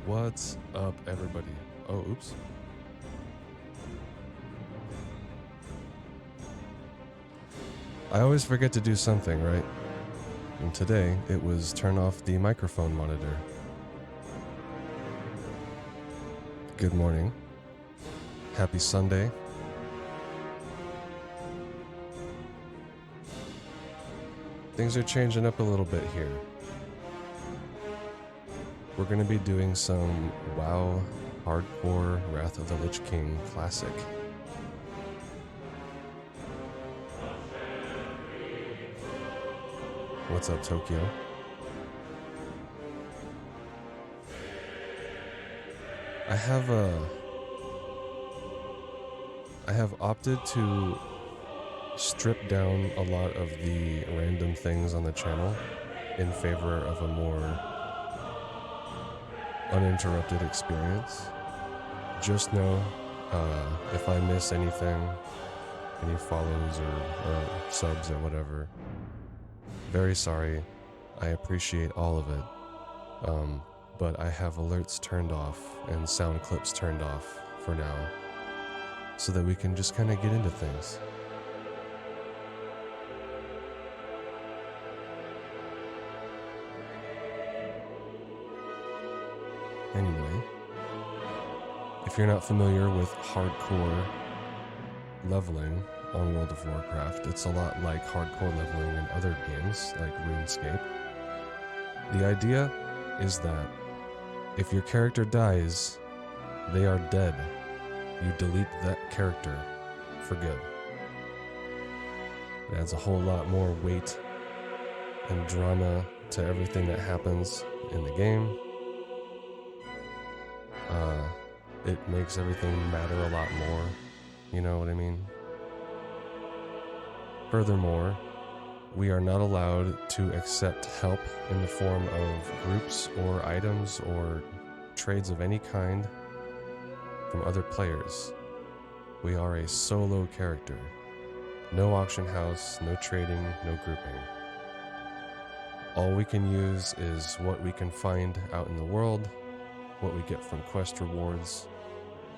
What's up, everybody? Oh, oops. I always forget to do something, right? And today, it was turn off the microphone monitor. Good morning. Happy Sunday. Things are changing up a little bit here. We're going to be doing some WoW Hardcore Wrath of the Lich King Classic. What's up, Tokyo? I have opted to strip down a lot of the random things on the channel in favor of a more uninterrupted experience. Just know if I miss anything, any follows or subs or whatever, very sorry. I appreciate all of it, but I have alerts turned off and sound clips turned off for now so that we can just kind of get into things. Anyway, if you're not familiar with hardcore leveling on World of Warcraft, it's a lot like hardcore leveling in other games like RuneScape. The idea is that if your character dies, they are dead. You delete that character for good. It adds a whole lot more weight and drama to everything that happens in the game. It makes everything matter a lot more, you know what I mean? Furthermore, we are not allowed to accept help in the form of groups or items or trades of any kind from other players. We are a solo character. No auction house, no trading, no grouping. All we can use is what we can find out in the world, what we get from quest rewards,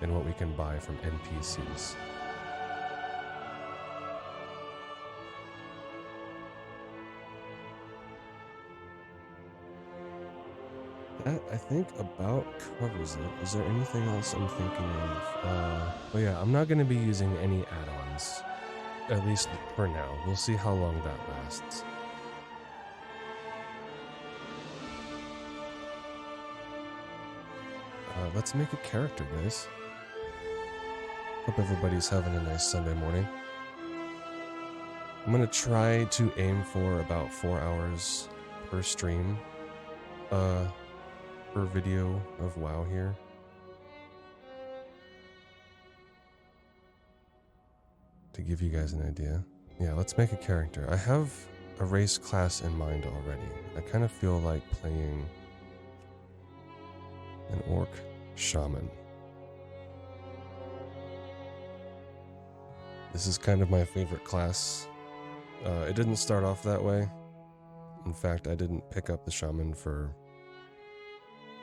and what we can buy from NPCs. That, I think, about covers it. Is there anything else I'm thinking of? But yeah, I'm not going to be using any add-ons, at least for now. We'll see how long that lasts. Let's make a character, guys. Hope everybody's having a nice Sunday morning. I'm going to try to aim for about 4 hours per stream. Per video of WoW here. To give you guys an idea. Yeah, let's make a character. I have a race class in mind already. I kind of feel like playing an orc shaman. This is kind of my favorite class. It didn't start off that way. In fact, I didn't pick up the shaman for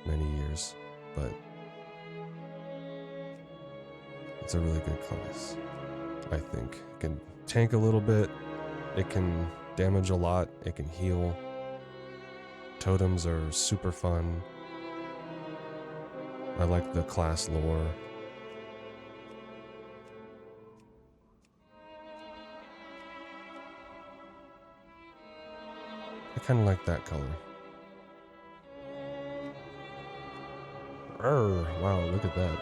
many years, but it's a really good class, I think. It can tank a little bit, it can damage a lot, it can heal. Totems are super fun. I like the class lore. I kind of like that color. Wow, look at that.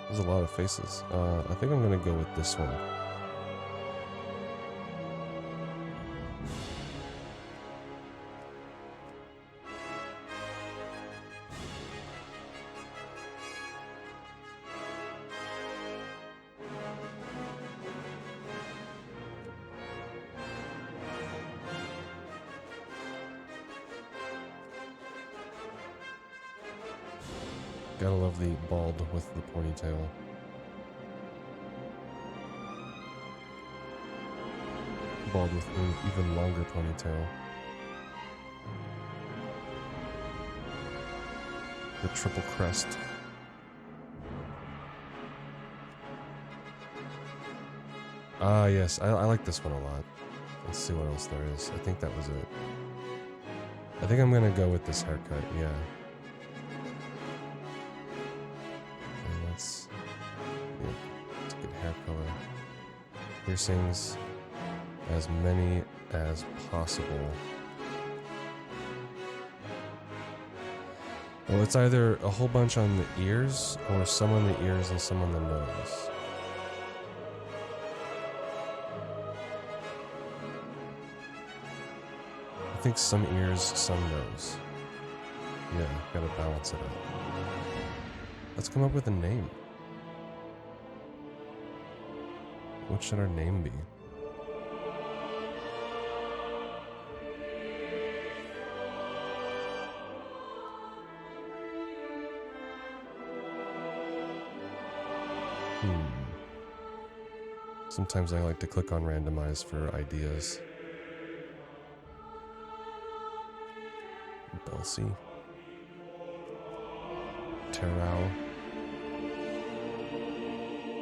There's a lot of faces. I think I'm gonna go with this one. Gotta love the bald with the ponytail. bald with an even longer ponytail. The triple crest. Ah, yes, I like this one a lot. Let's see what else there is. I think that was it. I think I'm gonna go with this haircut, yeah. And it's a good hair color. Piercings, as many as possible. Well, it's either a whole bunch on the ears, or some on the ears and some on the nose. I think some ears, some nose. Yeah, gotta balance it out. Let's come up with a name. What should our name be? Sometimes I like to click on randomize for ideas. Belsi. Terrao.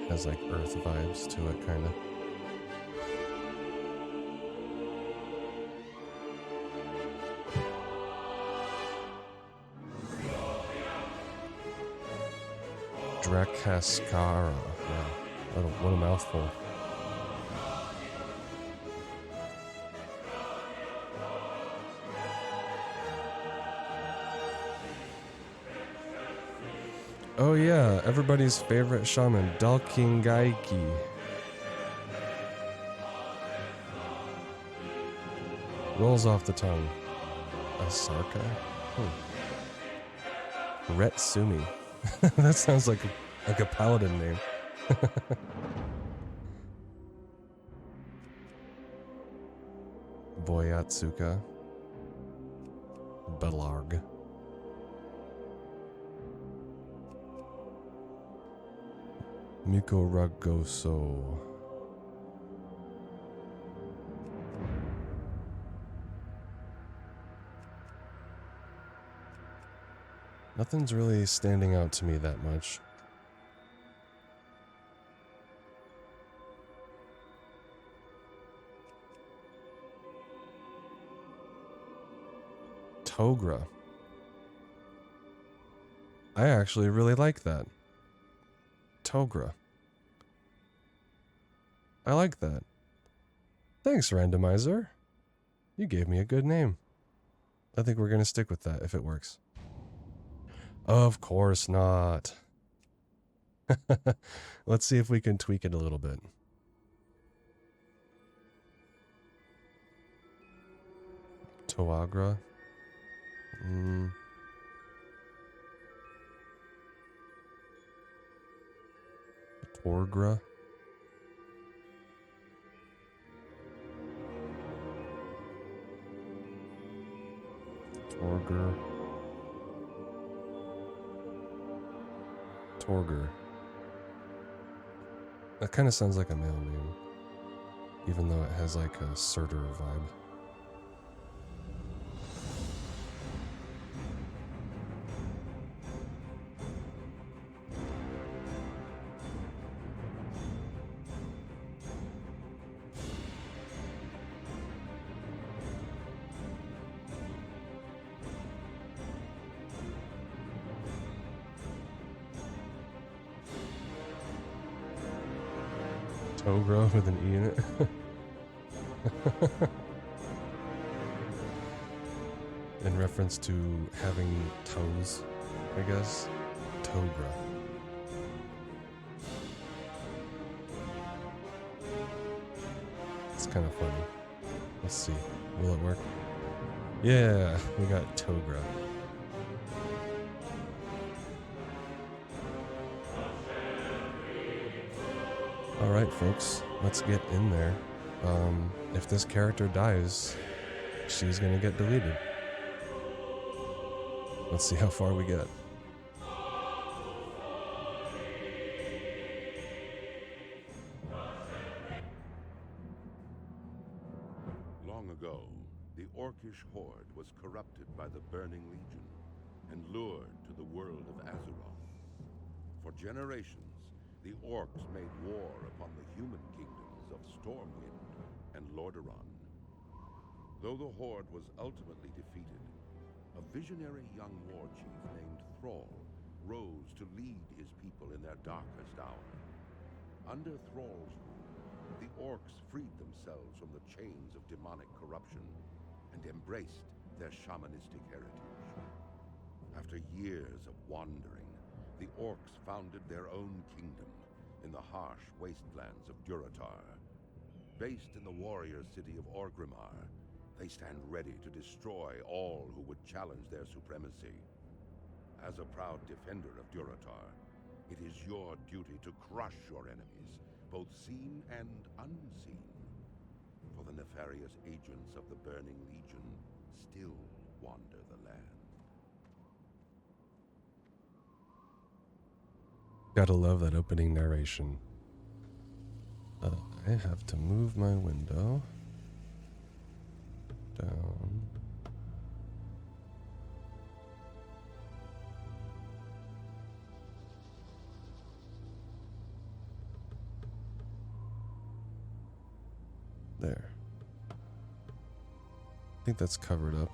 Has like earth vibes to it, kind of. Drakaskara. Wow. What a mouthful. Oh yeah, everybody's favorite shaman, Dalkingaiki. Rolls off the tongue. Asarka? Retsumi. That sounds like a paladin name. Boyatsuka. Belarg. Miko Ragoso. Nothing's really standing out to me that much. Togra. I actually really like that. Togra. I like that. Thanks, randomizer. You gave me a good name. I think we're gonna stick with that if it works. Of course not. Let's see if we can tweak it a little bit. Toagra. Torgra. Torger. That kind of sounds like a male name, even though it has like a Surtur vibe. Togra with an E in it. In reference to having toes, I guess. Togra. It's kind of funny. Let's see. Will it work? Yeah, we got Togra. Alright folks, let's get in there. If this character dies, she's gonna get deleted. Let's see how far we get. long ago, the Orcish horde was corrupted by the Burning Legion and lured to the world of Azeroth. For generations, the Orcs made war upon the human kingdoms of Stormwind and Lordaeron. Though the horde was ultimately defeated, a visionary young war chief named Thrall rose to lead his people in their darkest hour. Under Thrall's rule, the Orcs freed themselves from the chains of demonic corruption and embraced their shamanistic heritage. After years of wandering, the Orcs founded their own kingdom in the harsh wastelands of Durotar. Based in the warrior city of Orgrimmar, they stand ready to destroy all who would challenge their supremacy. As a proud defender of Durotar, it is your duty to crush your enemies, both seen and unseen. For the nefarious agents of the Burning Legion still wander the land. Gotta love that opening narration. I have to move my window down. There. I think that's covered up.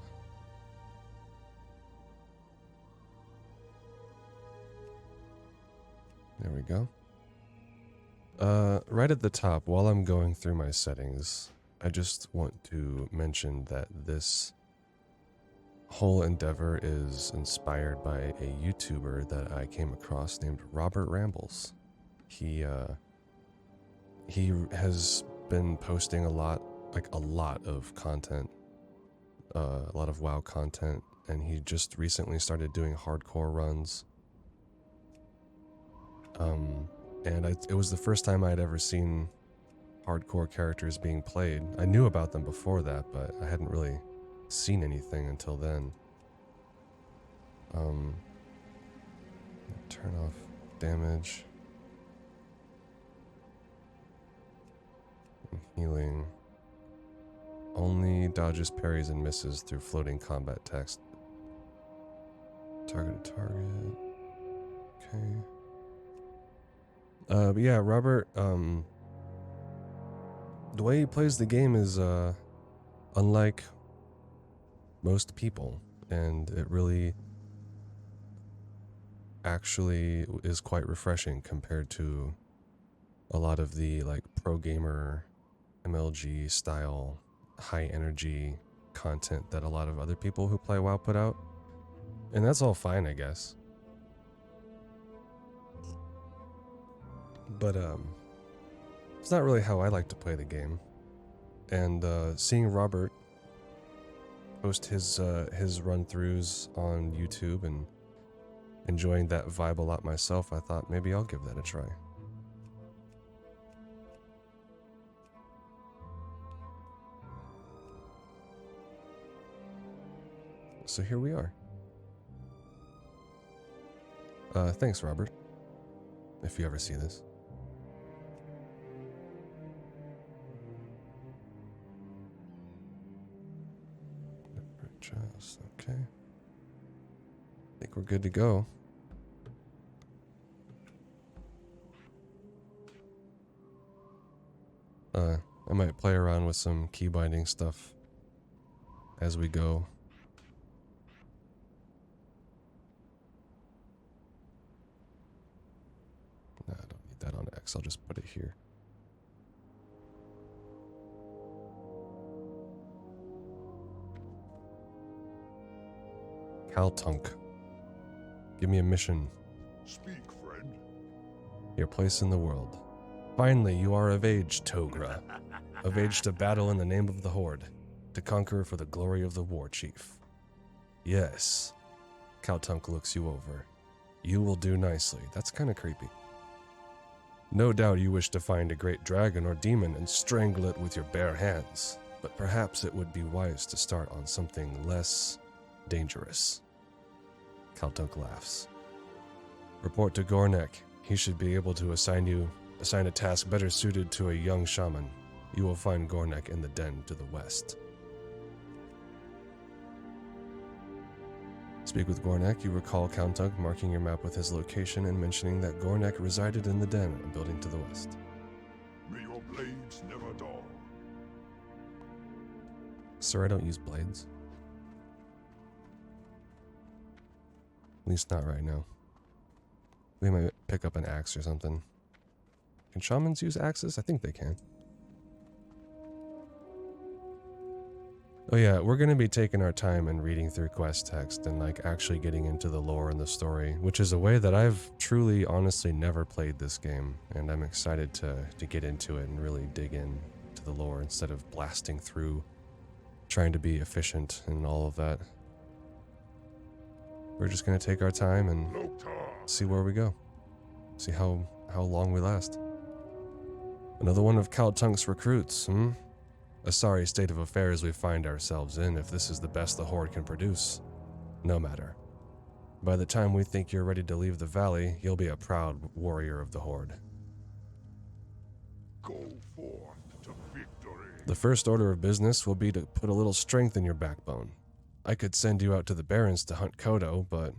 There we go. Right at the top, while I'm going through my settings, I just want to mention that this whole endeavor is inspired by a YouTuber that I came across named Robert Rambles. He has been posting a lot of content, a lot of WoW content, and he just recently started doing hardcore runs. It was the first time I'd ever seen hardcore characters being played. I knew about them before that, but I hadn't really seen anything until then. Turn off damage. Healing. Only dodges, parries, and misses through floating combat text. Target to target. Okay. But yeah, Robert, the way he plays the game is unlike most people, and it really actually is quite refreshing compared to a lot of the like pro gamer MLG style high energy content that a lot of other people who play WoW put out. And that's all fine, I guess. But it's not really how I like to play the game. And seeing Robert post his run-throughs on YouTube and enjoying that vibe a lot myself, I thought maybe I'll give that a try. So here we are. Thanks, Robert, if you ever see this. Just okay. I think we're good to go. I might play around with some key binding stuff as we go. Nah, I don't need that on X. I'll just put it here. Caltunk. Give me a mission. Speak, friend. Your place in the world. Finally, you are of age, Togra. Of age to battle in the name of the Horde. To conquer for the glory of the War Chief. Yes. Caltunk looks you over. You will do nicely. That's kind of creepy. No doubt you wish to find a great dragon or demon and strangle it with your bare hands. But perhaps it would be wise to start on something less dangerous. Caltunk laughs. Report to Gornek. He should be able to assign a task better suited to a young shaman. You will find Gornek in the den to the west. Speak with Gornek. You recall Countunk marking your map with his location and mentioning that Gornek resided in the den, a building to the west. May your blades never dull. Sir, I don't use blades. At least not right now. We might pick up an axe or something. Can shamans use axes? I think they can. Oh yeah, we're going to be taking our time and reading through quest text and like actually getting into the lore and the story, which is a way that I've truly, honestly never played this game, and I'm excited to get into it and really dig in to the lore instead of blasting through, trying to be efficient and all of that. We're just going to take our time and see where we go. See how long we last. Another one of Caltunk's recruits, hmm? A sorry state of affairs we find ourselves in if this is the best the Horde can produce. No matter. By the time we think you're ready to leave the valley, you'll be a proud warrior of the Horde. Go forth to victory. The first order of business will be to put a little strength in your backbone. I could send you out to the Barrens to hunt Kodo, but,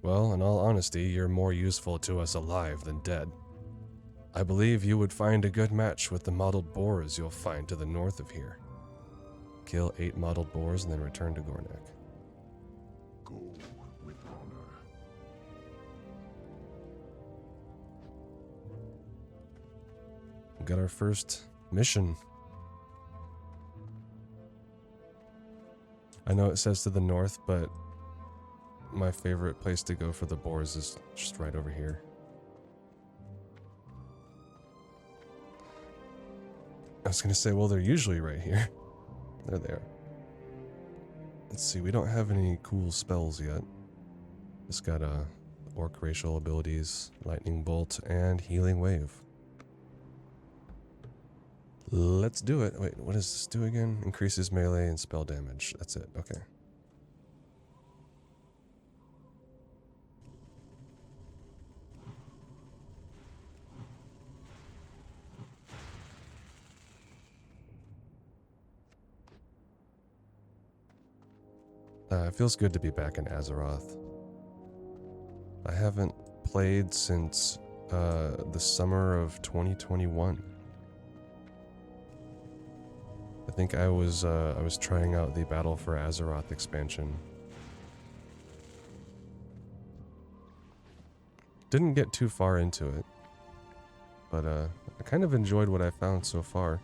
well, in all honesty, you're more useful to us alive than dead. I believe you would find a good match with the mottled boars you'll find to the north of here. Kill 8 mottled boars and then return to Gornek. Go with honor. We got our first mission. I know it says to the north, but my favorite place to go for the boars is just right over here. I was gonna say, well, they're usually right here. There they are. Let's see, we don't have any cool spells yet. Just got orc racial abilities, lightning bolt, and healing wave. Let's do it. Wait, what does this do again? Increases melee and spell damage. That's it, okay. It feels good to be back in Azeroth. I haven't played since the summer of 2021. I think I was trying out the Battle for Azeroth expansion. Didn't get too far into it, but I kind of enjoyed what I found so far.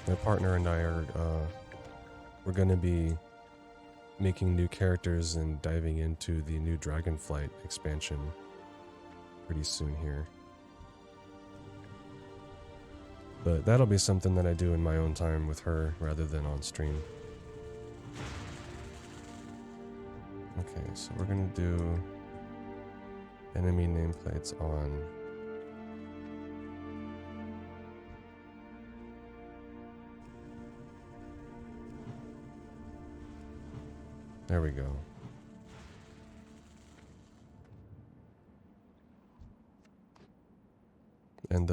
My partner and I are we're going to be making new characters and diving into the new Dragonflight expansion pretty soon here. But that'll be something that I do in my own time with her rather than on stream. Okay, so we're going to do enemy nameplates on. There we go. And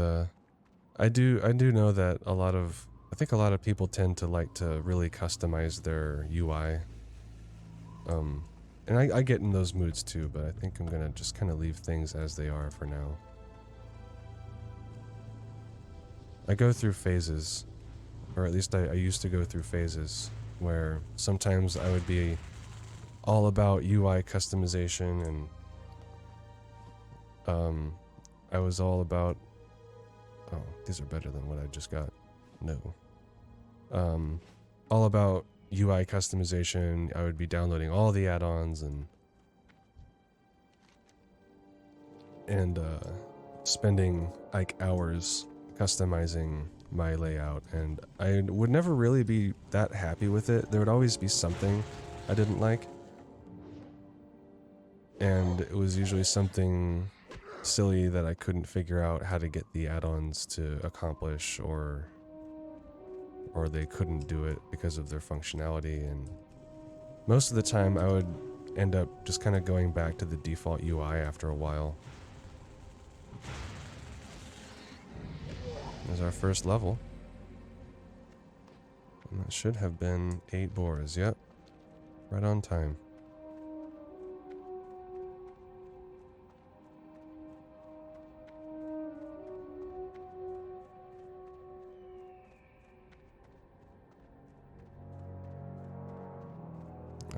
I do know that I think a lot of people tend to like to really customize their UI. And I get in those moods too, but I think I'm gonna just kind of leave things as they are for now. I go through phases, or at least I used to go through phases where sometimes I would be all about UI customization, and I was all about, oh, these are better than what I just got. No. All about UI customization. I would be downloading all the add-ons and spending like hours customizing my layout, and I would never really be that happy with it. There would always be something I didn't like. And it was usually something silly that I couldn't figure out how to get the add-ons to accomplish, or they couldn't do it because of their functionality. And most of the time I would end up just kind of going back to the default UI after a while. There's our first level. And that should have been 8 boars. Yep. Right on time.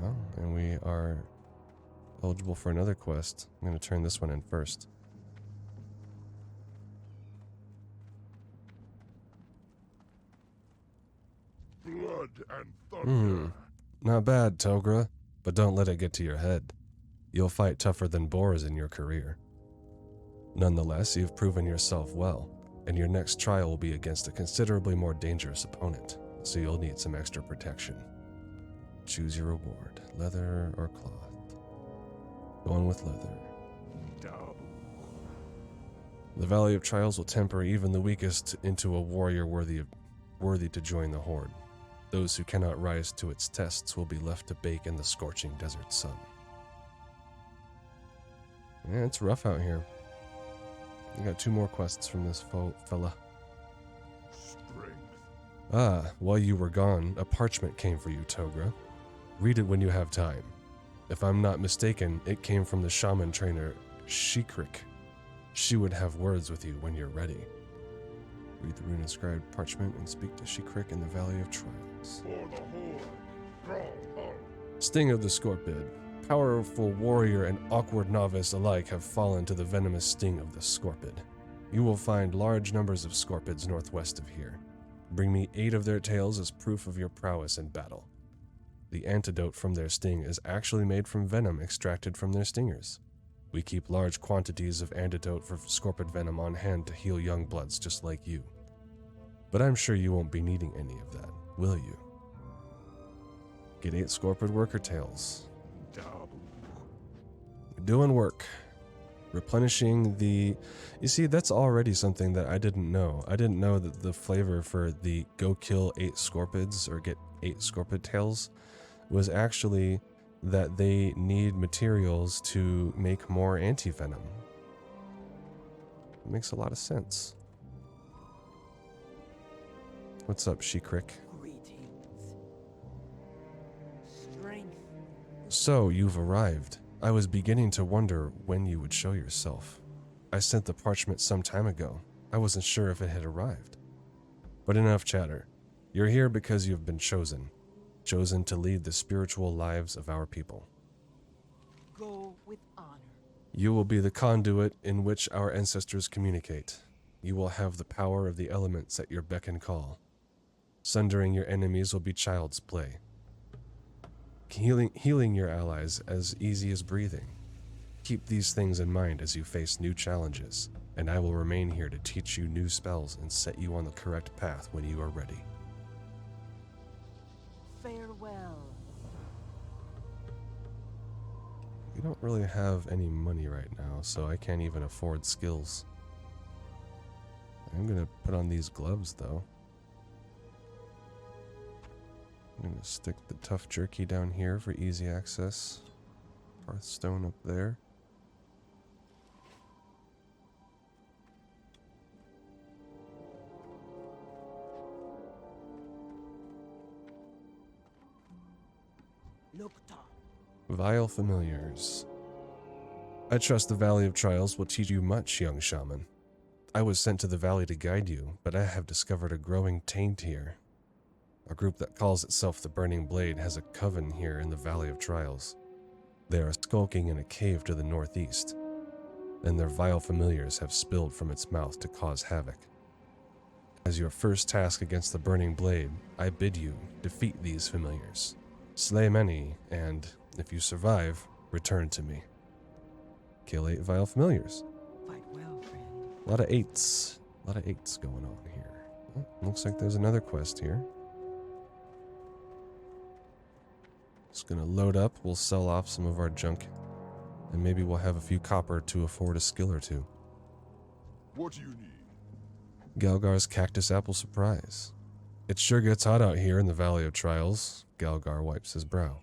Oh, and we are eligible for another quest. I'm going to turn this one in first. Blood and thunder. Not bad, Togra, but don't let it get to your head. You'll fight tougher than boars in your career. Nonetheless, you've proven yourself well, and your next trial will be against a considerably more dangerous opponent, so you'll need some extra protection. Choose your reward, leather or cloth. Going with leather. The Valley of Trials will temper even the weakest into a warrior worthy to join the Horde. Those who cannot rise to its tests will be left to bake in the scorching desert sun. Yeah, it's rough out here. I got 2 more quests from this fella. Strength. While you were gone, a parchment came for you, Togra. Read it when you have time. If I'm not mistaken, it came from the shaman trainer, Shikrik. She would have words with you when you're ready. Read the rune-inscribed parchment and speak to Shikrik in the Valley of Trials. For the Horde. Stronghold. Sting of the Scorpid. Powerful warrior and awkward novice alike have fallen to the venomous sting of the Scorpid. You will find large numbers of Scorpids northwest of here. Bring me 8 of their tails as proof of your prowess in battle. The antidote from their sting is actually made from venom extracted from their stingers. We keep large quantities of antidote for Scorpid venom on hand to heal young bloods just like you. But I'm sure you won't be needing any of that, will you? Get 8 Scorpid worker tails. Doing work. Replenishing the... You see, that's already something that I didn't know. I didn't know that the flavor for the go kill 8 Scorpids or get 8 Scorpid tails was actually that they need materials to make more anti-venom. It makes a lot of sense. What's up, Shikrik? Greetings. Strength. So, you've arrived. I was beginning to wonder when you would show yourself. I sent the parchment some time ago. I wasn't sure if it had arrived. But enough chatter. You're here because you've been chosen. Chosen to lead the spiritual lives of our people. Go with honor. You will be the conduit in which our ancestors communicate. You will have the power of the elements at your beck and call. Sundering your enemies will be child's play. Healing your allies as easy as breathing. Keep these things in mind as you face new challenges, and I will remain here to teach you new spells and set you on the correct path when you are ready. Farewell. We don't really have any money right now, so I can't even afford skills. I'm gonna put on these gloves though. I'm gonna stick the tough jerky down here for easy access. Hearthstone up there. Lookta. Vile familiars. I trust the Valley of Trials will teach you much, young shaman. I was sent to the valley to guide you, but I have discovered a growing taint here. A group that calls itself the Burning Blade has a coven here in the Valley of Trials. They are skulking in a cave to the northeast, and their vile familiars have spilled from its mouth to cause havoc. As your first task against the Burning Blade, I bid you defeat these familiars. Slay many, and, if you survive, return to me. Kill 8 vile familiars. Fight well, friend. A lot of 8s. A lot of 8s going on here. Oh, looks like there's another quest here. Just gonna load up, we'll sell off some of our junk, and maybe we'll have a few copper to afford a skill or 2. What do you need? Galgar's Cactus Apple Surprise. It sure gets hot out here in the Valley of Trials. Galgar wipes his brow.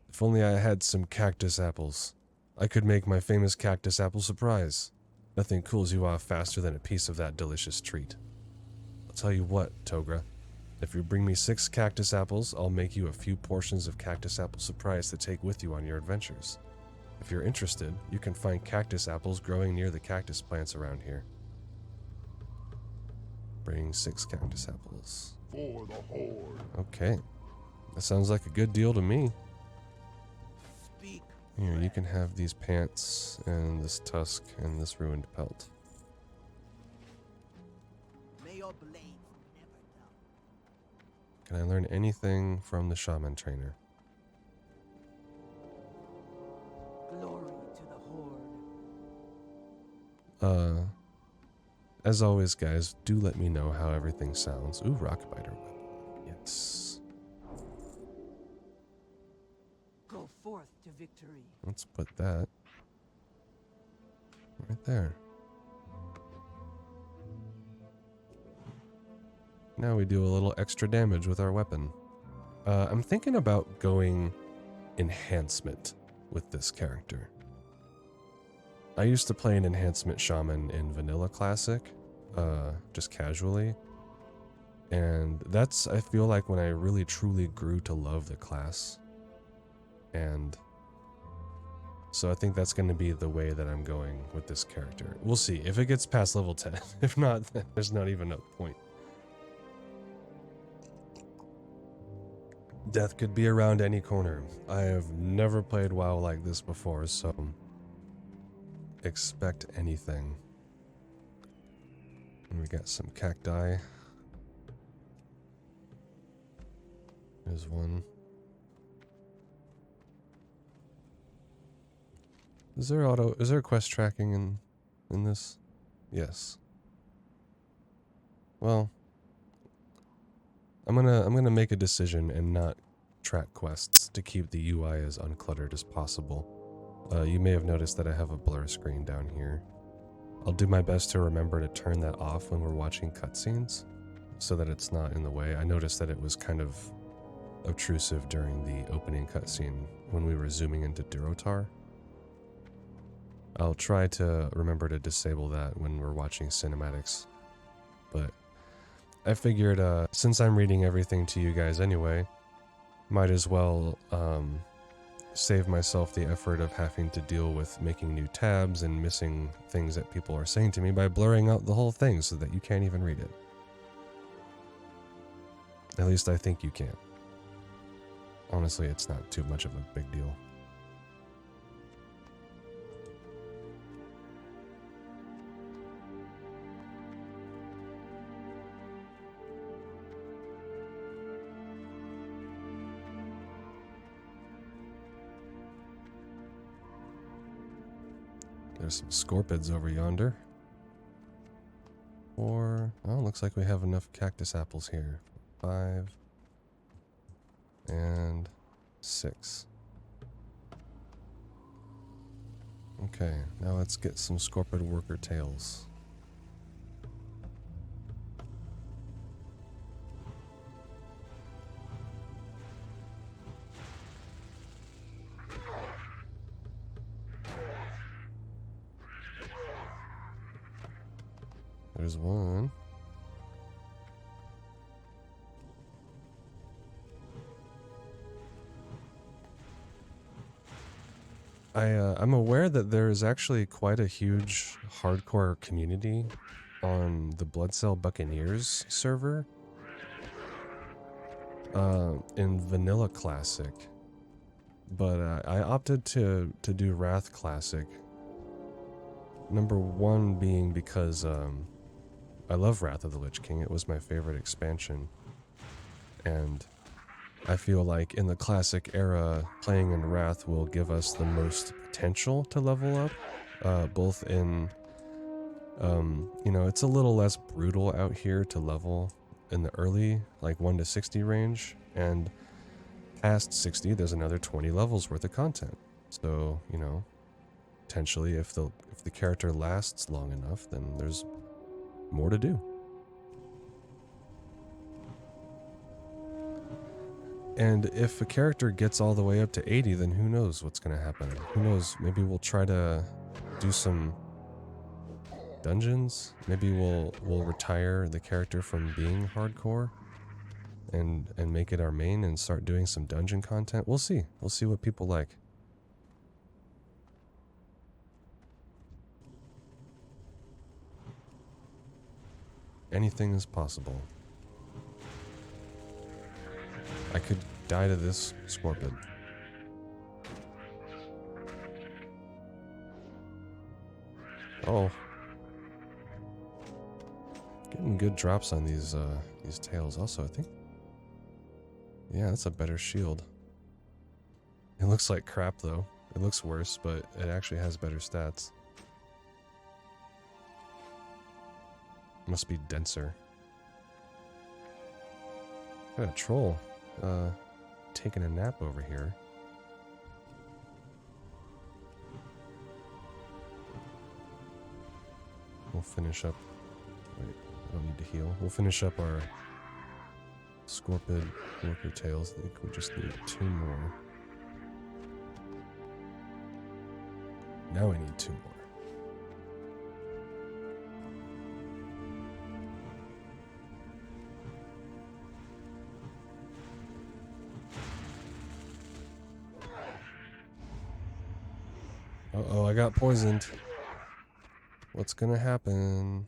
If only I had some cactus apples. I could make my famous Cactus Apple Surprise. Nothing cools you off faster than a piece of that delicious treat. I'll tell you what, Togra. If you bring me 6 cactus apples, I'll make you a few portions of cactus apple surprise to take with you on your adventures. If you're interested, you can find cactus apples growing near the cactus plants around here. Bring 6 cactus apples. For the Horde. Okay. That sounds like a good deal to me. Speak. Here, you can have these pants and this tusk and this ruined pelt. May your blades never dull. Can I learn anything from the shaman trainer? Glory to the Horde. As always, guys, do let me know how everything sounds. Ooh, rockbiter weapon. Yes. Go forth to victory. Let's put that right there. Now we do a little extra damage with our weapon. I'm thinking about going enhancement with this character. I used to play an enhancement shaman in Vanilla Classic, just casually. And that's, I feel like, when I really truly grew to love the class. And so I think that's going to be the way that I'm going with this character. We'll see if it gets past level 10. If not, then there's not even a point. Death could be around any corner. I have never played WoW like this before, so expect anything. And we got some cacti. There's one. Is there quest tracking in this? Yes. Well, I'm gonna make a decision and not track quests to keep the UI as uncluttered as possible. You may have noticed that I have a blur screen down here. I'll do my best to remember to turn that off when we're watching cutscenes, so that it's not in the way. I noticed that it was kind of obtrusive during the opening cutscene when we were zooming into Durotar. I'll try to remember to disable that when we're watching cinematics, but I figured since I'm reading everything to you guys anyway, might as well save myself the effort of having to deal with making new tabs and missing things that people are saying to me by blurring out the whole thing so that you can't even read it. At least I think you can. Honestly, it's not too much of a big deal. There's some scorpids over yonder. Oh, looks like we have enough cactus apples here. 5 and 6. Okay, now let's get some scorpid worker tails. There's one. I'm aware that there is actually quite a huge hardcore community on the Bloodcell Buccaneers server in Vanilla Classic, but I opted to do Wrath Classic. Number one being because I love Wrath of the Lich King. It was my favorite expansion, and I feel like in the classic era, playing in Wrath will give us the most potential to level up, both in, it's a little less brutal out here to level in the early, like 1 to 60 range, and past 60, there's another 20 levels worth of content. So, potentially if the character lasts long enough, then there's more to do. And if a character gets all the way up to 80, then who knows what's going to happen? Who knows? Maybe we'll try to do some dungeons. Maybe we'll retire the character from being hardcore and make it our main and start doing some dungeon content. We'll see. We'll see what people like. Anything is possible. I could die to this scorpion. Oh. Getting good drops on these tails also, I think. Yeah, that's a better shield. It looks like crap though. It looks worse, but it actually has better stats. Must be denser. Got a troll taking a nap over here. We'll finish up. Wait, I don't need to heal. We'll finish up our Scorpid worker tails. I think we just need 2 more. Now we need 2 more. Uh-oh, I got poisoned. What's gonna happen?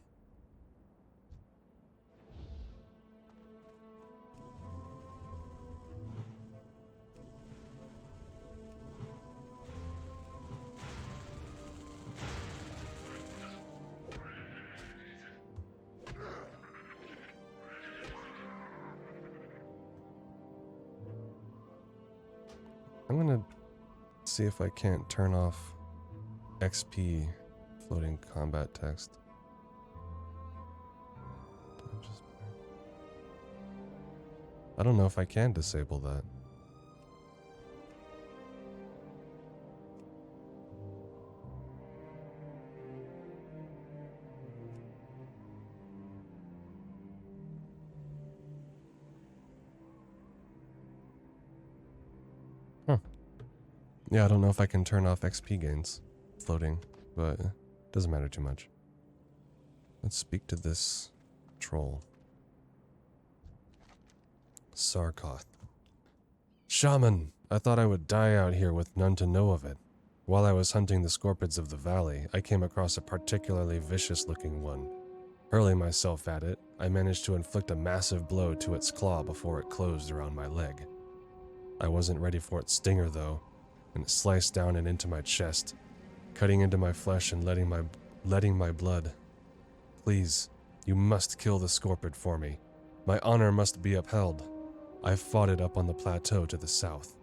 I'm gonna see if I can't turn off XP floating combat text. I don't know if I can disable that. Huh. Yeah, I don't know if I can turn off XP gains floating, but it doesn't matter too much. Let's speak to this troll. Sarkoth. Shaman! I thought I would die out here with none to know of it. While I was hunting the scorpids of the valley, I came across a particularly vicious-looking one. Hurling myself at it, I managed to inflict a massive blow to its claw before it closed around my leg. I wasn't ready for its stinger, though, and it sliced down and into my chest, cutting into my flesh and letting my blood. Please, you must kill the scorpid for me. My honor must be upheld. I've fought it up on the plateau to the south.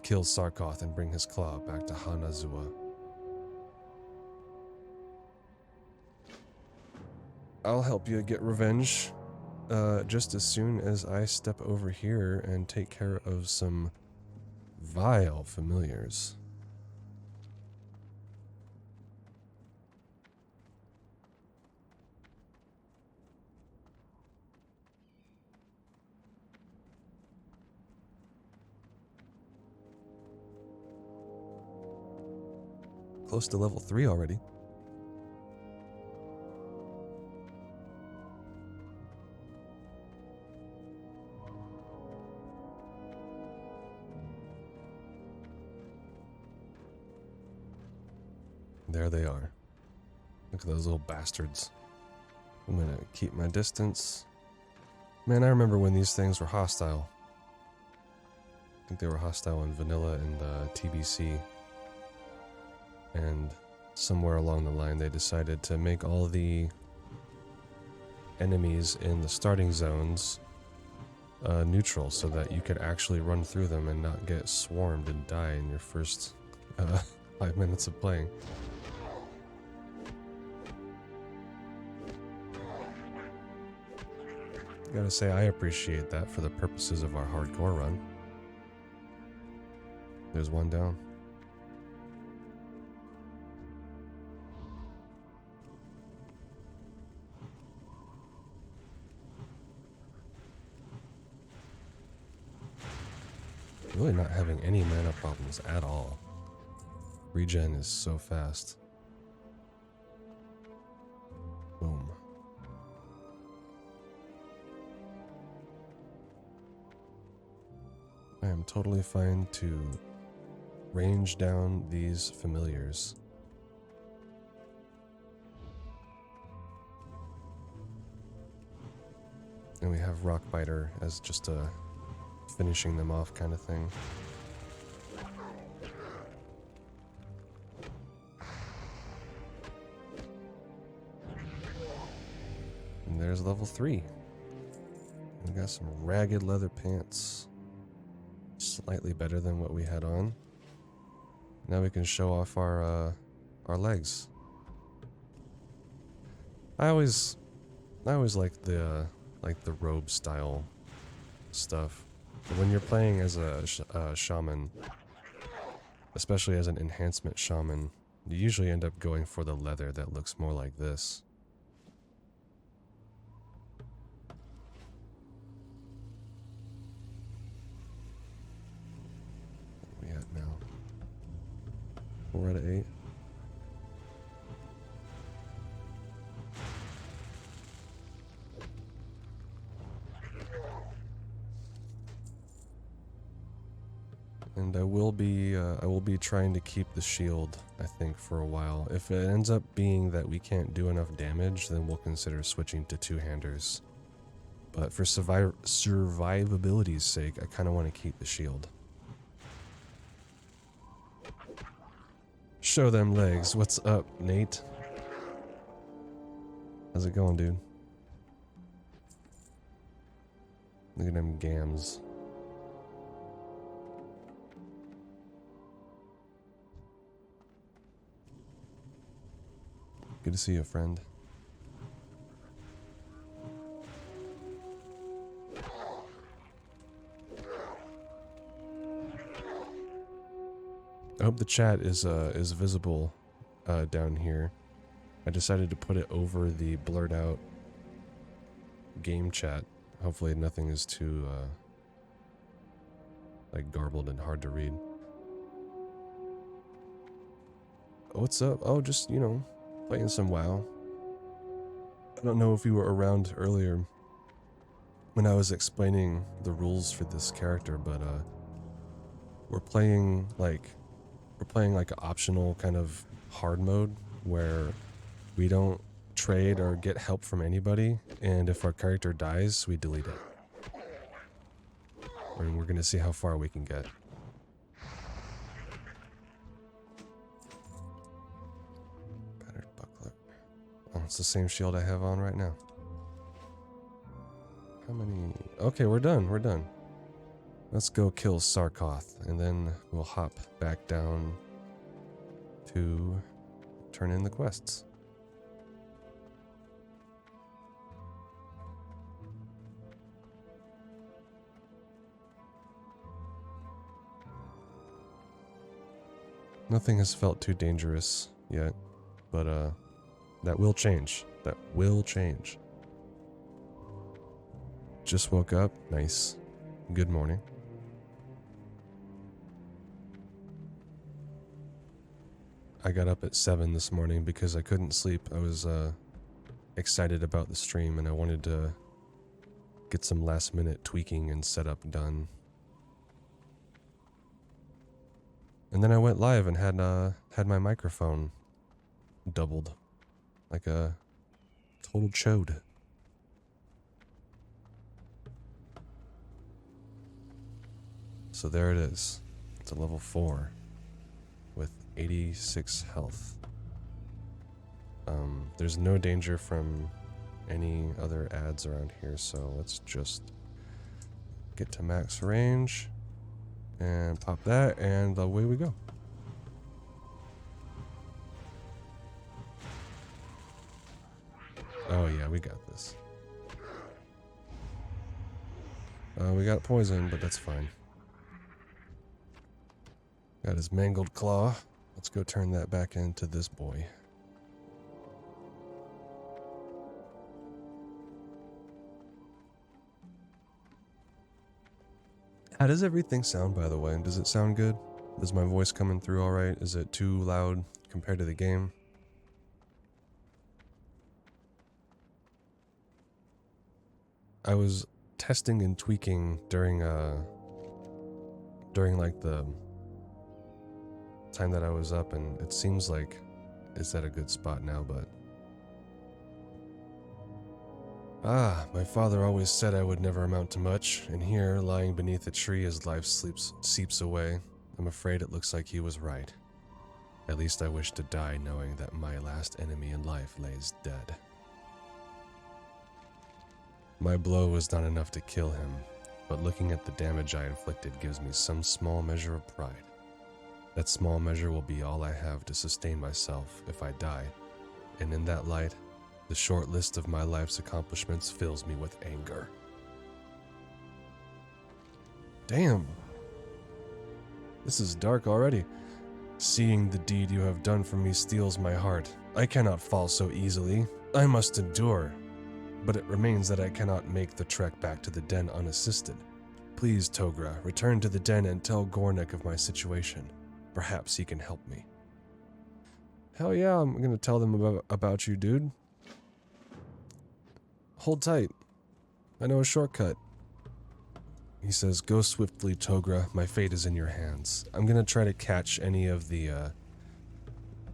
Kill Sarkoth and bring his claw back to Hanazua. I'll help you get revenge, just as soon as I step over here and take care of some vile familiars. Close to level 3 already. There they are. Look at those little bastards. I'm gonna keep my distance. Man, I remember when these things were hostile. I think they were hostile in vanilla and TBC. And somewhere along the line they decided to make all the enemies in the starting zones neutral so that you could actually run through them and not get swarmed and die in your first 5 minutes of playing. Gotta say, I appreciate that for the purposes of our hardcore run. There's one down. Really not having any mana problems at all. Regen is so fast. Boom. I'm totally fine to range down these familiars. And we have Rockbiter as just a finishing them off kind of thing. And there's level 3. We got some ragged leather pants. Slightly better than what we had on. Now we can show off our legs. I always like the robe style stuff. But when you're playing as a shaman, especially as an enhancement shaman, you usually end up going for the leather that looks more like this. What are we at now? 4 out of 8. And I will be trying to keep the shield, I think, for a while. If it ends up being that we can't do enough damage, then we'll consider switching to two-handers. But for survivability's sake, I kind of want to keep the shield. Show them legs. What's up, Nate? How's it going, dude? Look at them gams. Good to see you, friend. I hope the chat is visible down here. I decided to put it over the blurred out game chat. Hopefully nothing is too like garbled and hard to read. What's up? Oh, just, you know, playing some WoW. I don't know if you were around earlier when I was explaining the rules for this character, but we're playing like an optional kind of hard mode where we don't trade or get help from anybody, and if our character dies, we delete it. And we're gonna see how far we can get. Battered bucklet. Oh, it's the same shield I have on right now. How many? Okay, we're done. We're done. Let's go kill Sarkoth, and then we'll hop back down to turn in the quests. Nothing has felt too dangerous yet, but that will change. That will change. Just woke up. Nice. Good morning. I got up at 7 this morning because I couldn't sleep. I was excited about the stream and I wanted to get some last minute tweaking and setup done. And then I went live and had my microphone doubled like a total chode. So there it is. It's a level 4 with 86 health. There's no danger from any other ads around here, so let's just get to max range and pop that, and away we go. Oh yeah, we got this. We got poison, but that's fine. Got his mangled claw. Let's go turn that back into this boy. How does everything sound, by the way? Does it sound good? Is my voice coming through all right? Is it too loud compared to the game? I was testing and tweaking during during like the time that I was up, and it seems like it's at a good spot now, but... Ah, my father always said I would never amount to much, and here, lying beneath a tree as life seeps away, I'm afraid it looks like he was right. At least I wish to die knowing that my last enemy in life lays dead. My blow was not enough to kill him, but looking at the damage I inflicted gives me some small measure of pride. That small measure will be all I have to sustain myself if I die, and in that light, the short list of my life's accomplishments fills me with anger. Damn. This is dark already. Seeing the deed you have done for me steals my heart. I cannot fall so easily. I must endure. But it remains that I cannot make the trek back to the den unassisted. Please, Togra, return to the den and tell Gornik of my situation. Perhaps he can help me. Hell yeah, I'm gonna tell them about you, dude. Hold tight. I know a shortcut. He says, go swiftly, Togra. My fate is in your hands. I'm gonna try to catch any of the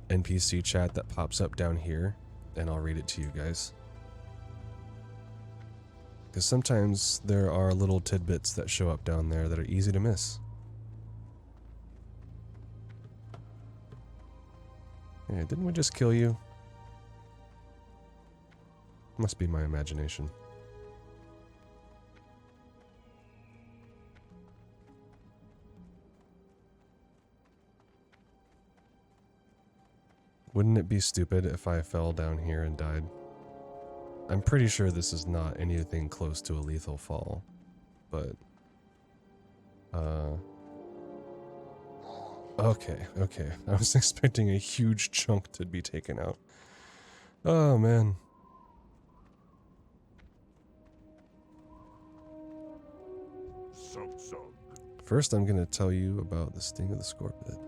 NPC chat that pops up down here, and I'll read it to you guys. Because sometimes there are little tidbits that show up down there that are easy to miss. Yeah, didn't we just kill you? Must be my imagination. Wouldn't it be stupid if I fell down here and died? I'm pretty sure this is not anything close to a lethal fall, but... Okay. I was expecting a huge chunk to be taken out. Oh, man. First, I'm gonna tell you about the sting of the scorpid.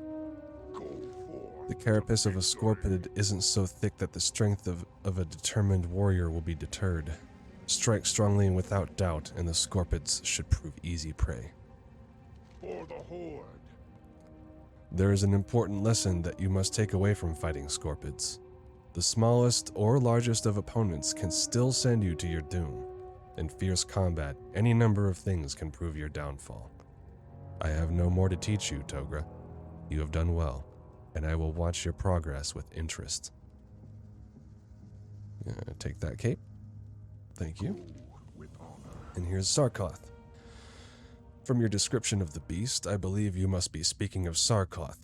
The carapace of a scorpid isn't so thick that the strength of a determined warrior will be deterred. Strike strongly and without doubt, and the scorpids should prove easy prey. For the Horde. There is an important lesson that you must take away from fighting scorpids. The smallest or largest of opponents can still send you to your doom. In fierce combat, any number of things can prove your downfall. I have no more to teach you, Togra. You have done well, and I will watch your progress with interest. Take that cape. Thank you. And here's Sarkoth. From your description of the beast, I believe you must be speaking of Sarkoth.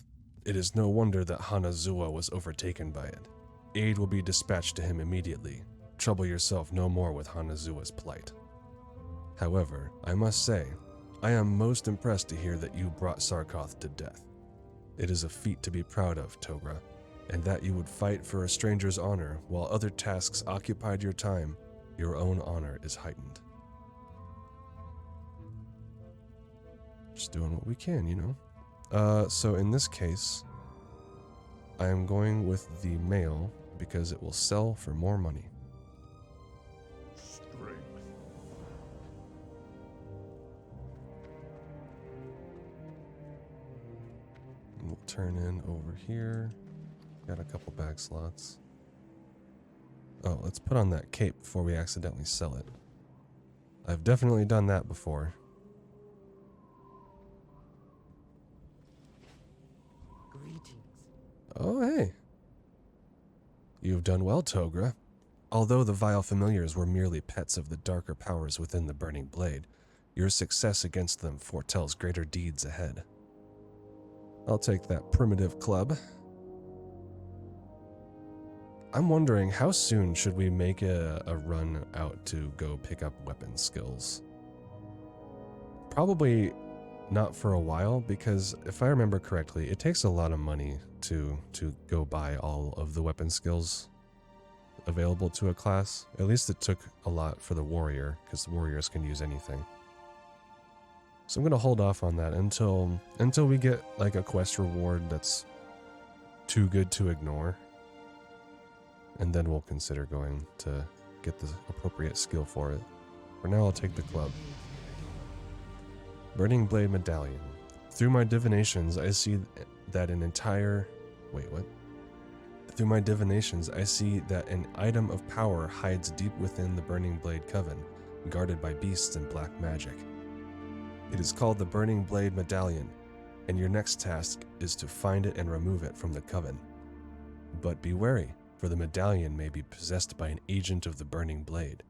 It is no wonder that Hanazuwa was overtaken by it. Aid will be dispatched to him immediately. Trouble yourself no more with Hanazuwa's plight. However, I must say, I am most impressed to hear that you brought Sarkoth to death. It is a feat to be proud of, Togra, and that you would fight for a stranger's honor while other tasks occupied your time, your own honor is heightened. Just doing what we can, you know. So in this case, I am going with the mail because it will sell for more money. We'll turn in over here. Got a couple bag slots. Oh, let's put on that cape before we accidentally sell it. I've definitely done that before. Greetings. Oh, hey. You've done well, Togra. Although the vile familiars were merely pets of the darker powers within the Burning Blade, your success against them foretells greater deeds ahead. I'll take that primitive club. I'm wondering, how soon should we make a run out to go pick up weapon skills? Probably not for a while, because if I remember correctly, it takes a lot of money to go buy all of the weapon skills available to a class. At least it took a lot for the warrior, because the warriors can use anything. So I'm going to hold off on that until we get like a quest reward that's too good to ignore. And then we'll consider going to get the appropriate skill for it. For now, I'll take the club. Burning Blade Medallion. Through my divinations, I see that an entire... Wait, what? Through my divinations, I see that an item of power hides deep within the Burning Blade Coven, guarded by beasts and black magic. It is called the Burning Blade Medallion, and your next task is to find it and remove it from the Coven. But be wary, for the medallion may be possessed by an agent of the Burning Blade,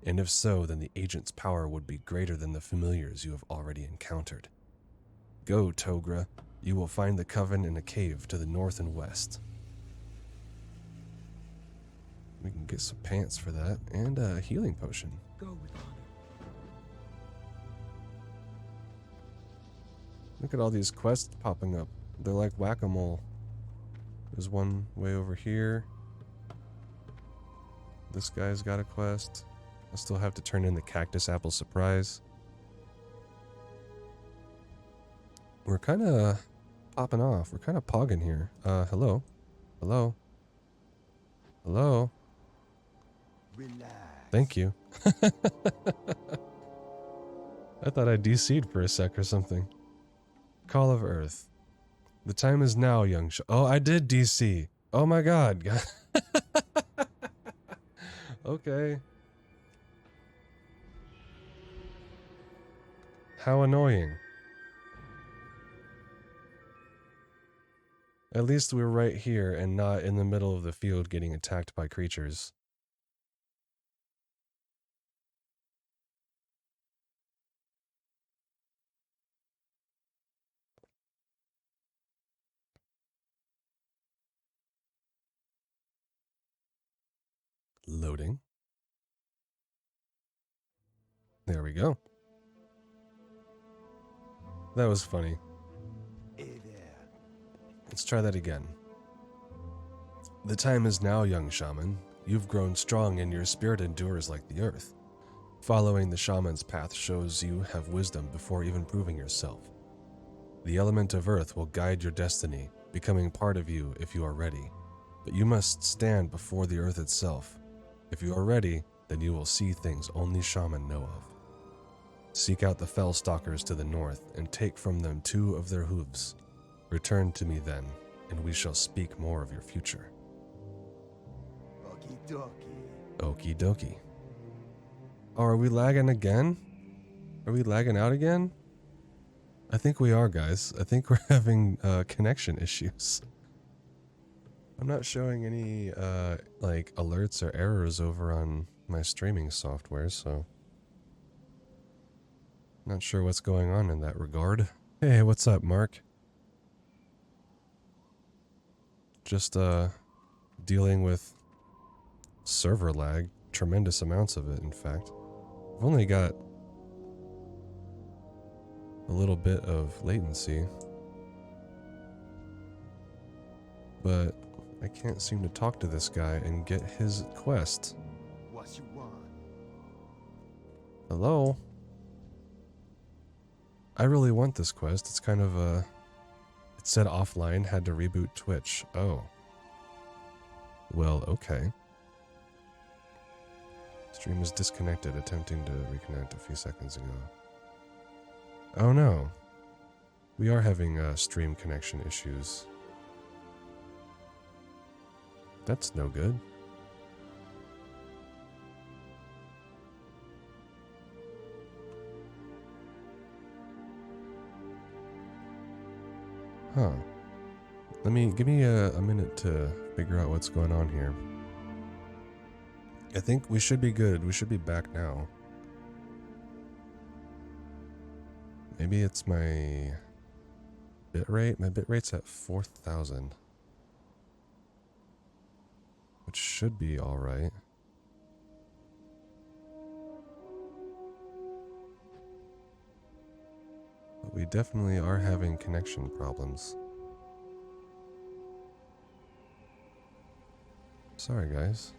and if so, then the agent's power would be greater than the familiars you have already encountered. Go, Togra. You will find the Coven in a cave to the north and west. We can get some pants for that, and a healing potion. Go with honor. Look at all these quests popping up. They're like whack-a-mole. There's one way over here. This guy's got a quest. I still have to turn in the Cactus Apple Surprise. We're kind of popping off. We're kind of pogging here. Hello? Hello? Hello? Relax. Thank you. I thought I DC'd for a sec or something. Call of Earth. The time is now, young Oh, I did DC. Oh my god. Okay. How annoying. At least we're right here and not in the middle of the field getting attacked by creatures. Loading. There we go. That was funny. Hey there. Let's try that again. The time is now, young shaman. You've grown strong and your spirit endures like the earth. Following the shaman's path shows you have wisdom before even proving yourself. The element of earth will guide your destiny, becoming part of you if you are ready. But you must stand before the earth itself. If you are ready, then you will see things only shaman know of. Seek out the fell stalkers to the north and take from them 2 of their hooves. Return to me then, and we shall speak more of your future. Okie dokie. Okie dokie. Oh, are we lagging again? Are we lagging out again? I think we are, guys. I think we're having connection issues. I'm not showing any like alerts or errors over on my streaming software, so not sure what's going on in that regard. Hey, what's up, Mark? Just dealing with server lag, tremendous amounts of it, in fact. I've only got a little bit of latency, but I can't seem to talk to this guy and get his quest. What you want? Hello? I really want this quest. It's kind of a... It said offline, had to reboot Twitch. Oh. Well, okay. Stream is disconnected, attempting to reconnect a few seconds ago. Oh no. We are having stream connection issues. That's no good. Huh. Give me a minute to figure out what's going on here. I think we should be good. We should be back now. Maybe it's my bitrate. My bitrate's at 4,000. Which should be alright. But we definitely are having connection problems. Sorry, guys.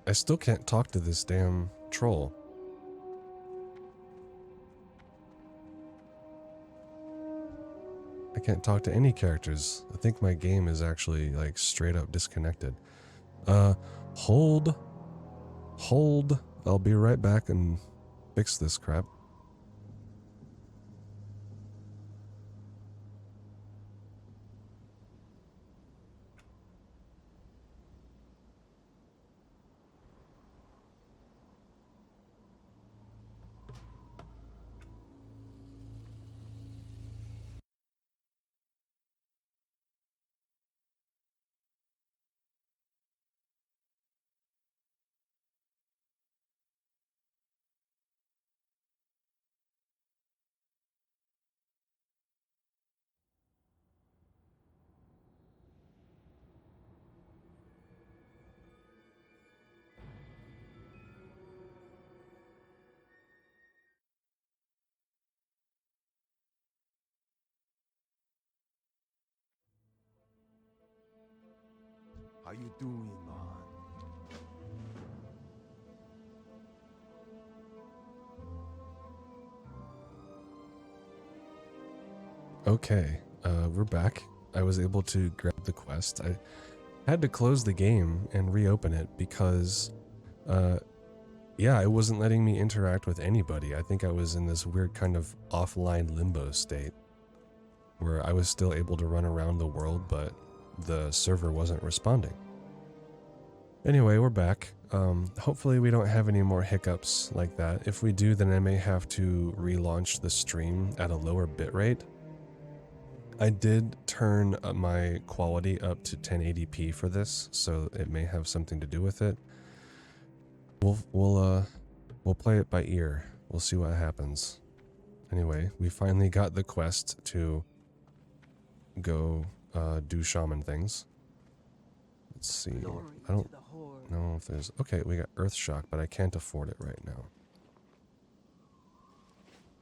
I still can't talk to this damn troll. I can't talk to any characters. I think my game is actually like straight up disconnected. Hold. I'll be right back and fix this crap. How you doing, man? Okay, we're back. I was able to grab the quest. I had to close the game and reopen it because, yeah, it wasn't letting me interact with anybody. I think I was in this weird kind of offline limbo state where I was still able to run around the world, but the server wasn't responding. Anyway, we're back. Hopefully we don't have any more hiccups like that. If we do, then I may have to relaunch the stream at a lower bitrate. I did turn my quality up to 1080p for this, so it may have something to do with it. We'll play it by ear. We'll see what happens. Anyway, we finally got the quest to go do shaman things. Let's see. I don't know if there's... Okay, we got Earth Shock, but I can't afford it right now.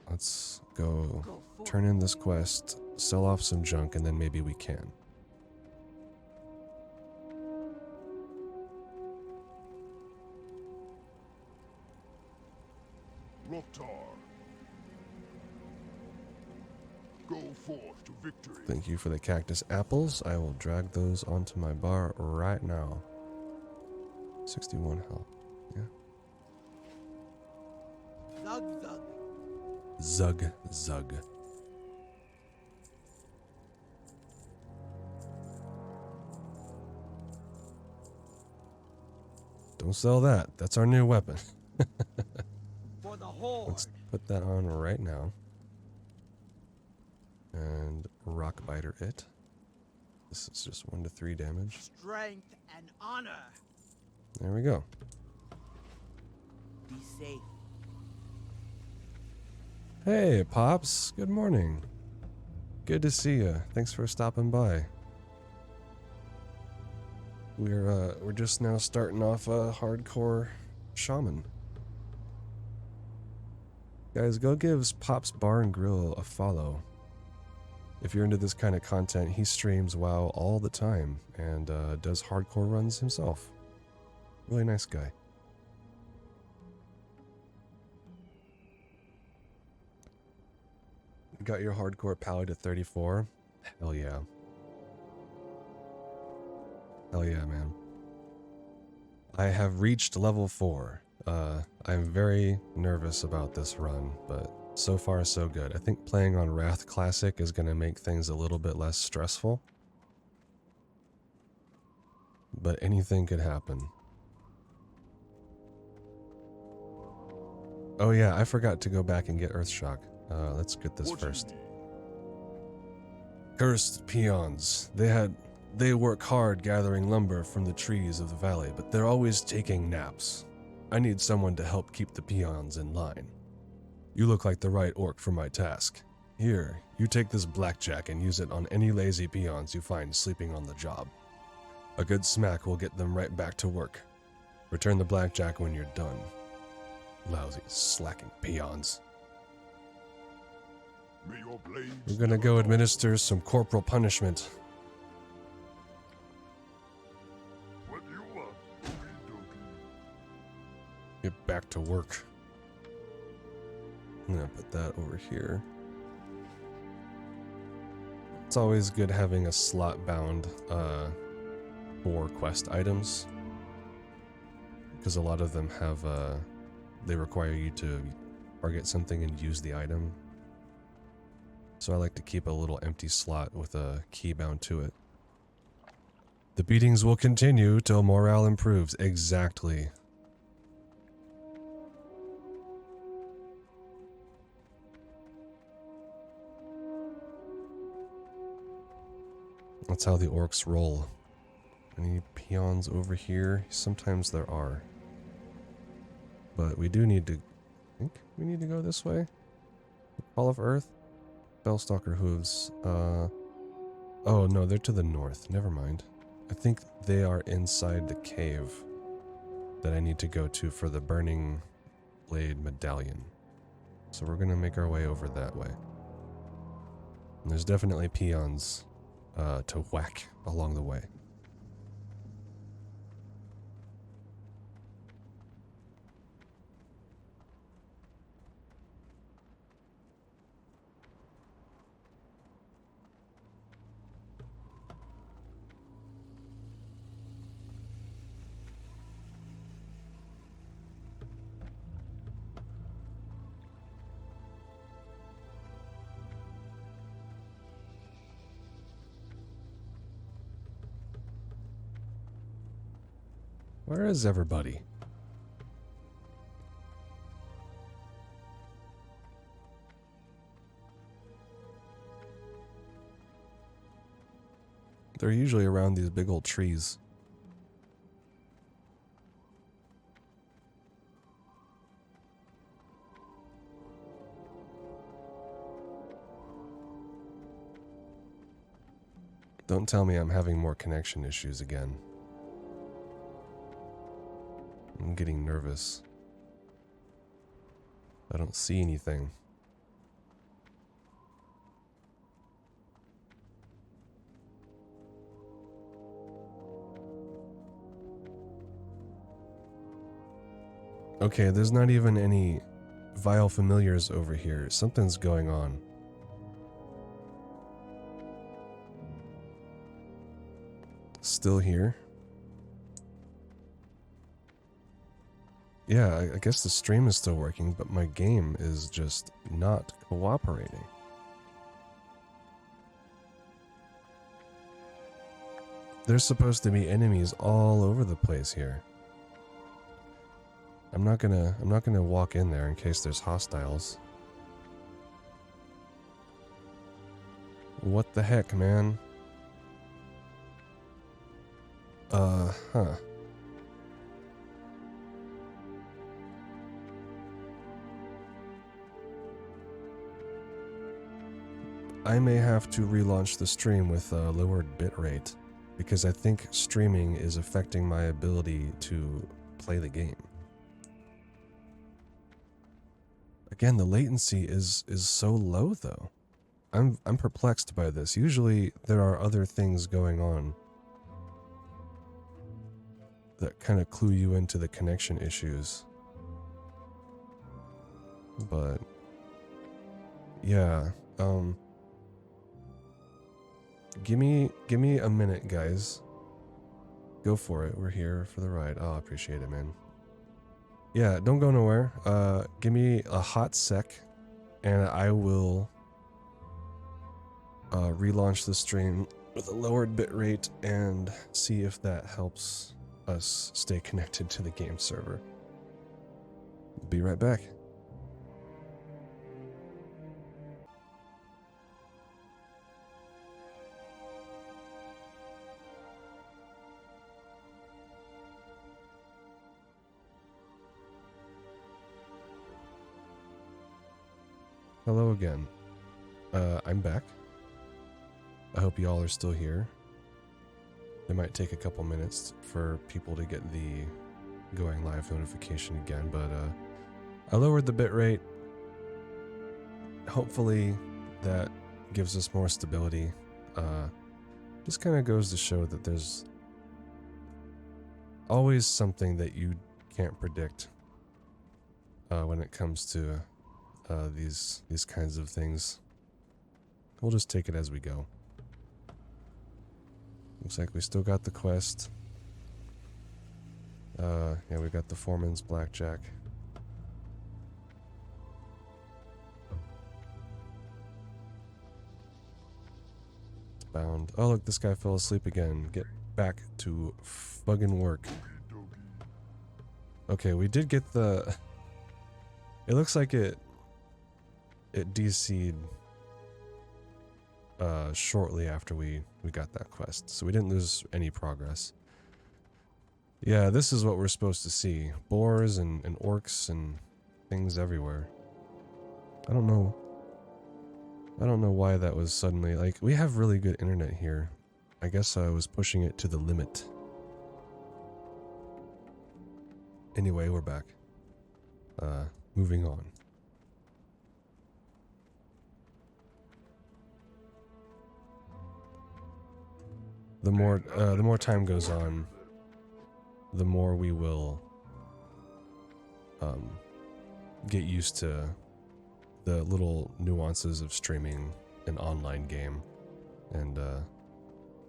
Let's go turn in this quest, sell off some junk, and then maybe we can. Go forth to victory. Thank you for the cactus apples. I will drag those onto my bar right now. 61 health. Yeah. Zug, zug. Zug, zug. Don't sell that. That's our new weapon. For the horde. Let's put that on right now. And rock biter it. This is just 1 to 3 damage. Strength and honor. There we go. Be safe. Hey, Pops. Good morning. Good to see you. Thanks for stopping by. We're just now starting off a hardcore shaman. Guys, go give Pop's Bar and Grill a follow. If you're into this kind of content, he streams WoW all the time and does hardcore runs himself. Really nice guy. You got your hardcore pally to 34? Hell yeah. Hell yeah, man. I have reached level 4. I'm very nervous about this run, but so far so good. I think playing on Wrath Classic is going to make things a little bit less stressful. But anything could happen. Oh yeah, I forgot to go back and get Earthshock. Let's get this first. Cursed peons. They work hard gathering lumber from the trees of the valley, but they're always taking naps. I need someone to help keep the peons in line. You look like the right orc for my task. Here, you take this blackjack and use it on any lazy peons you find sleeping on the job. A good smack will get them right back to work. Return the blackjack when you're done. Lousy, slacking peons. May your blades We're gonna go administer some corporal punishment. What do you want? Get back to work. I'm gonna put that over here. It's always good having a slot bound for quest items, because a lot of them have they require you to target something and use the item. So I like to keep a little empty slot with a key bound to it. The beatings will continue till morale improves. Exactly. That's how the orcs roll. Any peons over here? Sometimes there are. But we do need to... I think we need to go this way? Call of Earth? Bellstalker hooves. Oh no, they're to the north. Never mind. I think they are inside the cave that I need to go to for the Burning Blade Medallion. So we're gonna make our way over that way. And there's definitely peons to whack along the way. Where is everybody? They're usually around these big old trees. Don't tell me I'm having more connection issues again. I'm getting nervous. I don't see anything. Okay, there's not even any vile familiars over here. Something's going on. Still here? Yeah, I guess the stream is still working, but my game is just not cooperating. There's supposed to be enemies all over the place here. I'm not gonna walk in there in case there's hostiles. What the heck, man? Huh. I may have to relaunch the stream with a lowered bitrate because I think streaming is affecting my ability to play the game. Again, the latency is so low though. I'm perplexed by this. Usually there are other things going on that kind of clue you into the connection issues. But yeah, give me a minute, guys. Go for it. We're here for the ride. Oh, I appreciate it, man. Yeah, don't go nowhere. Give me a hot sec and I will relaunch the stream with a lowered bitrate and see if that helps us stay connected to the game server. Be right back. Hello again. I'm back. I hope you all are still here. It might take a couple minutes for people to get the going live notification again, but I lowered the bitrate. Hopefully that gives us more stability. Just kind of goes to show that there's always something that you can't predict when it comes to these kinds of things. We'll just take it as we go. Looks like we still got the quest. Yeah, we got the Foreman's Blackjack. bound. Oh, look, this guy fell asleep again. Get back to fucking work. Okay, we did get the... It looks like it DC'd shortly after we got that quest, so we didn't lose any progress. Yeah, this is what we're supposed to see. Boars and orcs and things everywhere. I don't know why that was suddenly, like, we have really good internet here. I guess I was pushing it to the limit. Anyway, we're back. Moving on. The more time goes on, the more we will get used to the little nuances of streaming an online game, and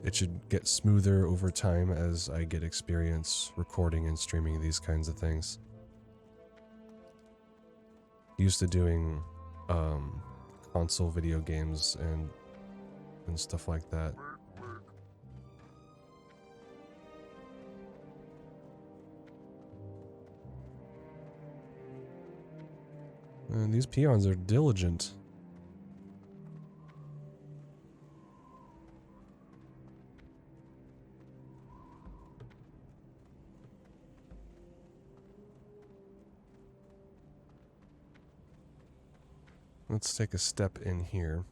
it should get smoother over time as I get experience recording and streaming these kinds of things. Used to doing console video games and stuff like that. And these peons are diligent. Let's take a step in here.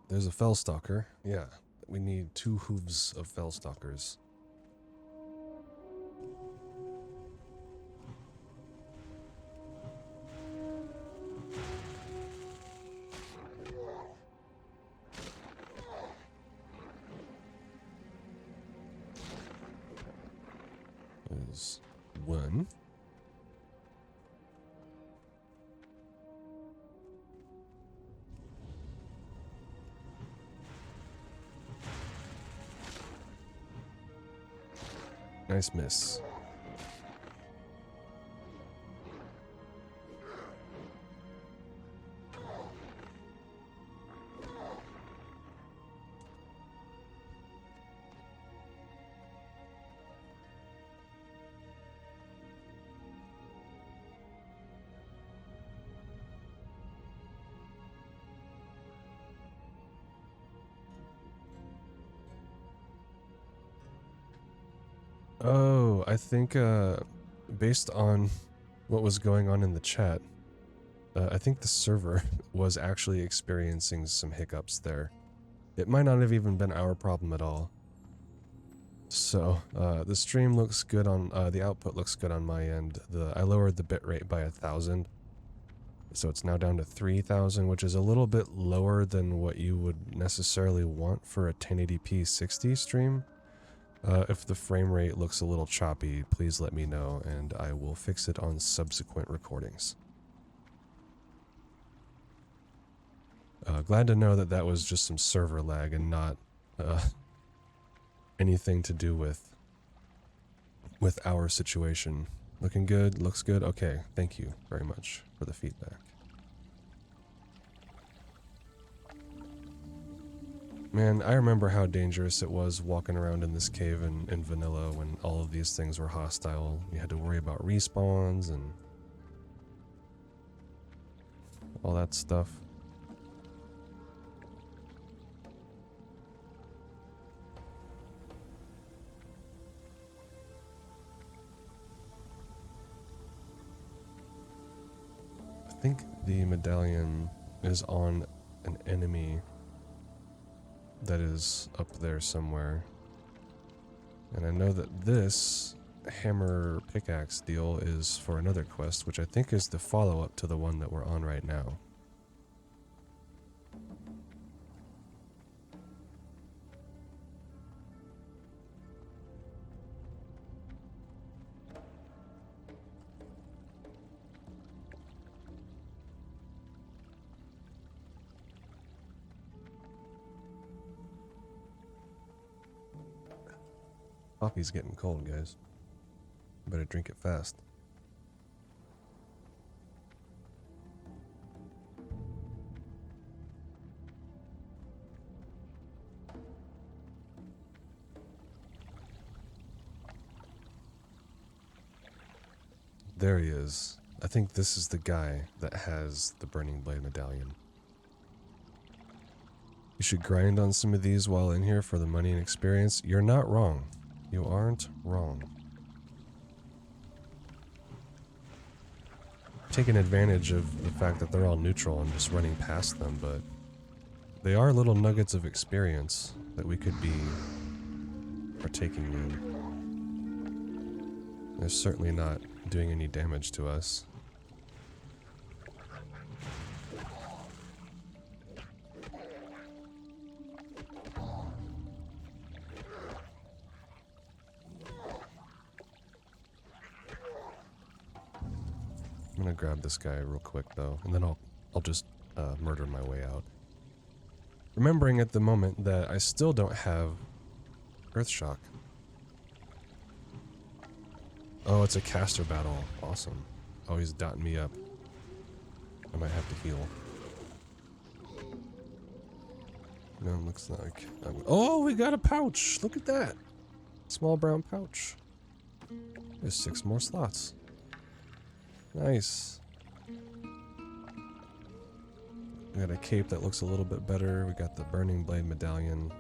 There's a fellstalker. Yeah, we need 2 hooves of fellstalkers. There's 1. Nice miss. Oh, I think based on what was going on in the chat, I think the server was actually experiencing some hiccups there. It might not have even been our problem at all. So the stream looks good on the output looks good on my end. I lowered the bitrate by 1,000, so it's now down to 3,000, which is a little bit lower than what you would necessarily want for a 1080p 60 stream. If the frame rate looks a little choppy, please let me know, and I will fix it on subsequent recordings. Glad to know that that was just some server lag and not anything to do with our situation. Looking good, looks good. Okay, thank you very much for the feedback. Man, I remember how dangerous it was walking around in this cave in vanilla when all of these things were hostile. You had to worry about respawns and all that stuff. I think the medallion is on an enemy that is up there somewhere. And I know that this hammer pickaxe deal is for another quest, which I think is the follow-up to the one that we're on right now. Coffee's getting cold, guys. Better drink it fast. There he is. I think this is the guy that has the Burning Blade medallion. You should grind on some of these while in here for the money and experience. You're not wrong. You aren't wrong. Taking advantage of the fact that they're all neutral and just running past them, but they are little nuggets of experience that we could be partaking in. They're certainly not doing any damage to us. I'm gonna grab this guy real quick though, and then I'll just murder my way out. Remembering at the moment that I still don't have Earthshock. Oh, it's a caster battle. Awesome. Oh, he's dotting me up. I might have to heal. No, it looks like... Oh, we got a pouch! Look at that! Small brown pouch. There's 6 more slots. Nice. We got a cape that looks a little bit better. We got the Burning Blade medallion.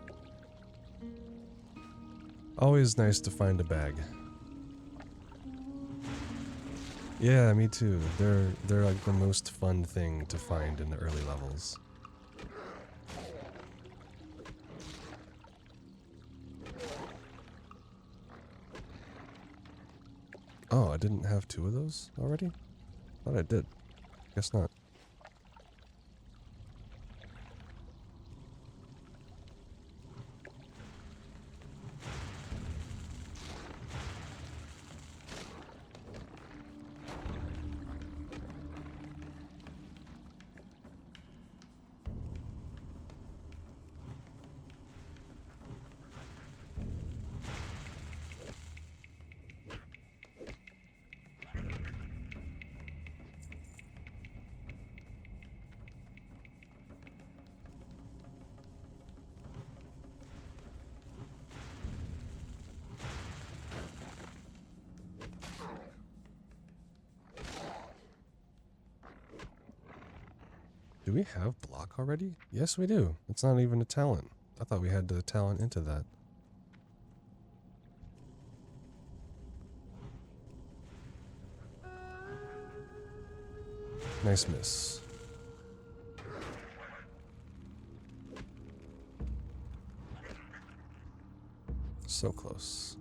Always nice to find a bag. Yeah, me too. They're like the most fun thing to find in the early levels. Oh, I didn't have 2 of those already? Thought I did. Guess not. Do we have block already? Yes, we do. It's not even a talent. I thought we had the talent into that. Nice miss. So close.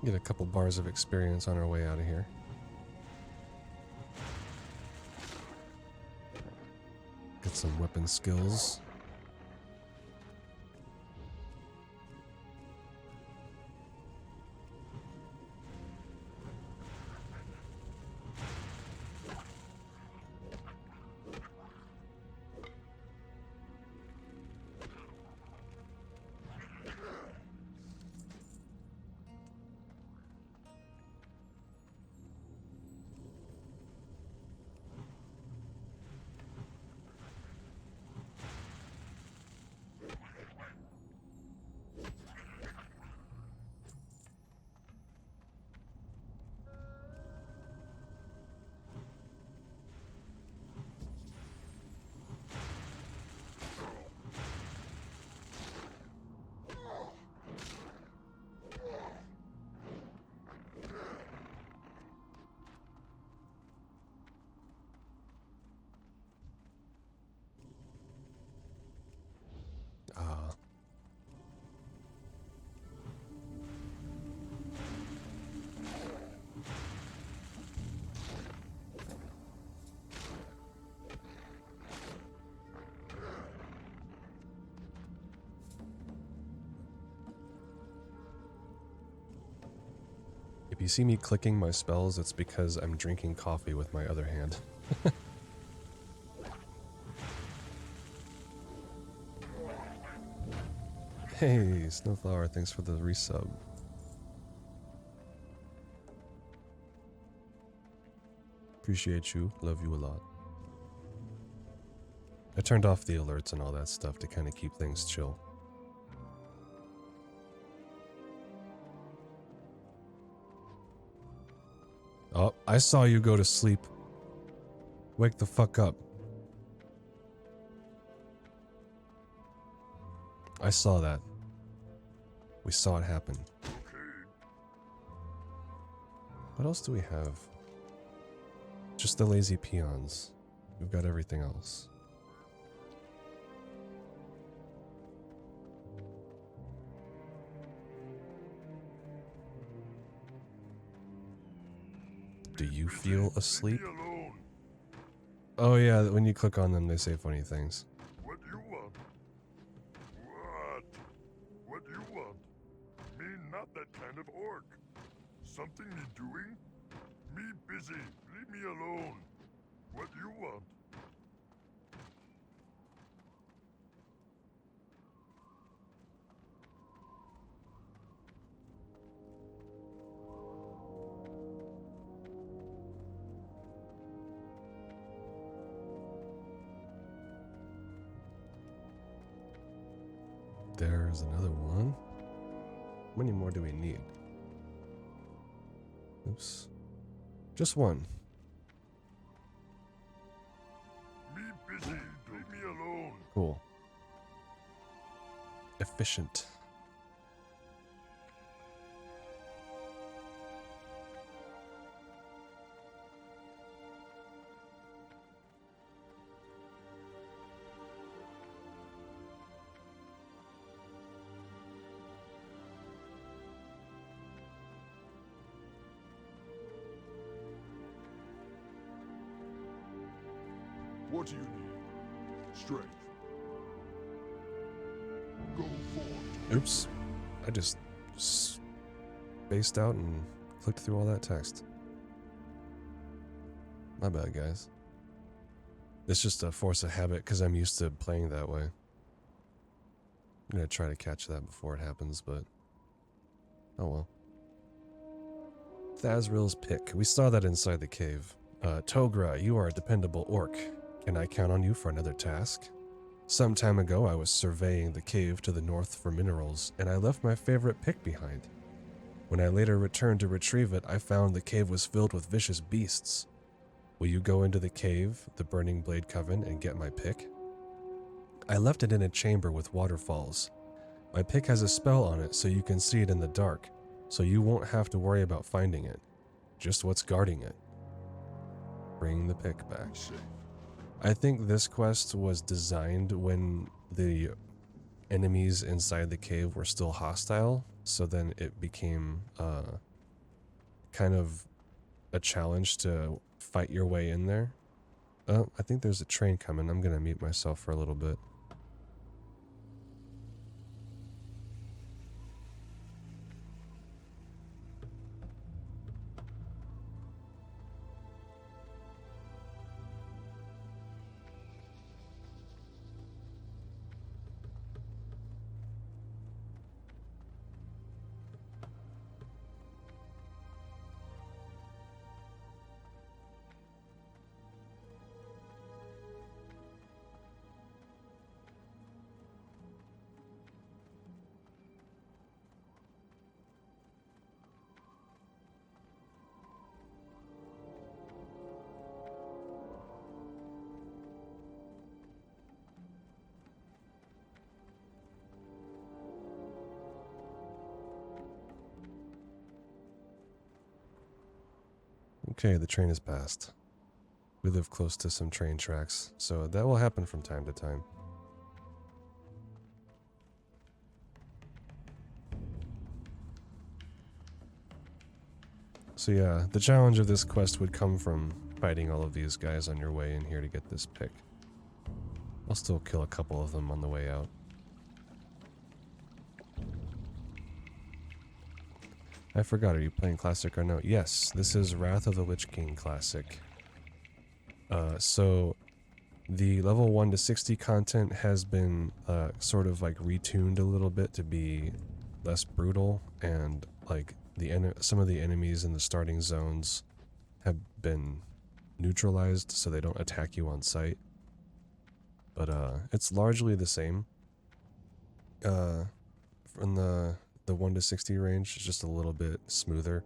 Get a couple bars of experience on our way out of here. Get some weapon skills. If you see me clicking my spells, it's because I'm drinking coffee with my other hand. Hey, Snowflower, thanks for the resub. Appreciate you, love you a lot. I turned off the alerts and all that stuff to kind of keep things chill. Oh, I saw you go to sleep. Wake the fuck up. I saw that. We saw it happen. What else do we have? Just the lazy peons. We've got everything else. Do you feel asleep? Oh yeah, when you click on them, they say funny things. What do you want? What do you want? Me not that kind of orc. Something me doing? Me busy. Leave me alone. What do you want? There's another one. How many more do we need? Oops. Just one. Me busy. Leave me alone. Cool. Efficient. What do you need? Strength. Go forth. Oops. I just spaced out and clicked through all that text. My bad, guys. It's just a force of habit because I'm used to playing that way. I'm gonna try to catch that before it happens, but oh well. Thazril's pick. We saw that inside the cave. Togra, you are a dependable orc. Can I count on you for another task? Some time ago, I was surveying the cave to the north for minerals, and I left my favorite pick behind. When I later returned to retrieve it, I found the cave was filled with vicious beasts. Will you go into the cave, the Burning Blade Coven, and get my pick? I left it in a chamber with waterfalls. My pick has a spell on it so you can see it in the dark, so you won't have to worry about finding it. Just what's guarding it. Bring the pick back. I think this quest was designed when the enemies inside the cave were still hostile, so then it became kind of a challenge to fight your way in there. Oh, I think there's a train coming. I'm gonna mute myself for a little bit. Okay, the train has passed. We live close to some train tracks, so that will happen from time to time. So yeah, the challenge of this quest would come from fighting all of these guys on your way in here to get this pick. I'll still kill a couple of them on the way out. I forgot, are you playing Classic or no? Yes, this is Wrath of the Lich King Classic. So the level 1 to 60 content has been sort of like retuned a little bit to be less brutal, and like some of the enemies in the starting zones have been neutralized so they don't attack you on sight. But it's largely the same. From the 1 to 60 range, it's just a little bit smoother.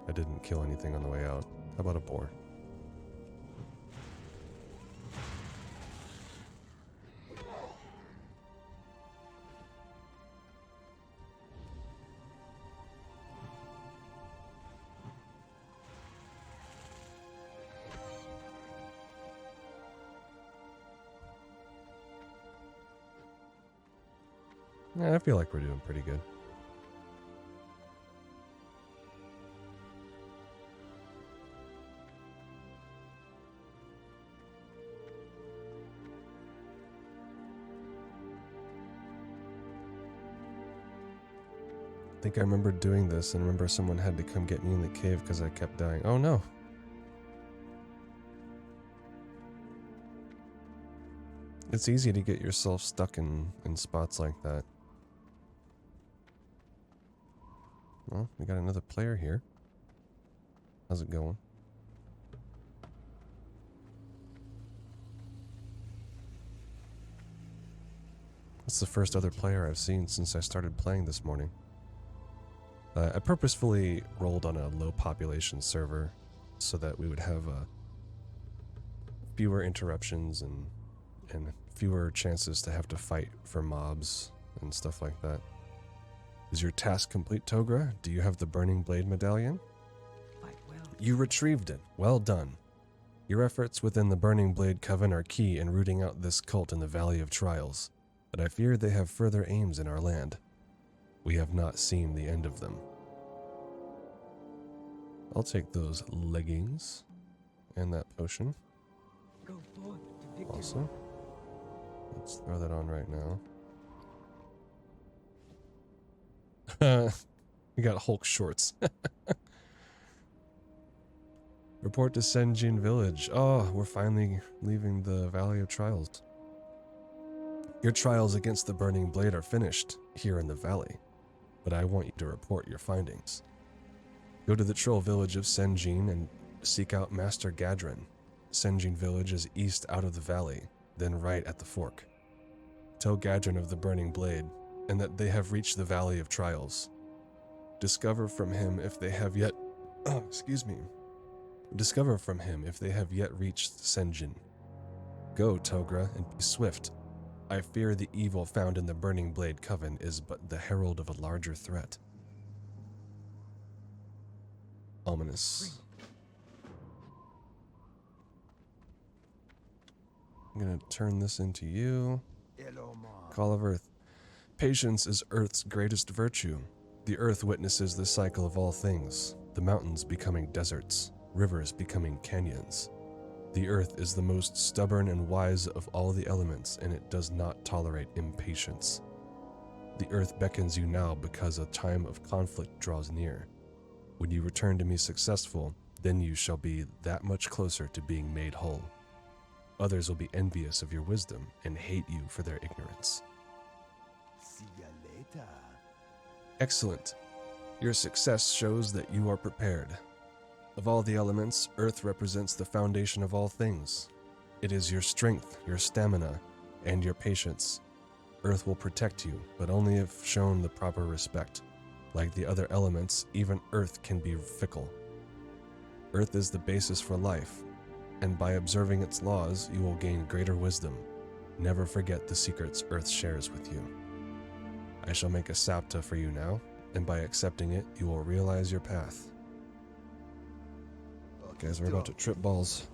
I didn't kill anything on the way out. How about a boar? Yeah, I feel like we're doing pretty good. I think I remember doing this and remember someone had to come get me in the cave because I kept dying. Oh no. It's easy to get yourself stuck in spots like that. Well, we got another player here. How's it going? That's the first other player I've seen since I started playing this morning. I purposefully rolled on a low population server so that we would have fewer interruptions and fewer chances to have to fight for mobs and stuff like that. Is your task complete, Togra? Do you have the Burning Blade medallion? Quite well. You retrieved it. Well done. Your efforts within the Burning Blade Coven are key in rooting out this cult in the Valley of Trials, but I fear they have further aims in our land. We have not seen the end of them. I'll take those leggings and that potion. Go forth to victory. Awesome. Let's throw that on right now. We got Hulk shorts. Report to Senjin Village. Oh, we're finally leaving the Valley of Trials. Your trials against the Burning Blade are finished here in the valley, but I want you to report your findings. Go to the troll village of Senjin and seek out Master Gadrin. Senjin Village is east out of the valley, then right at the fork. Tell Gadrin of the Burning Blade, and that they have reached the Valley of Trials. Discover from him if they have yet... Discover from him if they have yet reached Senjin. Go, Togra, and be swift. I fear the evil found in the Burning Blade Coven is but the herald of a larger threat. Ominous. I'm gonna turn this into you. Call of Earth. Patience is Earth's greatest virtue. The Earth witnesses the cycle of all things, the mountains becoming deserts, rivers becoming canyons. The Earth is the most stubborn and wise of all the elements, and it does not tolerate impatience. The Earth beckons you now because a time of conflict draws near. When you return to me successful, then you shall be that much closer to being made whole. Others will be envious of your wisdom and hate you for their ignorance. See ya later. Excellent. Your success shows that you are prepared. Of all the elements, Earth represents the foundation of all things. It is your strength, your stamina, and your patience. Earth will protect you, but only if shown the proper respect. Like the other elements, even Earth can be fickle. Earth is the basis for life, and by observing its laws, you will gain greater wisdom. Never forget the secrets Earth shares with you. I shall make a sapta for you now, and by accepting it, you will realize your path. Guys, we're about to trip balls.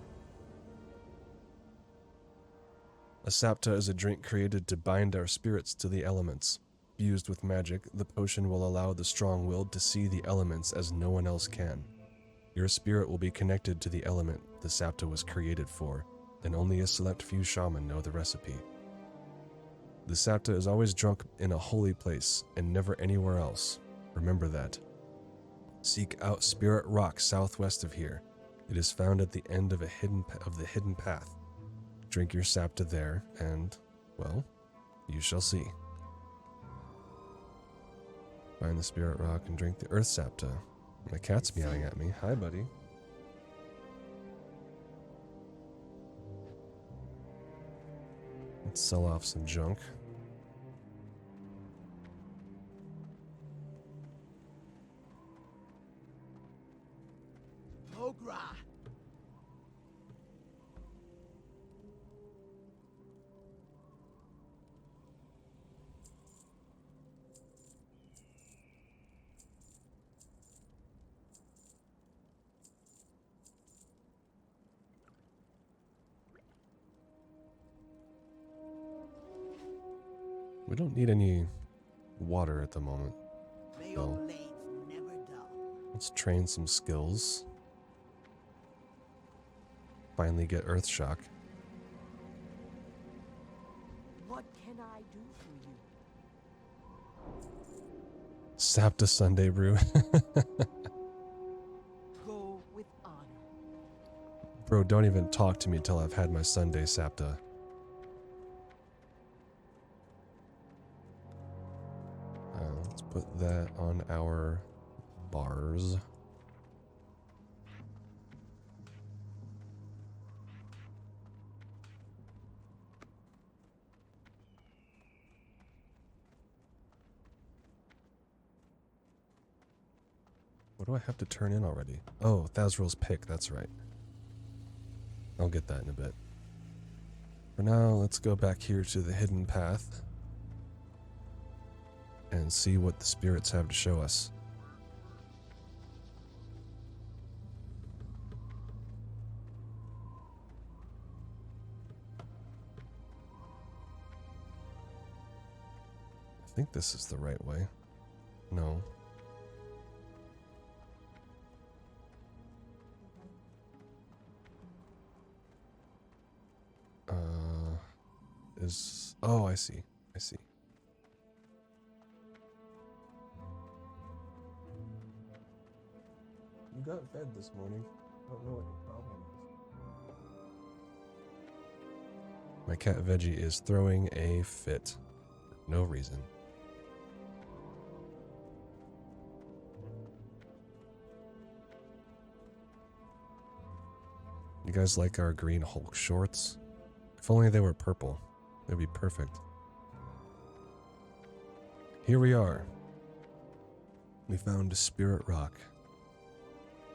A sapta is a drink created to bind our spirits to the elements. Fused with magic, the potion will allow the strong-willed to see the elements as no one else can. Your spirit will be connected to the element the sapta was created for, and only a select few shaman know the recipe. The sapta is always drunk in a holy place and never anywhere else. Remember that. Seek out Spirit Rock southwest of here. It is found at the end of the hidden path. Drink your sapta there, and, well, you shall see. Find the Spirit Rock and drink the Earth Sapta. My cat's meowing at me. Hi, buddy. Let's sell off some junk. Ogra! We don't need any water at the moment. May No. your blades never dull. Let's train some skills. Finally get Earth Shock. What can I do for you? Sapta Sunday Brew. Go with honor. Bro, don't even talk to me till I've had my Sunday Sapta. Let's put that on our bars. What do I have to turn in already? Oh, Thazril's pick, that's right. I'll get that in a bit. For now, let's go back here to the hidden path and see what the spirits have to show us. I think this is the right way. No. Oh, I see. I see. You got fed this morning. I don't know what your problem is. My cat Veggie is throwing a fit. For no reason. You guys like our green Hulk shorts? If only they were purple. They'd be perfect. Here we are. We found a Spirit Rock.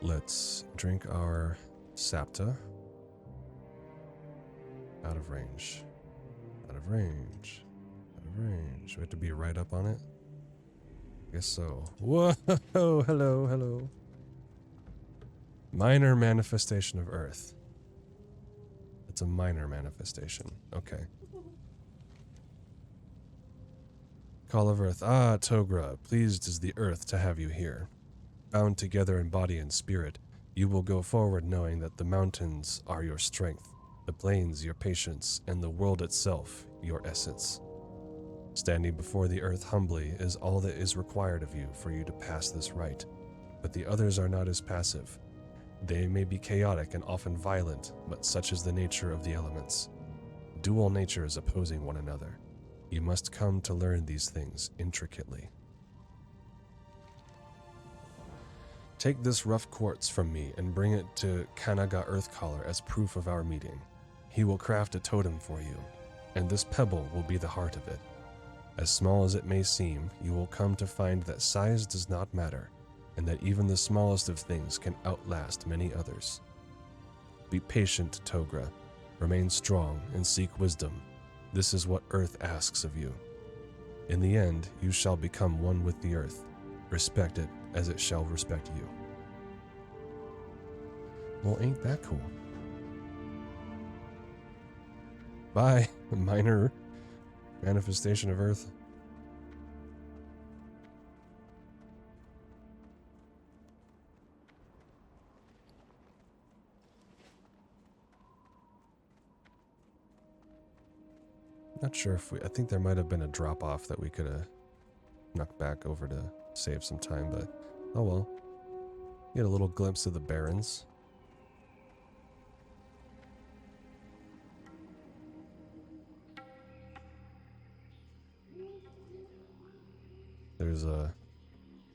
Let's drink our Sapta. Out of range. Out of range. Out of range. We have to be right up on it? Guess so. Whoa! Hello, hello. Minor manifestation of Earth. It's a minor manifestation. Okay. Call of Earth. Ah, Togra, pleased is the Earth to have you here. Bound together in body and spirit, you will go forward knowing that the mountains are your strength, the plains your patience, and the world itself your essence. Standing before the Earth humbly is all that is required of you for you to pass this rite, but the others are not as passive. They may be chaotic and often violent, but such is the nature of the elements. Dual natures opposing one another. You must come to learn these things intricately. Take this rough quartz from me and bring it to Kanaga Earthcaller as proof of our meeting. He will craft a totem for you, and this pebble will be the heart of it. As small as it may seem, you will come to find that size does not matter, and that even the smallest of things can outlast many others. Be patient, Togra. Remain strong and seek wisdom. This is what Earth asks of you. In the end, you shall become one with the Earth. Respect it as it shall respect you. Well, ain't that cool? Bye, minor manifestation of Earth. Not sure if I think there might have been a drop off that we could have snuck back over to save some time, but oh well. Get a little glimpse of the Barrens. There's a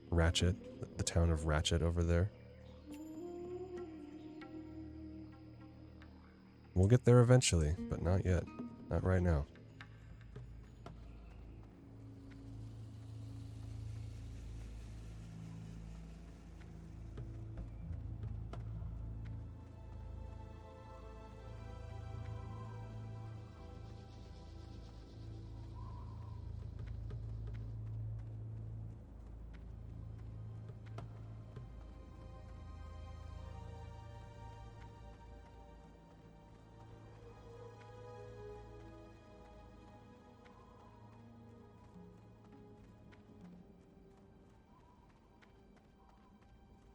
Ratchet, the town of Ratchet over there. We'll get there eventually, but not yet. Not right now.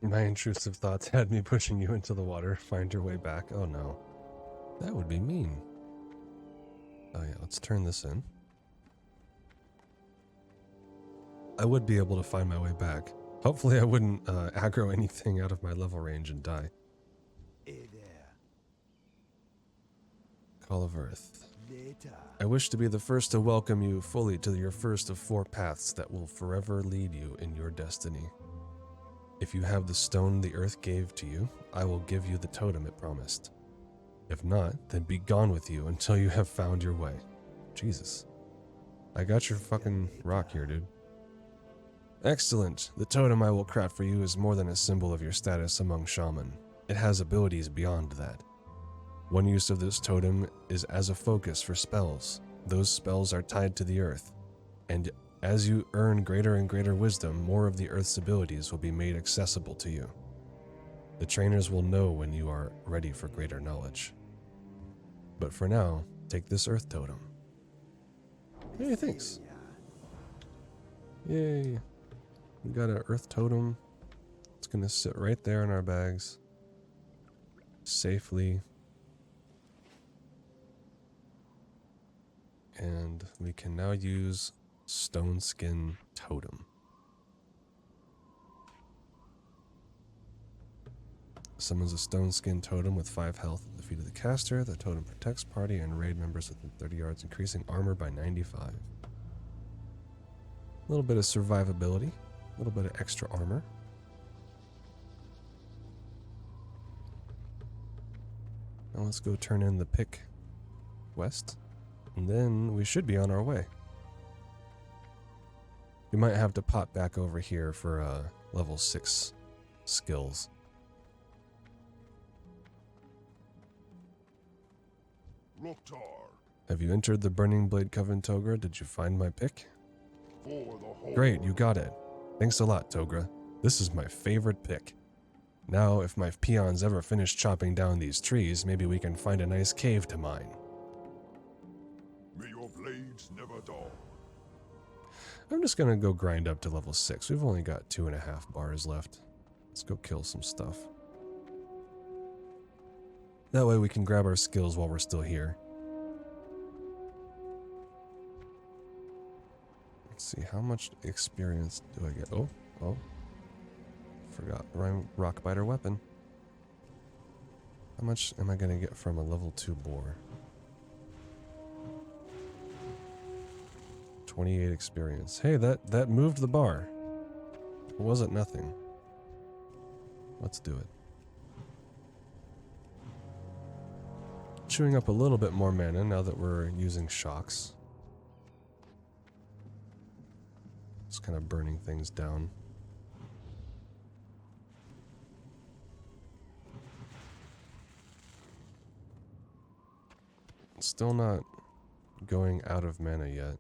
My intrusive thoughts had me pushing you into the water. Find your way back. Oh no. That would be mean. Oh yeah, let's turn this in. I would be able to find my way back. Hopefully I wouldn't aggro anything out of my level range and die. Hey there. Call of Earth. Later. I wish to be the first to welcome you fully to your first of 4 paths that will forever lead you in your destiny. If you have the stone the earth gave to you, I will give you the totem it promised. If not, then be gone with you until you have found your way. Jesus. I got your fucking rock here, dude. Excellent. The totem I will craft for you is more than a symbol of your status among shaman. It has abilities beyond that. One use of this totem is as a focus for spells. Those spells are tied to the earth, and as you earn greater and greater wisdom, more of the earth's abilities will be made accessible to you. The trainers will know when you are ready for greater knowledge. But for now, take this earth totem. Hey, thanks. Yay. We got an earth totem. It's gonna sit right there in our bags. Safely. And we can now use Stone Skin Totem. Summons a Stone Skin Totem with 5 health at the feet of the caster. The totem protects party and raid members within 30 yards, increasing armor by 95. A little bit of survivability, a little bit of extra armor. Now let's go turn in the pick west, and then we should be on our way. We might have to pop back over here for level 6 skills. Loktar, Have you entered the Burning Blade Coven, Togra? Did you find my pick? for the whole. Great, you got it. Thanks a lot, Togra. This is my favorite pick. Now, if my peons ever finish chopping down these trees, maybe we can find a nice cave to mine. May your blades never dull. I'm just gonna go grind up to level 6. We've only got 2.5 bars left. Let's go kill some stuff. That way we can grab our skills while we're still here. Let's see, how much experience do I get? Oh. Forgot. Rock biter weapon. How much am I gonna get from a level 2 boar? 28 experience. Hey, that moved the bar. It wasn't nothing. Let's do it. Chewing up a little bit more mana now that we're using shocks. Just kind of burning things down. Still not going out of mana yet.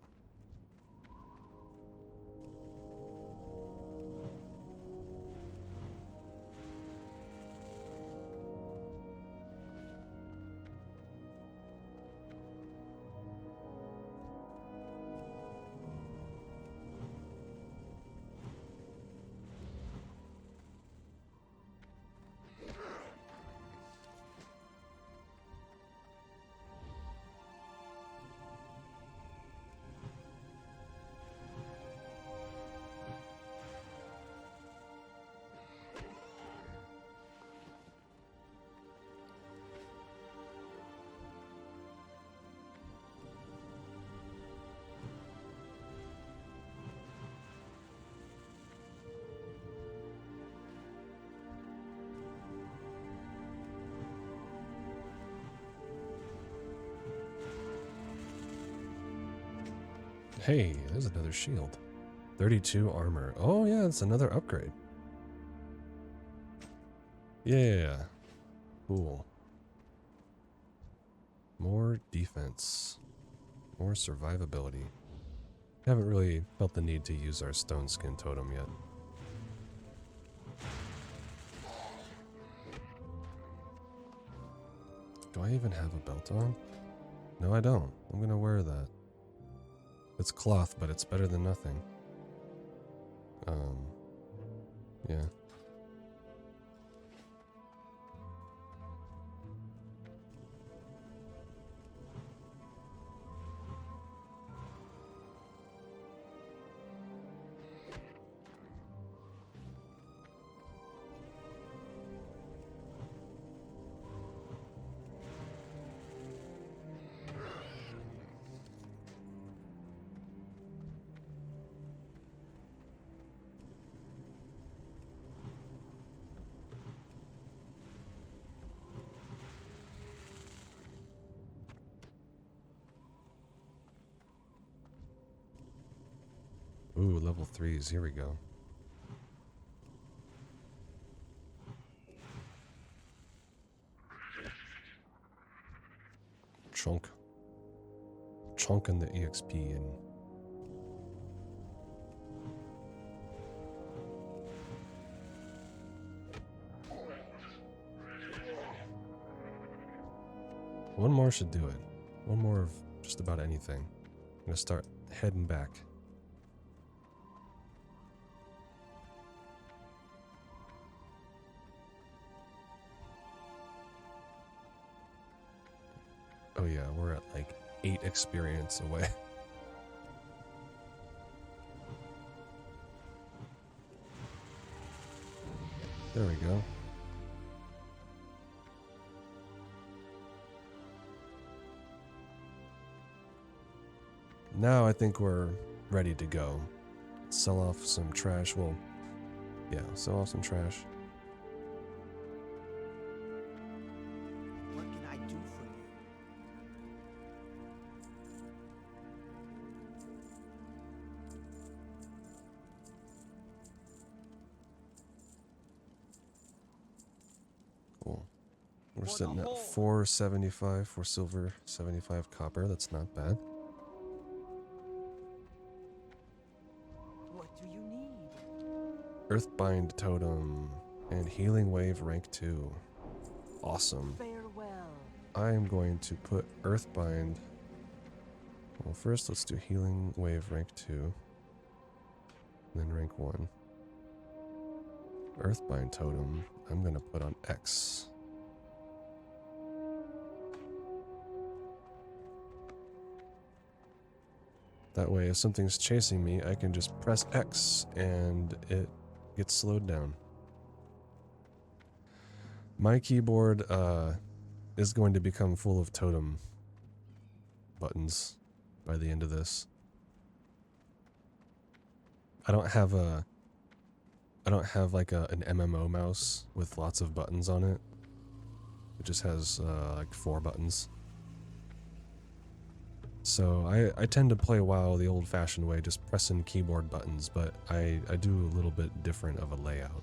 Hey, there's another shield. 32 armor. Oh yeah, it's another upgrade. Yeah. Cool. More defense. More survivability. Haven't really felt the need to use our stone skin totem yet. Do I even have a belt on? No, I don't. I'm gonna wear that. It's cloth, but it's better than nothing. Yeah. Ooh, level 3s. Here we go. Chunk. Chunking the EXP in. One more should do it. One more of just about anything. I'm gonna start heading back. Oh yeah, we're at like 8 experience away. There we go. Now I think we're ready to go. Sell off some trash. Well, yeah, sell off some trash. What can I do for you? Cool. We're sitting at 475 for silver, 75 copper. That's not bad. What do you need? Earthbind totem and healing wave rank 2. Awesome. Farewell. I am going to put Earthbind. Well, first let's do healing wave rank 2. Then rank 1. Earthbind totem I'm going to put on X. That way if something's chasing me, I can just press X and it gets slowed down. My keyboard is going to become full of totem buttons by the end of this. I don't have like an MMO mouse with lots of buttons on it. It just has like 4 buttons. So I tend to play WoW the old-fashioned way, just pressing keyboard buttons, but I do a little bit different of a layout.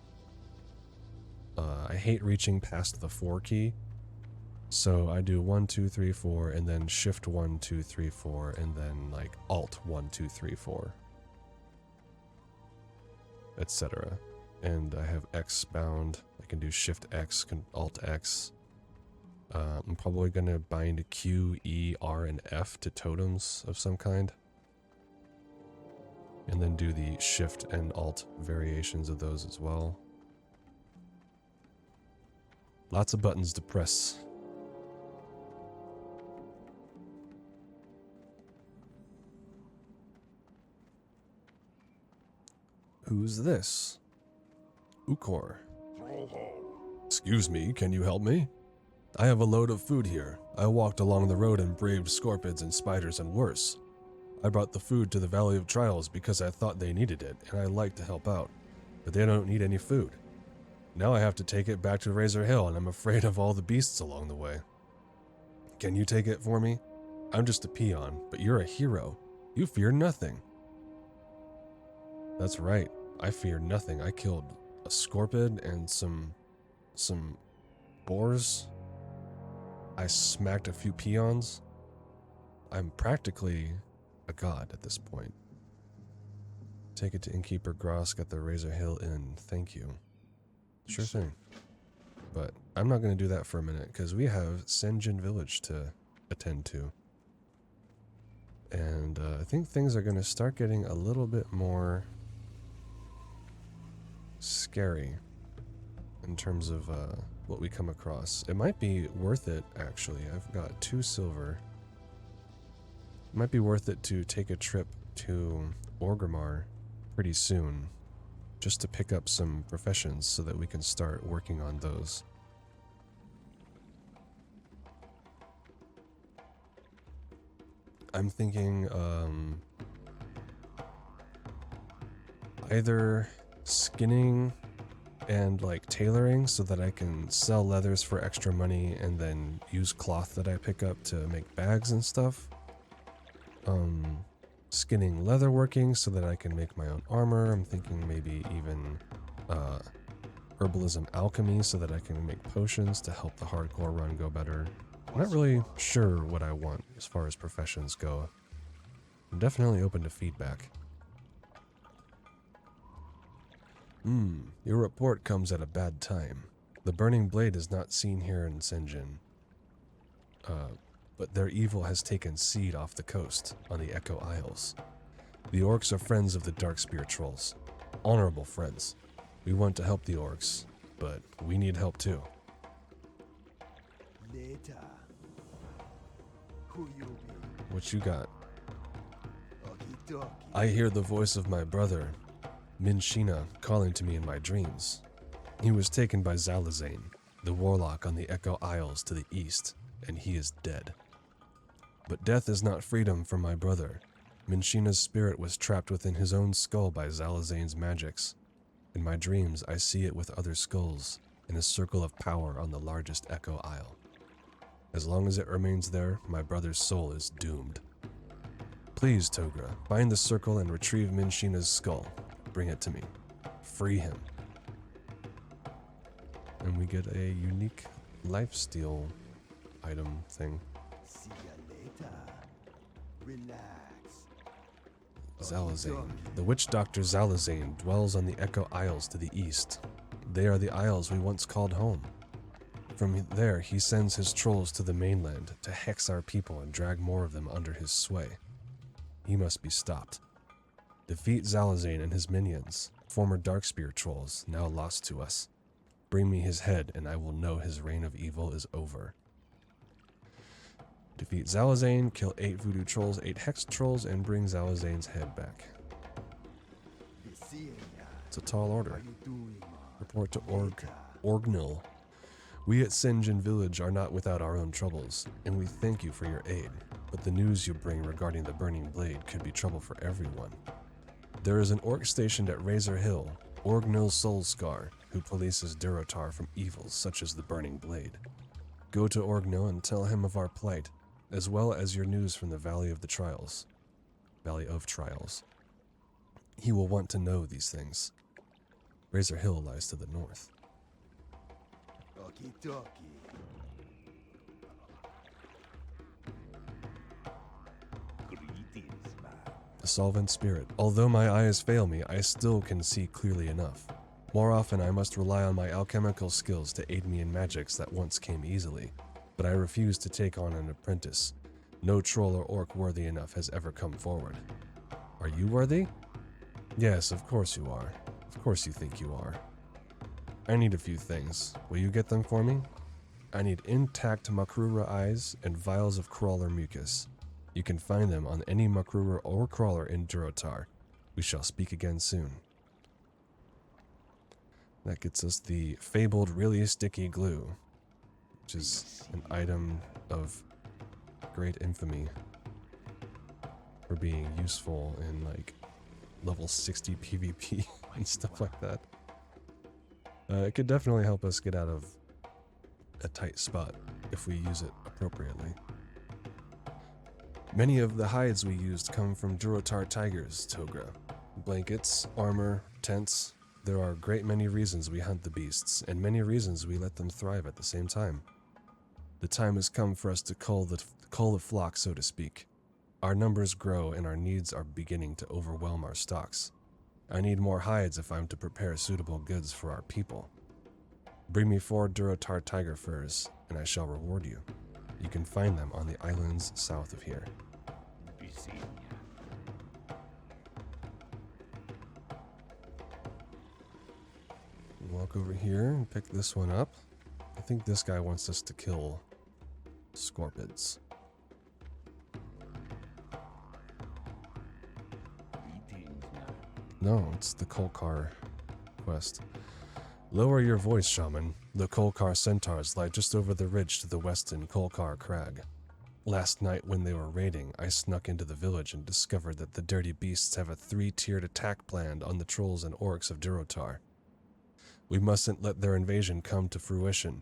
I hate reaching past the 4 key, so I do 1, 2, 3, 4, and then Shift 1, 2, 3, 4, and then like Alt 1, 2, 3, 4, etc. And I have X bound. I can do Shift X, Alt X. I'm probably going to bind Q, E, R, and F to totems of some kind. And then do the Shift and Alt variations of those as well. Lots of buttons to press. Who's this? Ukor. Excuse me, can you help me? I have a load of food here. I walked along the road and braved scorpions and spiders and worse. I brought the food to the Valley of Trials because I thought they needed it, and I like to help out. But they don't need any food. Now I have to take it back to Razor Hill, and I'm afraid of all the beasts along the way. Can you take it for me? I'm just a peon, but you're a hero. You fear nothing. That's right. I fear nothing. I killed a scorpion and some boars. I smacked a few peons. I'm practically a god at this point. Take it to Innkeeper Grosk at the Razor Hill Inn. Thank you. Sure thing. But I'm not going to do that for a minute because we have Senjin Village to attend to. And I think things are going to start getting a little bit more scary in terms of what we come across. It might be worth it, actually. I've got 2 silver. It might be worth it to take a trip to Orgrimmar pretty soon, just to pick up some professions so that we can start working on those. I'm thinking either skinning and like tailoring so that I can sell leathers for extra money and then use cloth that I pick up to make bags and stuff. Skinning leatherworking so that I can make my own armor. I'm thinking maybe even herbalism alchemy so that I can make potions to help the hardcore run go better. I'm not really sure what I want as far as professions go. I'm definitely open to feedback. Your report comes at a bad time. The Burning Blade is not seen here in Senjin. But their evil has taken seed off the coast, on the Echo Isles. The orcs are friends of the Darkspear trolls. Honorable friends. We want to help the orcs, but we need help too. Later. Who you be? What you got? Okie dokie. I hear the voice of my brother, Minshina, calling to me in my dreams. He was taken by Zalazane, the warlock on the Echo Isles to the east, and he is dead. But death is not freedom for my brother. Minshina's spirit was trapped within his own skull by Zalazane's magics. In my dreams, I see it with other skulls, in a circle of power on the largest Echo Isle. As long as it remains there, my brother's soul is doomed. Please, Togra, find the circle and retrieve Minshina's skull. Bring it to me. Free him. And we get a unique lifesteal item thing. See ya later. Relax. Zalazane. The witch doctor Zalazane dwells on the Echo Isles to the east. They are the isles we once called home. From there, he sends his trolls to the mainland to hex our people and drag more of them under his sway. He must be stopped. Defeat Zalazane and his minions, former Darkspear trolls, now lost to us. Bring me his head, and I will know his reign of evil is over. Defeat Zalazane, kill 8 voodoo trolls, 8 hex trolls, and bring Zalazane's head back. Be seeing ya. It's a tall How order. you doing, ma? Report to Later. Orgnil. We at Senjin Village are not without our own troubles, and we thank you for your aid, but the news you bring regarding the Burning Blade could be trouble for everyone. There is an orc stationed at Razor Hill, Orgnil Soulscar, who polices Durotar from evils such as the Burning Blade. Go to Orgnil and tell him of our plight, as well as your news from the Valley of Trials. He will want to know these things. Razor Hill lies to the north. Okie dokie. Greetings, man. The solvent spirit. Although my eyes fail me, I still can see clearly enough. More often I must rely on my alchemical skills to aid me in magics that once came easily, but I refuse to take on an apprentice. No troll or orc worthy enough has ever come forward. Are you worthy? Yes, of course you are. Of course you think you are. I need a few things. Will you get them for me? I need intact Makrura eyes and vials of crawler mucus. You can find them on any Makrura or crawler in Durotar. We shall speak again soon. That gets us the fabled really sticky glue, which is an item of great infamy for being useful in like level 60 PvP and stuff like that. It could definitely help us get out of a tight spot if we use it appropriately. Many of the hides we used come from Durotar tigers, Togra. Blankets, armor, tents. There are a great many reasons we hunt the beasts, and many reasons we let them thrive at the same time. The time has come for us to cull the flock, so to speak. Our numbers grow and our needs are beginning to overwhelm our stocks. I need more hides if I'm to prepare suitable goods for our people. Bring me 4 Durotar tiger furs, and I shall reward you. You can find them on the islands south of here. Walk over here and pick this one up. I think this guy wants us to kill scorpids. No, it's the Kolkar quest. Lower your voice, shaman. The Kolkar centaurs lie just over the ridge to the west in Kolkar Crag. Last night when they were raiding, I snuck into the village and discovered that the dirty beasts have a 3-tiered attack planned on the trolls and orcs of Durotar. We mustn't let their invasion come to fruition.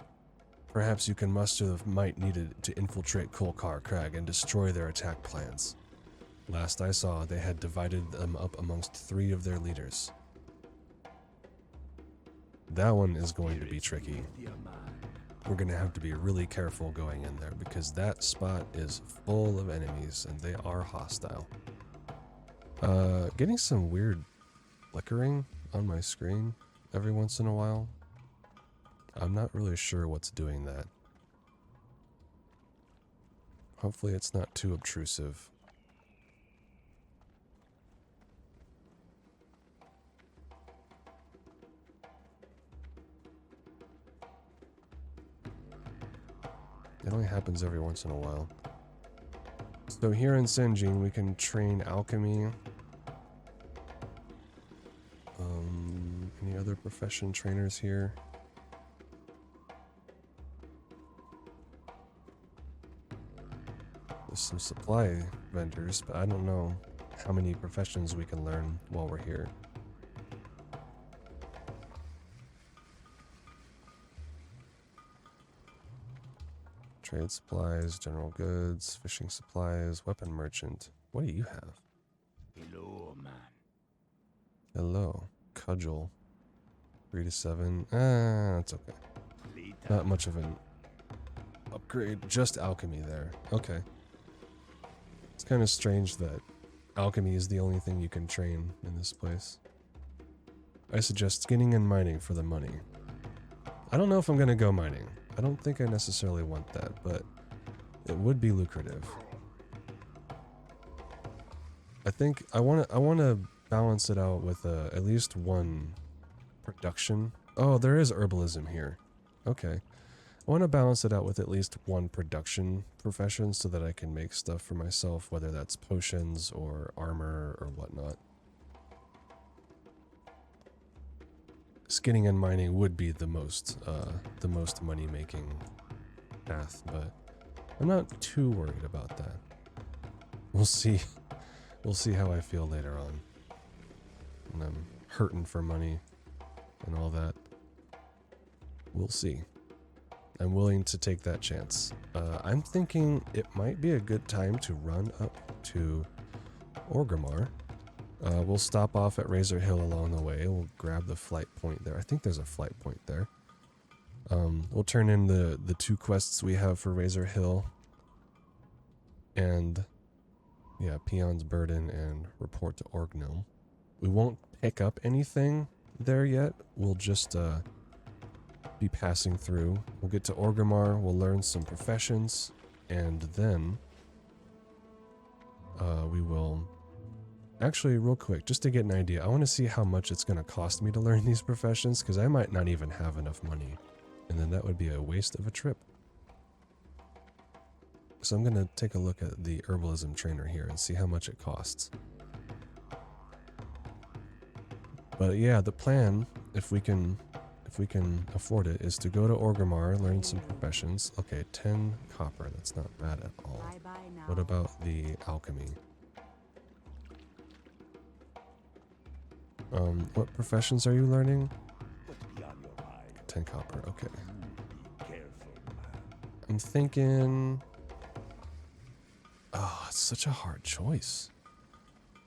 Perhaps you can muster the might needed to infiltrate Kolkar Crag and destroy their attack plans. Last I saw, they had divided them up amongst 3 of their leaders. That one is going to be tricky. We're going to have to be really careful going in there because that spot is full of enemies and they are hostile. Getting some weird flickering on my screen every once in a while. I'm not really sure what's doing that. Hopefully it's not too obtrusive. It only happens every once in a while. So here in Senjin, we can train alchemy. Any other profession trainers here? There's some supply vendors, but I don't know how many professions we can learn while we're here. Trade supplies, general goods, fishing supplies, weapon merchant. What do you have? Hello, man. Hello. Cudgel. 3 to 7. That's okay. Not much of an upgrade. Just alchemy there. Okay. It's kind of strange that alchemy is the only thing you can train in this place. I suggest skinning and mining for the money. I don't know if I'm going to go mining. I don't think I necessarily want that, but it would be lucrative. I think I want to balance it out with at least one production. Oh, there is herbalism here. Okay. I want to balance it out with at least one production profession so that I can make stuff for myself, whether that's potions or armor or whatnot. Skinning and mining would be the most money-making path, but I'm not too worried about that. We'll see. We'll see how I feel later on. And I'm hurting for money and all that. We'll see. I'm willing to take that chance. I'm thinking it might be a good time to run up to Orgrimmar. We'll stop off at Razor Hill along the way. We'll grab the flight point there. I think there's a flight point there. We'll turn in the 2 quests we have for Razor Hill. And, yeah, Peon's Burden and Report to Orgnome. We won't pick up anything there yet. We'll just be passing through. We'll get to Orgrimmar. We'll learn some professions. And then we will... Actually, real quick, just to get an idea, I want to see how much it's going to cost me to learn these professions, because I might not even have enough money. And then that would be a waste of a trip. So I'm going to take a look at the herbalism trainer here and see how much it costs. But yeah, the plan, if we can afford it, is to go to Orgrimmar, learn some professions. Okay, 10 copper, that's not bad at all. Bye-bye now. What about the alchemy? What professions are you learning? 10 copper, okay. I'm thinking Oh, it's such a hard choice.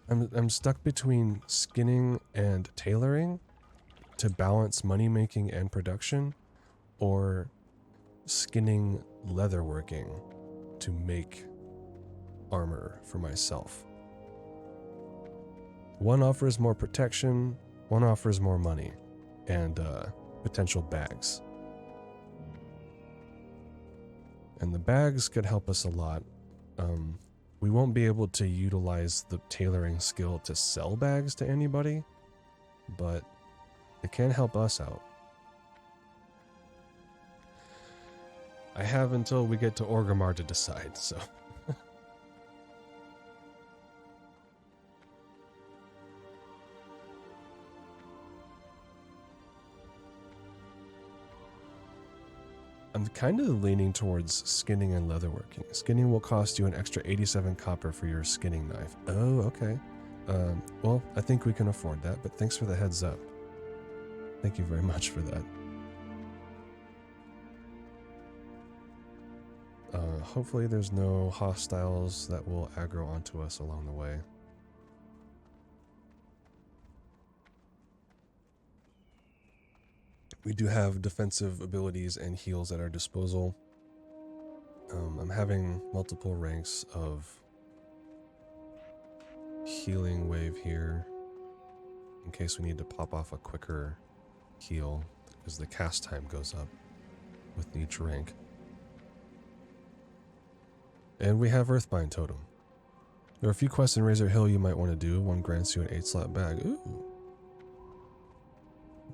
I'm stuck between skinning and tailoring to balance money making and production, or skinning leatherworking to make armor for myself. One offers more protection, one offers more money, and potential bags. And the bags could help us a lot. We won't be able to utilize the tailoring skill to sell bags to anybody, but it can help us out. I have until we get to Orgrimmar to decide, so... I'm kind of leaning towards skinning and leatherworking. Skinning will cost you an extra 87 copper for your skinning knife. Oh, okay. Well, I think we can afford that, but thanks for the heads up. Thank you very much for that. Hopefully there's no hostiles that will aggro onto us along the way. We do have defensive abilities and heals at our disposal. I'm having multiple ranks of healing wave here in case we need to pop off a quicker heal because the cast time goes up with each rank. And we have Earthbind Totem. There are a few quests in Razor Hill you might want to do. One grants you an 8-slot bag. Ooh.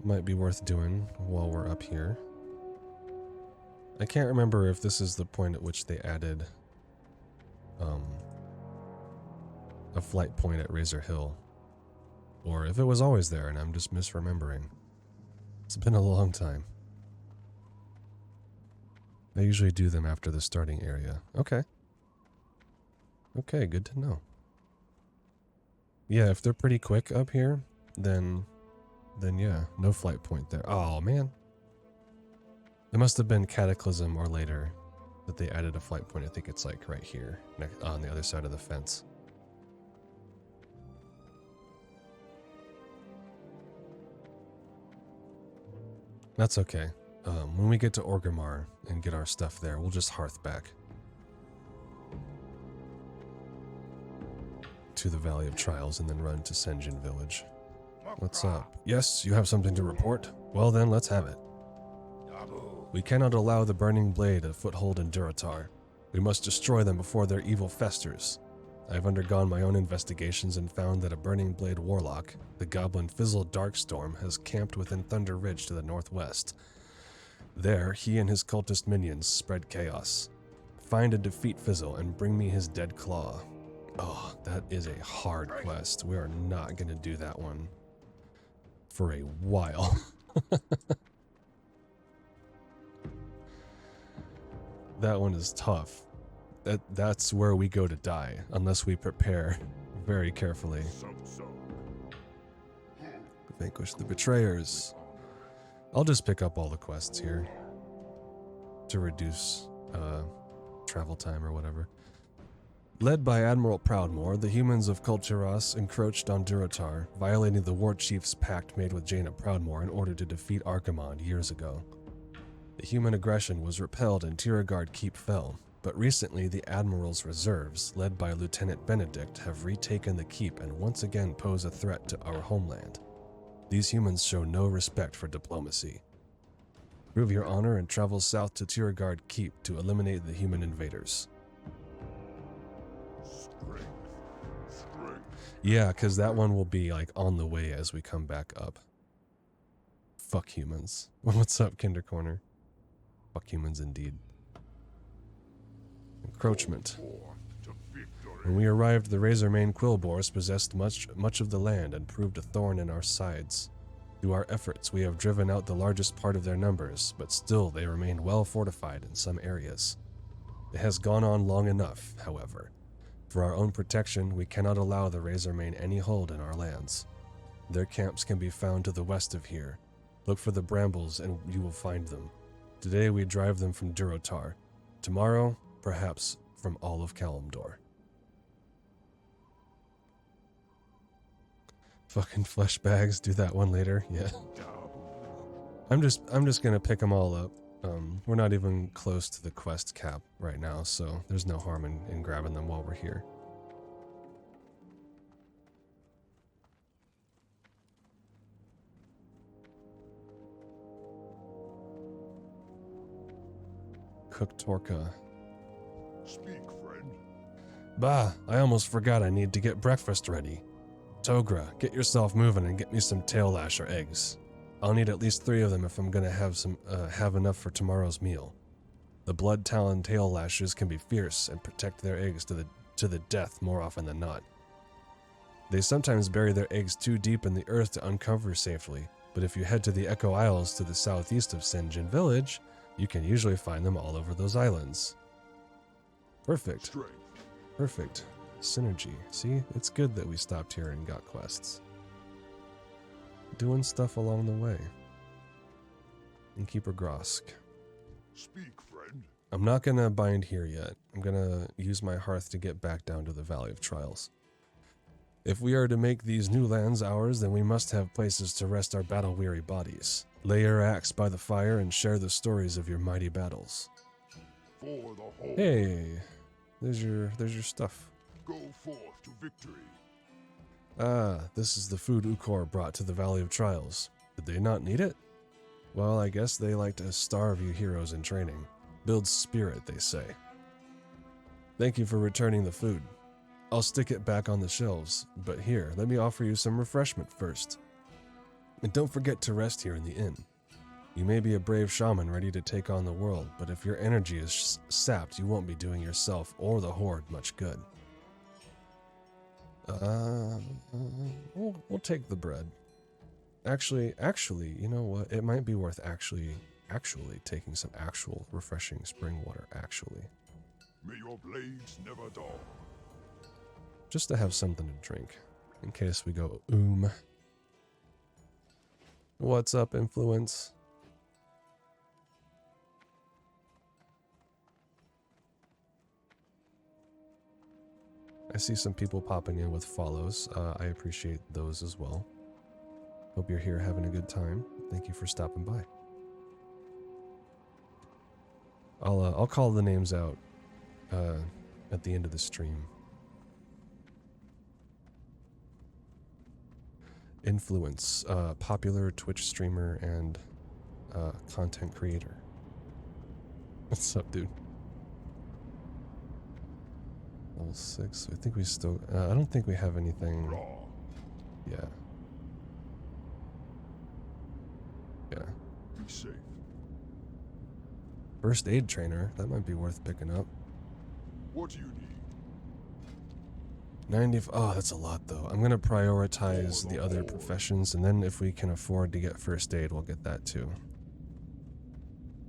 Might be worth doing while we're up here. I can't remember if this is the point at which they added a flight point at Razor Hill, or if it was always there and I'm just misremembering. It's been a long time. They usually do them after the starting area. Okay. Okay, good to know. Yeah, if they're pretty quick up here, then yeah, no flight point there. Oh, man. It must have been Cataclysm or later that they added a flight point. I think it's like right here, on the other side of the fence. That's okay. When we get to Orgrimmar and get our stuff there, we'll just hearth back to the Valley of Trials and then run to Sen'jin Village. What's up? Yes, you have something to report? Well then, let's have it. We cannot allow the Burning Blade a foothold in Durotar. We must destroy them before their evil festers. I have undergone my own investigations and found that a Burning Blade warlock, the goblin Fizzle Darkstorm, has camped within Thunder Ridge to the northwest. There, he and his cultist minions spread chaos. Find and defeat Fizzle and bring me his dead claw. Oh, that is a hard quest. We are not going to do that one for a while. That one is tough. That's where we go to die, unless we prepare very carefully. Vanquish the betrayers. I'll just pick up all the quests here to reduce travel time or whatever. Led by Admiral Proudmoore, the humans of Kulturas encroached on Durotar, violating the War Chief's pact made with Jaina Proudmoore in order to defeat Archimonde years ago. The human aggression was repelled and Tiergard Keep fell, but recently the Admiral's reserves, led by Lieutenant Benedict, have retaken the keep and once again pose a threat to our homeland. These humans show no respect for diplomacy. Prove your honor and travel south to Tiergard Keep to eliminate the human invaders. Yeah, because that one will be like on the way as we come back up. Fuck humans. What's up, Kinder Corner? Fuck humans indeed. Encroachment. When we arrived, the Razormane Quillboars possessed much of the land and proved a thorn in our sides. Through our efforts, we have driven out the largest part of their numbers, but still they remain well fortified in some areas. It has gone on long enough, however. For our own protection, we cannot allow the Razormane any hold in our lands. Their camps can be found to the west of here. Look for the Brambles and you will find them. Today we drive them from Durotar. Tomorrow, perhaps from all of Kalimdor. Fucking flesh bags. Do that one later. Yeah. I'm just gonna pick them all up. We're not even close to the quest cap right now, so there's no harm in grabbing them while we're here. Cook Torka. Speak, friend. Bah, I almost forgot I need to get breakfast ready. Togra, get yourself moving and get me some tail lasher eggs. I'll need at least 3 of them if I'm gonna have enough for tomorrow's meal. The blood talon tail lashers can be fierce and protect their eggs to the death more often than not. They sometimes bury their eggs too deep in the earth to uncover safely, but if you head to the Echo Isles to the southeast of Senjin Village, you can usually find them all over those islands. Perfect. Strength. Perfect. Synergy. See, it's good that we stopped here and got quests. Doing stuff along the way. And Keeper Grosk. Speak, friend. I'm not gonna bind here yet. I'm gonna use my hearth to get back down to the Valley of Trials. If we are to make these new lands ours, then we must have places to rest our battle-weary bodies. Lay your axe by the fire and share the stories of your mighty battles. For the whole. Hey, there's your stuff. Go forth to victory. Ah, this is the food Ukor brought to the Valley of Trials. Did they not need it? Well, I guess they like to starve you heroes in training. Builds spirit, they say. Thank you for returning the food. I'll stick it back on the shelves, but here, let me offer you some refreshment first. And don't forget to rest here in the inn. You may be a brave shaman ready to take on the world, but if your energy is sapped, you won't be doing yourself or the Horde much good. We'll take the bread. Actually, you know what? It might be worth actually taking some actual refreshing spring water, actually. May your blades never dull. Just to have something to drink, in case we go What's up, Influence? I see some people popping in with follows. I appreciate those as well. Hope you're here having a good time. Thank you for stopping by. I'll call the names out at the end of the stream. Influence, popular Twitch streamer and content creator. What's up, dude? Level 6. I think we still. I don't think we have anything. Raw. Yeah. Yeah. Be safe. First aid trainer. That might be worth picking up. What do you need? 90. Oh, that's a lot though. I'm gonna prioritize the other professions, and then if we can afford to get first aid, we'll get that too.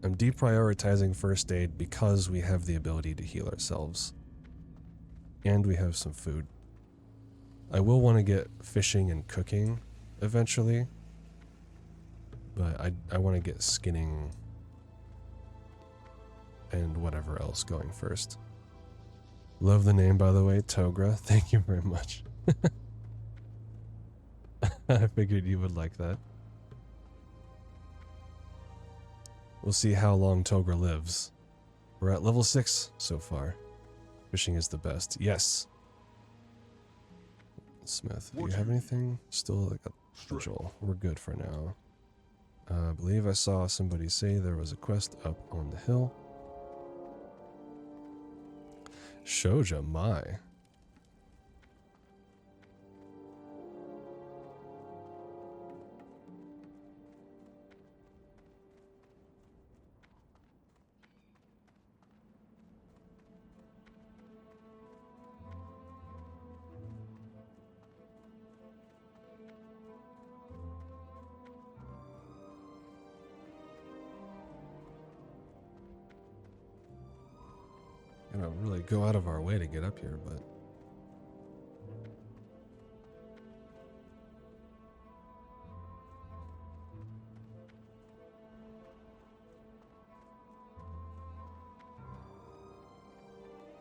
I'm deprioritizing first aid because we have the ability to heal ourselves. And we have some food. I will want to get fishing and cooking eventually. But I want to get skinning and whatever else going first. Love the name, by the way, Togra. Thank you very much. I figured you would like that. We'll see how long Togra lives. We're at level 6 so far. Fishing is the best. Yes. Smith, do you have anything? Still like a Joel. We're good for now. I believe I saw somebody say there was a quest up on the hill. Shoja, my. Gonna really go out of our way to get up here, but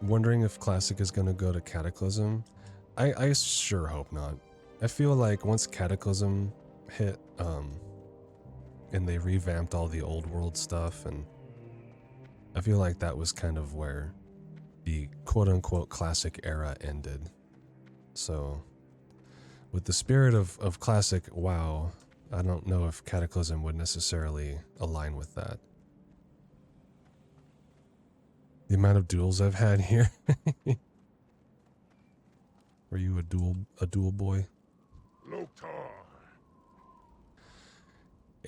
wondering if Classic is gonna go to Cataclysm. I sure hope not. I feel like once Cataclysm hit, and they revamped all the old world stuff, and I feel like that was kind of where the quote-unquote classic era ended. So, with the spirit of classic WoW, I don't know if Cataclysm would necessarily align with that. The amount of duels I've had here. Were you a duel boy? Loktar.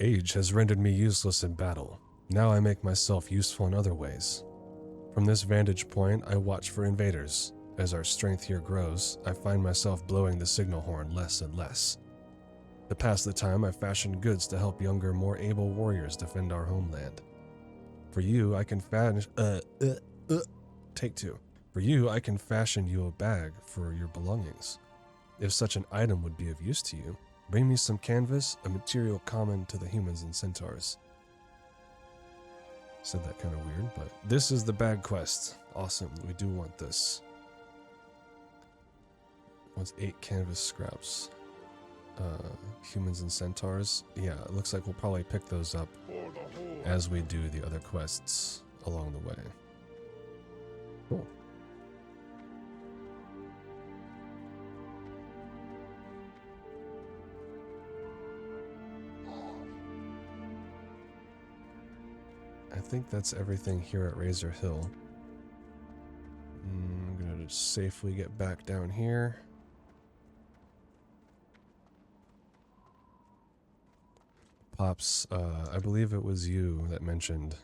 Age has rendered me useless in battle. Now I make myself useful in other ways. From this vantage point, I watch for invaders. As our strength here grows, I find myself blowing the signal horn less and less. To pass the time, I fashion goods to help younger, more able warriors defend our homeland. For you, I can Take two. For you, I can fashion you a bag for your belongings. If such an item would be of use to you, bring me some canvas, a material common to the humans and centaurs. Said that kind of weird, but this is the bag quest. Awesome, we do want this. What's 8 canvas scraps? Humans and centaurs. Yeah, it looks like we'll probably pick those up as we do the other quests along the way. Cool. I think that's everything here at Razor Hill. I'm gonna just safely get back down here. Pops, I believe it was you that mentioned,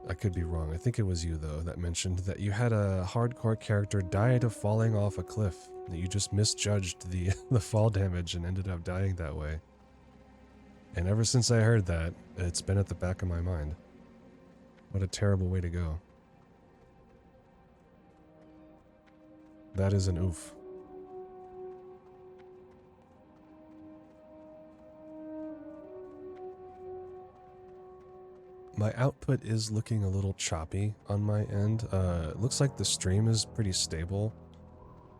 I could be wrong, I think it was you though, that mentioned that you had a hardcore character die to falling off a cliff, that you just misjudged the, the fall damage and ended up dying that way. And ever since I heard that, it's been at the back of my mind. What a terrible way to go. That is an oof. My output is looking a little choppy on my end. It looks like the stream is pretty stable.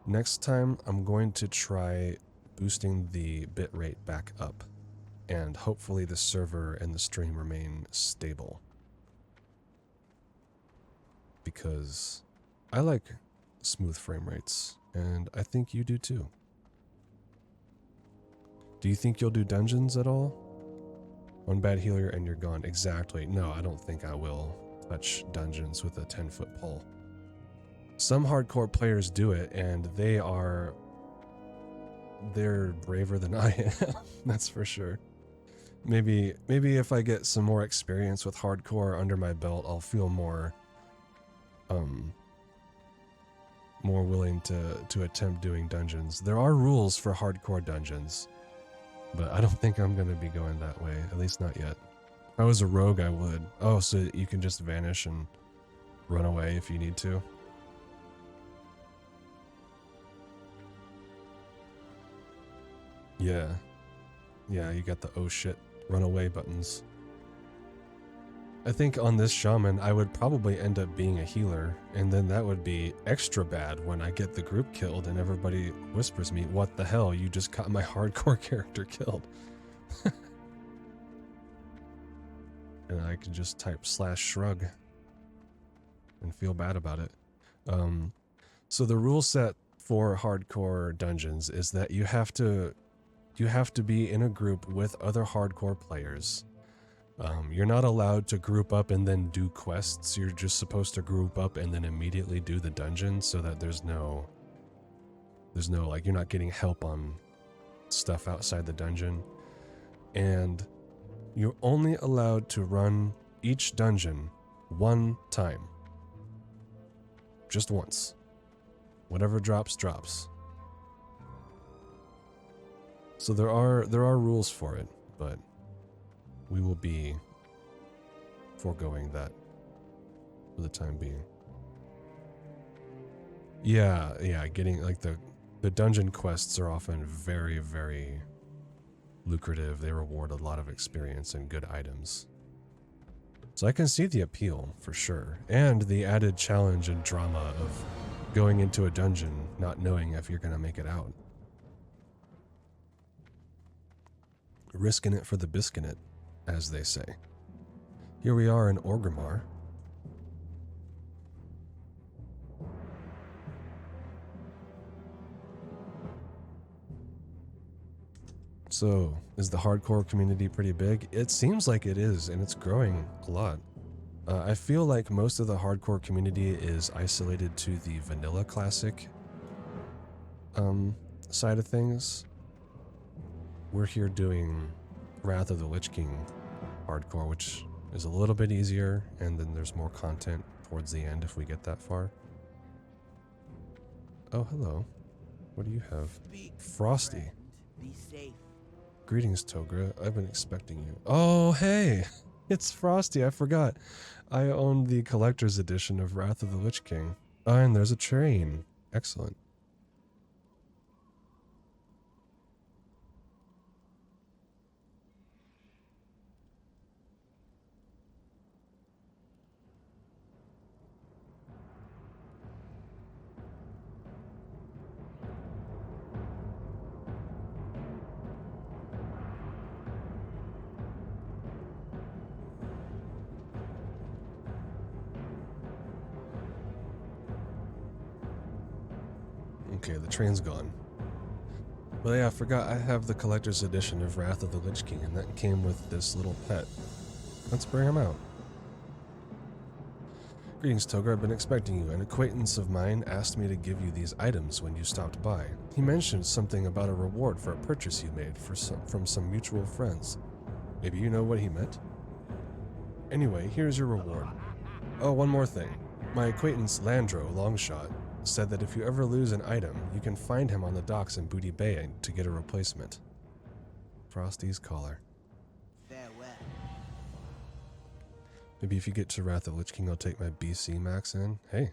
Next time, I'm going to try boosting the bitrate back up, and hopefully the server and the stream remain stable. Because I like smooth frame rates, and I think you do too. Do you think you'll do dungeons at all? One bad healer and you're gone. Exactly. No, I don't think I will touch dungeons with a 10-foot pole. Some hardcore players do it, and they're braver than I am. That's for sure. Maybe if I get some more experience with hardcore under my belt, I'll feel more willing to attempt doing dungeons. There are rules for hardcore dungeons, but I don't think I'm going to be going that way, at least not yet. If I was a rogue, I would. Oh, so you can just vanish and run away if you need to? Yeah. Yeah, you got the oh shit, run away buttons. I think on this shaman, I would probably end up being a healer, and then that would be extra bad when I get the group killed and everybody whispers me, what the hell, you just got my hardcore character killed. And I can just type /shrug and feel bad about it. So the rule set for hardcore dungeons is that you have to be in a group with other hardcore players. You're not allowed to group up and then do quests. You're just supposed to group up and then immediately do the dungeon, so that there's no like, you're not getting help on stuff outside the dungeon. And you're only allowed to run each dungeon one time. Just once. Whatever drops, drops. So there are rules for it, but we will be foregoing that for the time being. Yeah, getting like the dungeon quests are often very, very lucrative. They reward a lot of experience and good items. So I can see the appeal for sure, and the added challenge and drama of going into a dungeon not knowing if you're gonna make it out. Risking it for the biscuit, as they say. Here we are in Orgrimmar. So, is the hardcore community pretty big? It seems like it is, and it's growing a lot. I feel like most of the hardcore community is isolated to the vanilla classic side of things. We're here doing Wrath of the Lich King hardcore, which is a little bit easier, and then there's more content towards the end if we get that far. Oh, hello. What do you have? Frosty. Friend, be safe. Greetings, Togra. I've been expecting you. Oh, hey! It's Frosty, I forgot. I own the collector's edition of Wrath of the Lich King. Oh, and there's a train. Excellent. Okay, the train's gone. But yeah, I forgot I have the collector's edition of Wrath of the Lich King, and that came with this little pet. Let's bring him out. Greetings, Toga. I've been expecting you. An acquaintance of mine asked me to give you these items when you stopped by. He mentioned something about a reward for a purchase you made from some mutual friends. Maybe you know what he meant? Anyway, here's your reward. Oh, one more thing. My acquaintance Landro Longshot said that if you ever lose an item, you can find him on the docks in Booty Bay to get a replacement. Frosty's collar. Farewell. Maybe if you get to Wrath of Lich King, I'll take my BC max in. Hey.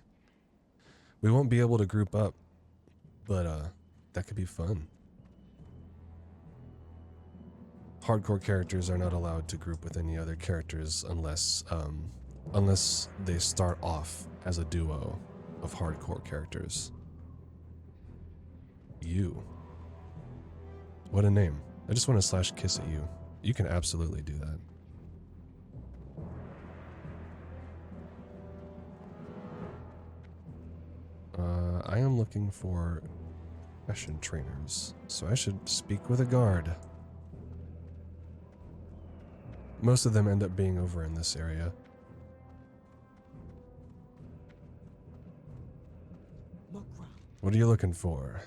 We won't be able to group up, but that could be fun. Hardcore characters are not allowed to group with any other characters unless they start off as a duo of hardcore characters. You. What a name. I just want to /kiss at you. You can absolutely do that. I am looking for profession trainers, so I should speak with a guard. Most of them end up being over in this area. What are you looking for?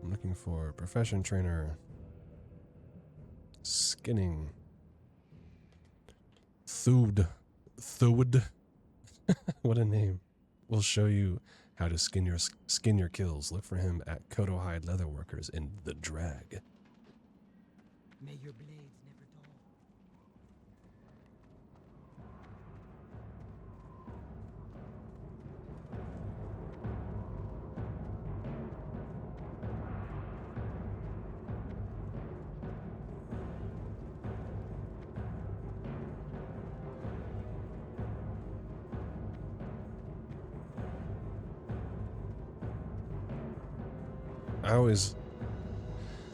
I'm looking for profession trainer. Skinning. Thud. What a name. We'll show you how to skin your kills. Look for him at Kodohide Leatherworkers in the Drag. May your blades never dull.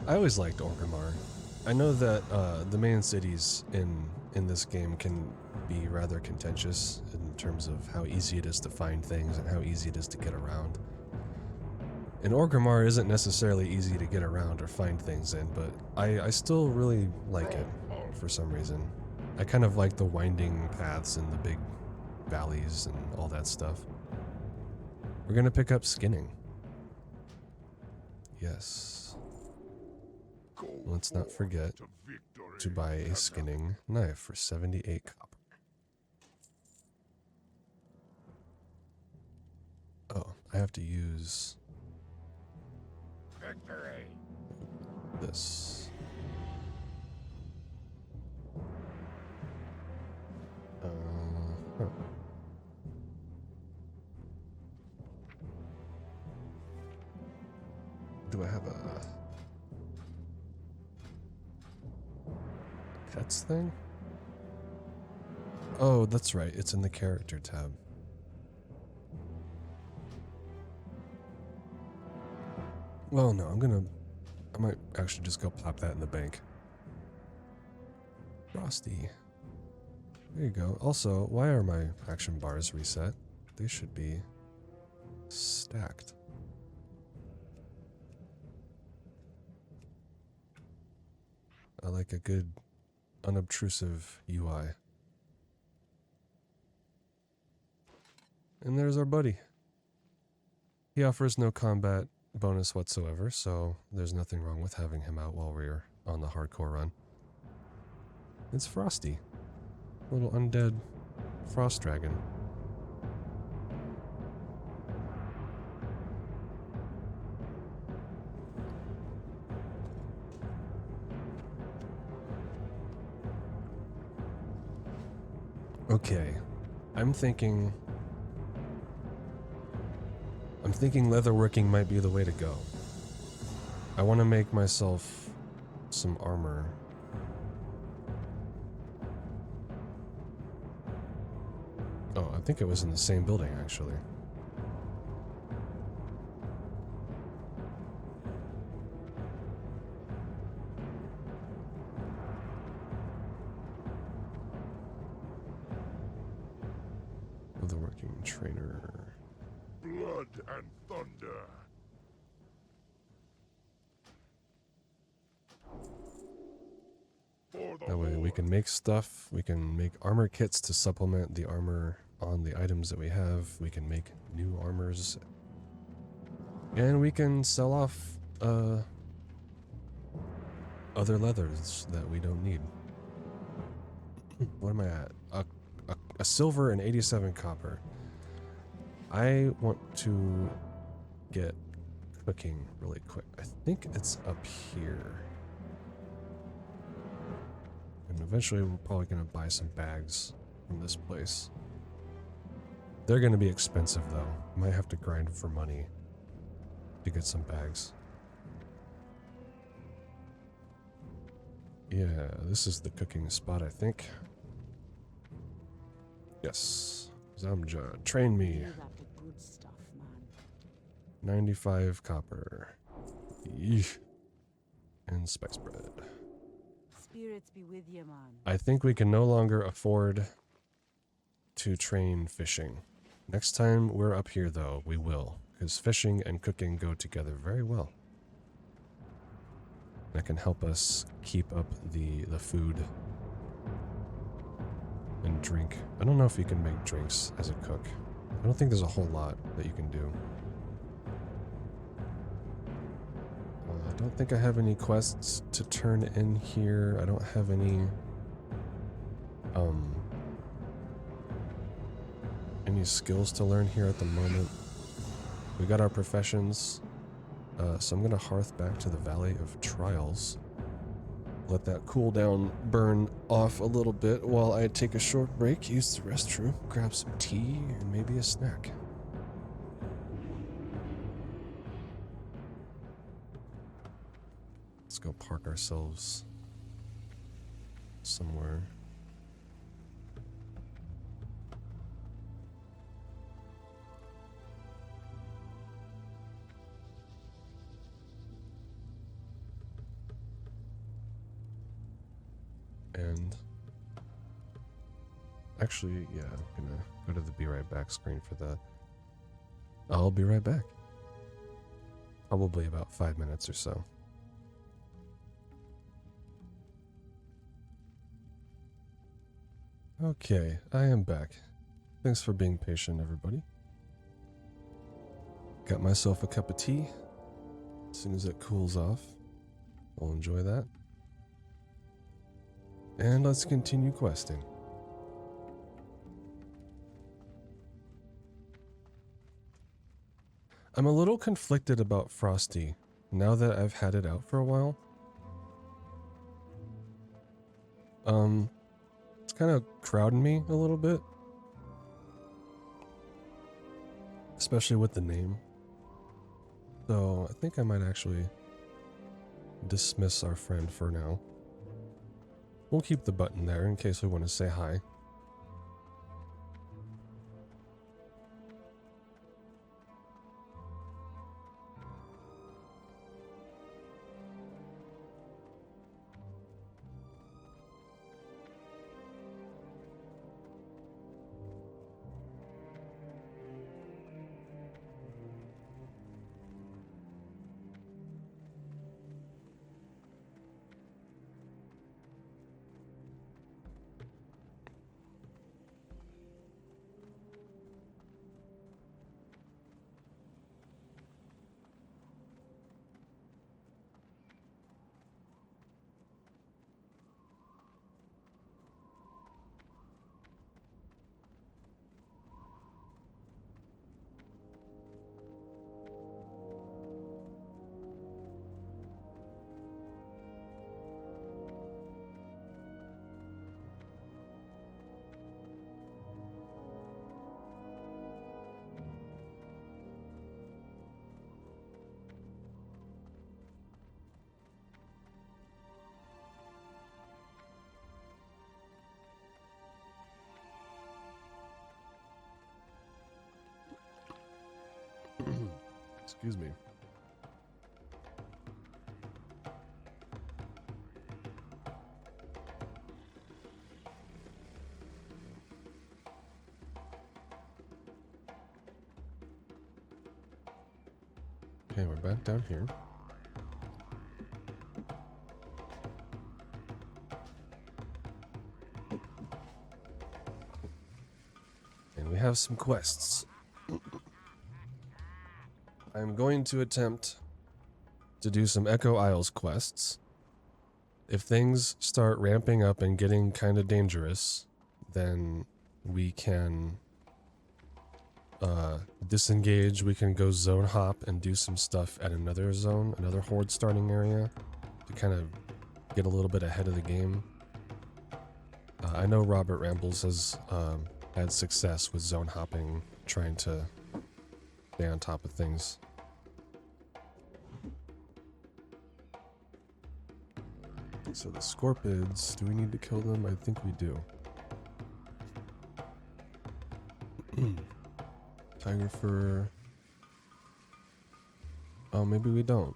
I always liked Orgrimmar. I know that the main cities in this game can be rather contentious in terms of how easy it is to find things and how easy it is to get around. And Orgrimmar isn't necessarily easy to get around or find things in, but I still really like it for some reason. I kind of like the winding paths and the big valleys and all that stuff. We're gonna pick up skinning. Yes. Let's not forget to buy a skinning knife for 78 copper. Oh, I have to use this. Huh. Do I have a pets thing? Oh, that's right. It's in the character tab. Well, no, I might actually just go pop that in the bank. Frosty. There you go. Also, why are my action bars reset? They should be stacked. I like a good, unobtrusive UI. And there's our buddy. He offers no combat bonus whatsoever, so there's nothing wrong with having him out while we're on the hardcore run. It's Frosty. Little undead frost dragon. Okay, I'm thinking leatherworking might be the way to go. I want to make myself some armor. Oh, I think it was in the same building, actually. Leatherworking trainer. Blood and thunder. For the That way we can make stuff, we can make armor kits to supplement the armor on the items that we have, we can make new armors, and we can sell off other leathers that we don't need. What am I at? A silver and 87 copper. I want to get cooking really quick. I think it's up here. And eventually we're probably going to buy some bags from this place. They're going to be expensive though. Might have to grind for money to get some bags. Yeah, this is the cooking spot, I think. Yes. Zamja, train me. You got the good stuff, man. 95 copper. Yeesh. And spice bread. Spirits be with you, man. I think we can no longer afford to train fishing. Next time we're up here, though, we will. Because fishing and cooking go together very well. That can help us keep up the food and drink. I don't know if you can make drinks as a cook. I don't think there's a whole lot that you can do. I don't think I have any quests to turn in here. I don't have any skills to learn here at the moment. We got our professions. So I'm gonna hearth back to the Valley of Trials. Let that cooldown burn off a little bit while I take a short break, use the restroom, grab some tea, and maybe a snack. Let's go park ourselves somewhere. And actually, yeah, I'm gonna go to the be right back screen for that. I'll be right back. Probably about 5 minutes or so. Okay, I am back. Thanks for being patient, everybody. Got myself a cup of tea. As soon as it cools off, I'll enjoy that. And let's continue questing. I'm a little conflicted about Frosty now that I've had it out for a while. It's kind of crowding me a little bit. Especially with the name. So I think I might actually dismiss our friend for now. We'll keep the button there in case we want to say hi. Excuse me. Okay, we're back down here. And we have some quests. I'm going to attempt to do some Echo Isles quests. If things start ramping up and getting kind of dangerous, then we can disengage. We can go zone hop and do some stuff at another zone, another horde starting area, to kind of get a little bit ahead of the game. I know Robert Rambles has had success with zone hopping, trying to stay on top of things. So the Scorpids, do we need to kill them? I think we do. Tiger fur. Oh, maybe we don't.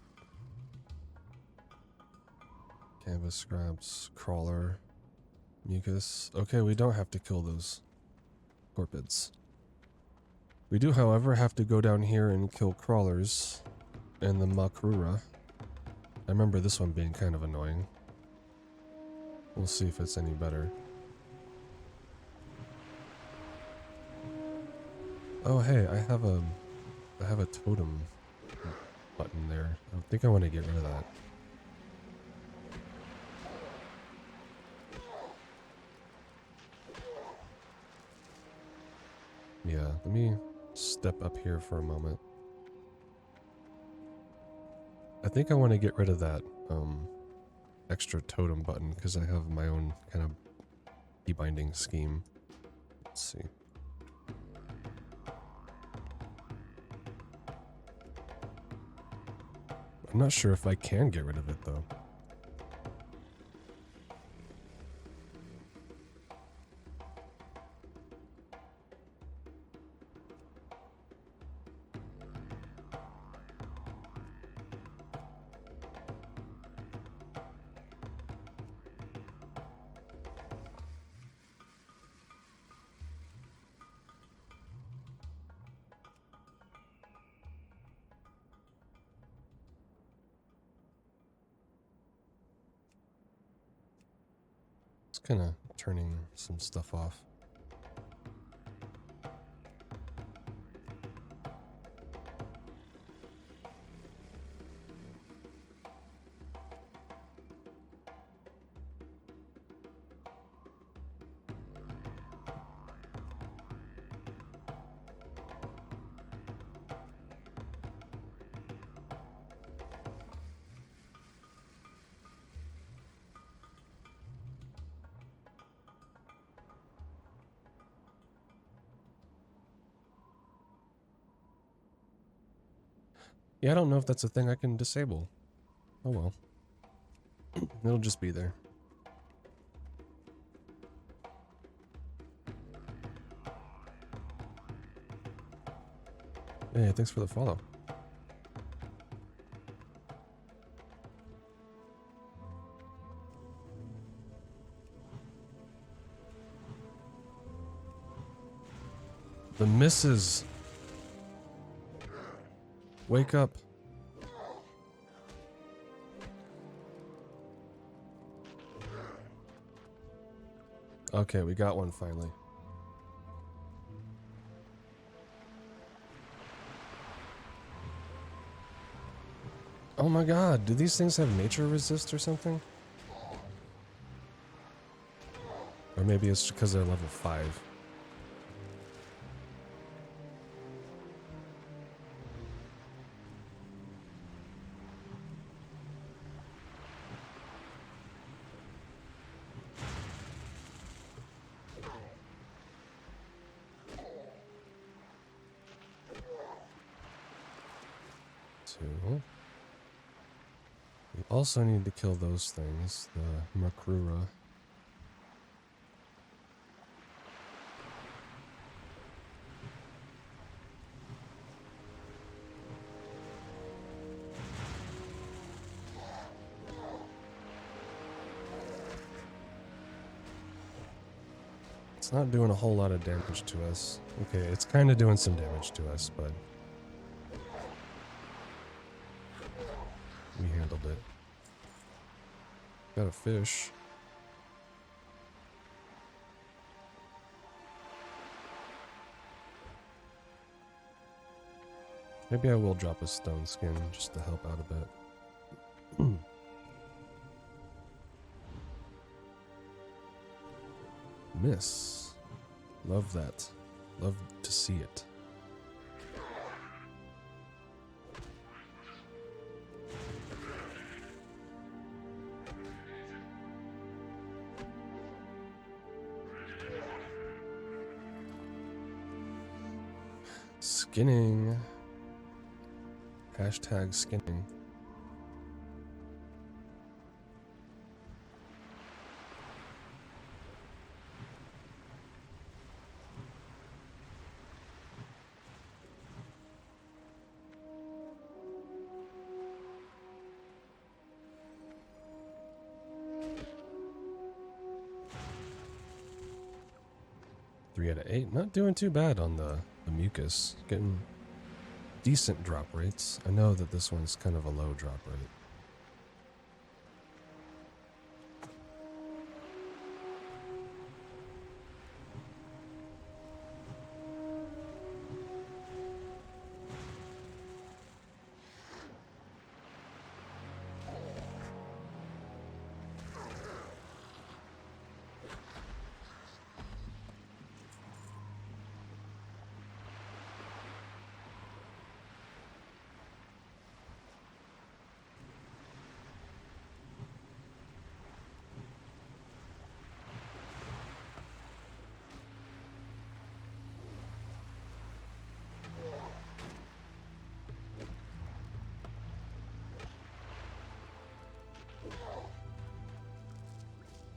Canvas scraps, crawler, mucus. Okay, we don't have to kill those Scorpids. We do, however, have to go down here and kill crawlers and the Makrura. I remember this one being kind of annoying. We'll see if it's any better. Oh hey, I have a totem button there. I think I want to get rid of that. Yeah, let me step up here for a moment. I think I want to get rid of that extra totem button because I have my own kind of key binding scheme. Let's see. I'm not sure if I can get rid of it though. It's kind of turning some stuff off. Yeah, I don't know if that's a thing I can disable. Oh well. It'll just be there. Hey, thanks for the follow. The missus. Wake up. Okay, we got one finally. Oh my god, do these things have nature resist or something? Or maybe it's because they're level 5. Two. We also need to kill those things, the Makrura. It's not doing a whole lot of damage to us. Okay, it's kind of doing some damage to us, but we handled it. Got a fish. Maybe I will drop a stone skin just to help out a bit. Miss. Love that. Love to see it. Skinning. Hashtag skinning. Three out of 8. Not doing too bad on the mucus. Getting decent drop rates. I know that this one's kind of a low drop rate.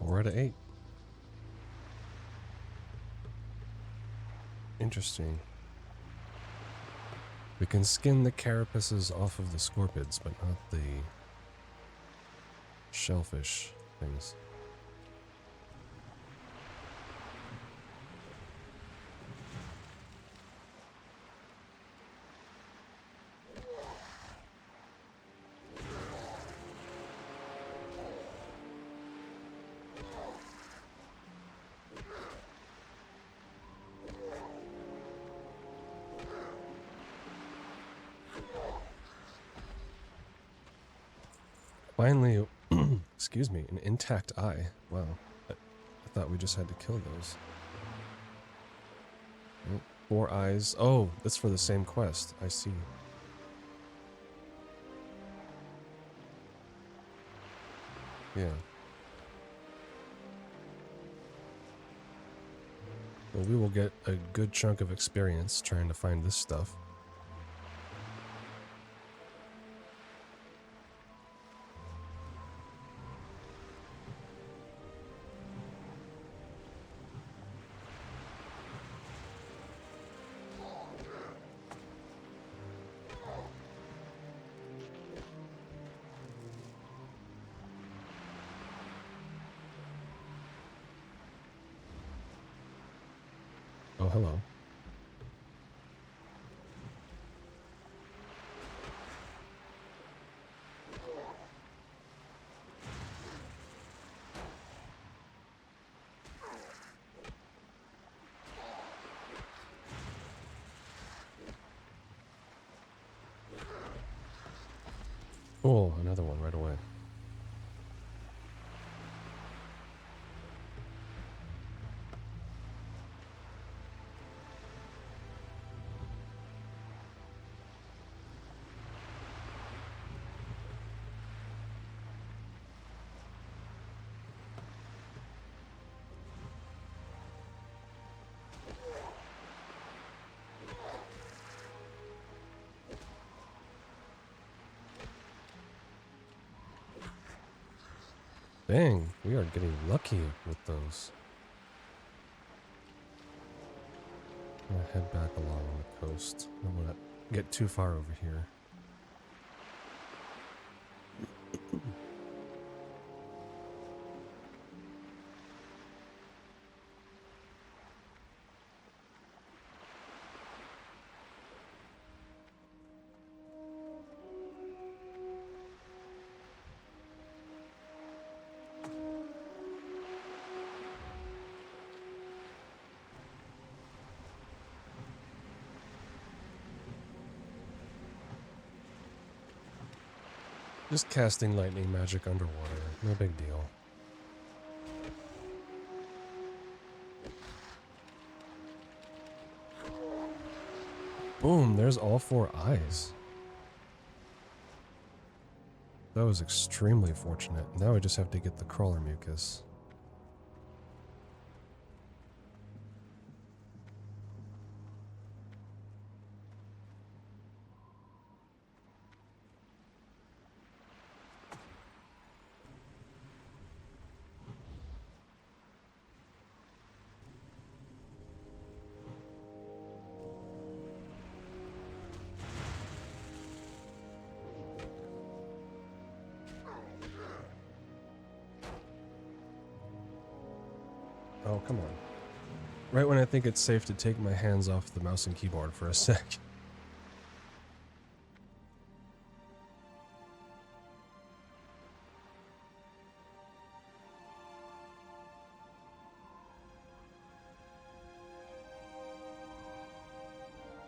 We're at 8. Interesting. We can skin the carapaces off of the scorpids, but not the shellfish things. Finally, excuse me, an intact eye. Wow. I thought we just had to kill those. Oh, 4 eyes. Oh, that's for the same quest. I see. Yeah. Well, we will get a good chunk of experience trying to find this stuff. Oh, hello. Oh, another one right away. Dang, we are getting lucky with those. I'm gonna head back along the coast. I don't want to get too far over here. Just casting lightning magic underwater. No big deal. Boom, there's all 4 eyes. That was extremely fortunate. Now I just have to get the crawler mucus. Oh, come on. Right when I think it's safe to take my hands off the mouse and keyboard for a sec.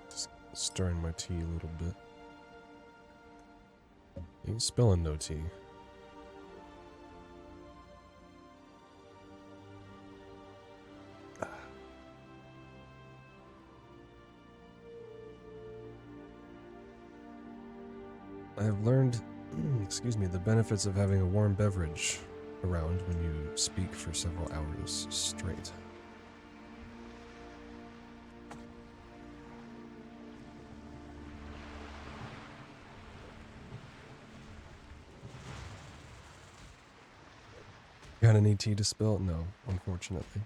Just stirring my tea a little bit. Ain't spilling no tea. I have learned, excuse me, the benefits of having a warm beverage around when you speak for several hours straight. Got any tea to spill? No, unfortunately.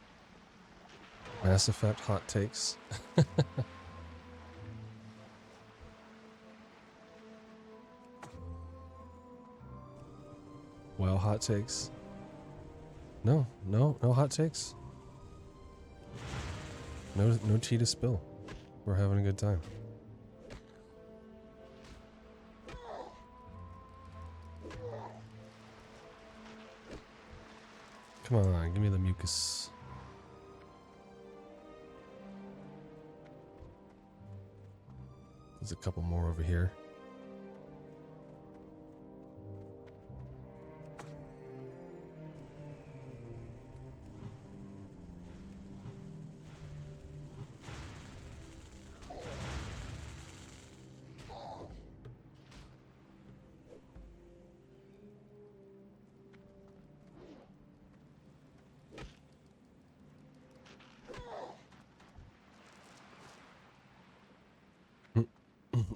Mass Effect hot takes. Well, hot takes. No hot takes. No tea to spill. We're having a good time. Come on, give me the mucus. There's a couple more over here.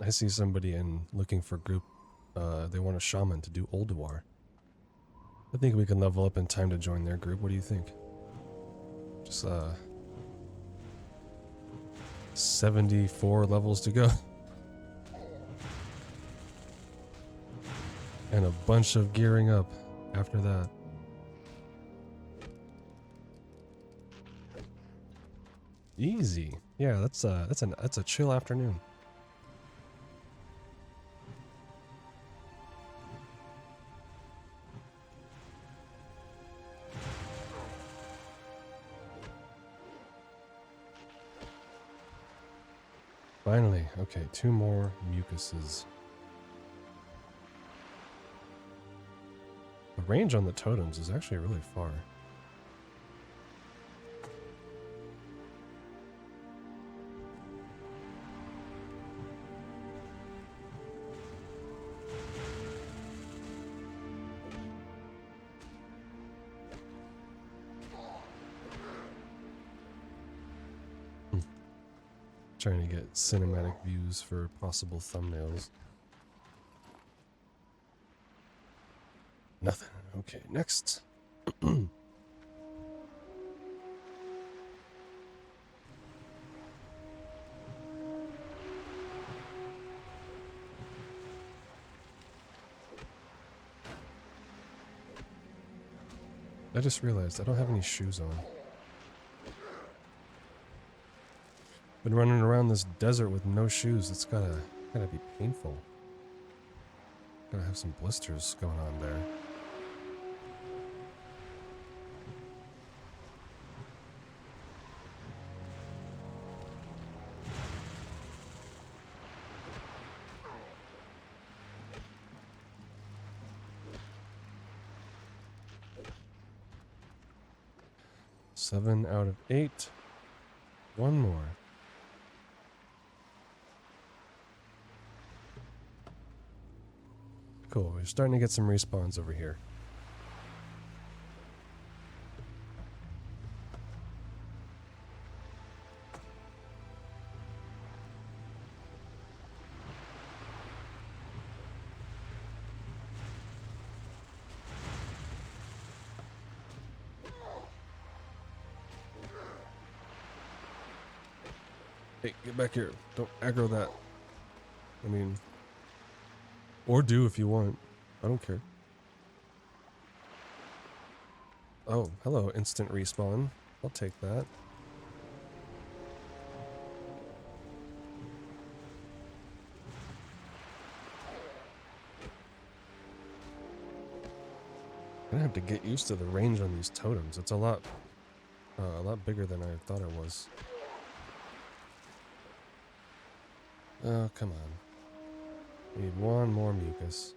I see somebody in looking for group. They want a shaman to do Ulduar. I think we can level up in time to join their group. What do you think? Just 74 levels to go. And a bunch of gearing up after that. Easy. Yeah, that's a chill afternoon. Finally, okay, 2 more mucuses. The range on the totems is actually really far. Trying to get cinematic views for possible thumbnails. Nothing. Okay, next. I just realized I don't have any shoes on. Been running around this desert with no shoes. It's gotta be painful. Gotta have some blisters going on there. 7 out of 8. One more. Cool, we're starting to get some respawns over here. Hey, get back here. Don't aggro that. I mean, or do if you want. I don't care. Oh, hello, instant respawn. I'll take that. I'm gonna have to get used to the range on these totems. It's a lot bigger than I thought it was. Oh, come on. Need one more mucus.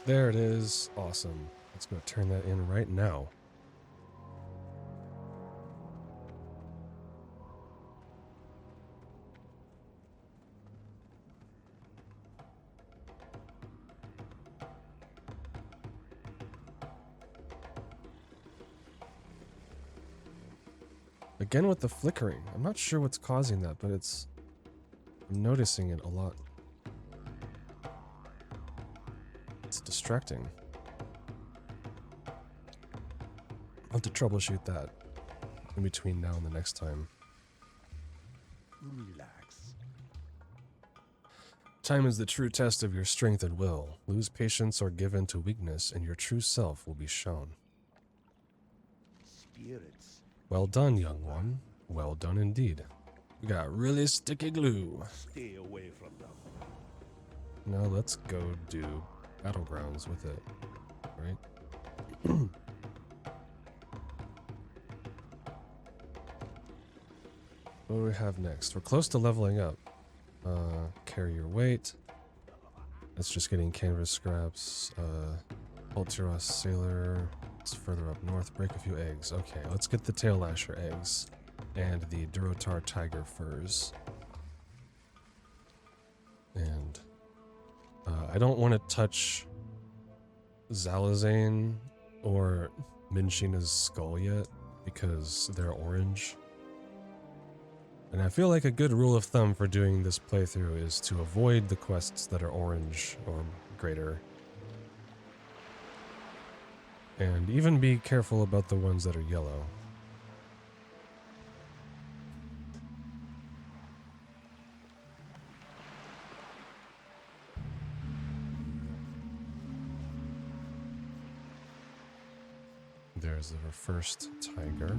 There it is. Awesome. Let's go turn that in right now. Again with the flickering. I'm not sure what's causing that, but I'm noticing it a lot. It's distracting. I'll have to troubleshoot that in between now and the next time. Relax. Time is the true test of your strength and will. Lose patience or give in to weakness, and your true self will be shown. Spirits. Well done, young one. Well done indeed. We got really sticky glue. Stay away from them. Now let's go do battlegrounds with it, right? What do we have next? We're close to leveling up. Carry your weight. That's just getting canvas scraps. Ultiros Sailor. It's further up north. Break a few eggs. Okay, let's get the Tail Lasher eggs. And the Durotar Tiger furs. And I don't want to touch Zalazane or Minshina's skull yet because they're orange. And I feel like a good rule of thumb for doing this playthrough is to avoid the quests that are orange or greater. And even be careful about the ones that are yellow. There's our first tiger.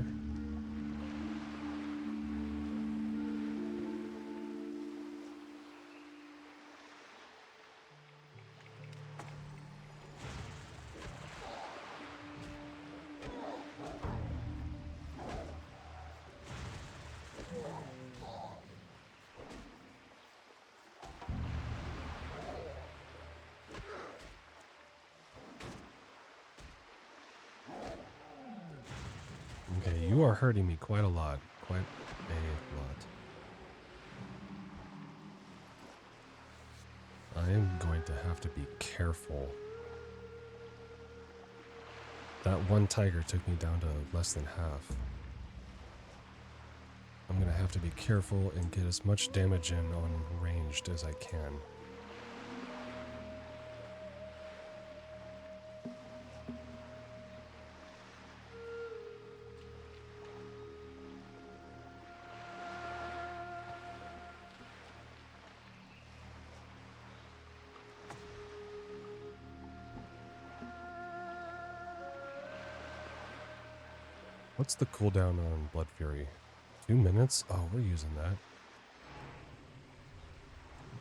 Okay, you are hurting me quite a lot. Quite a lot. I am going to have to be careful. That one tiger took me down to less than half. I'm going to have to be careful and get as much damage in on ranged as I can. What's the cooldown on Blood Fury? 2 minutes? Oh, we're using that.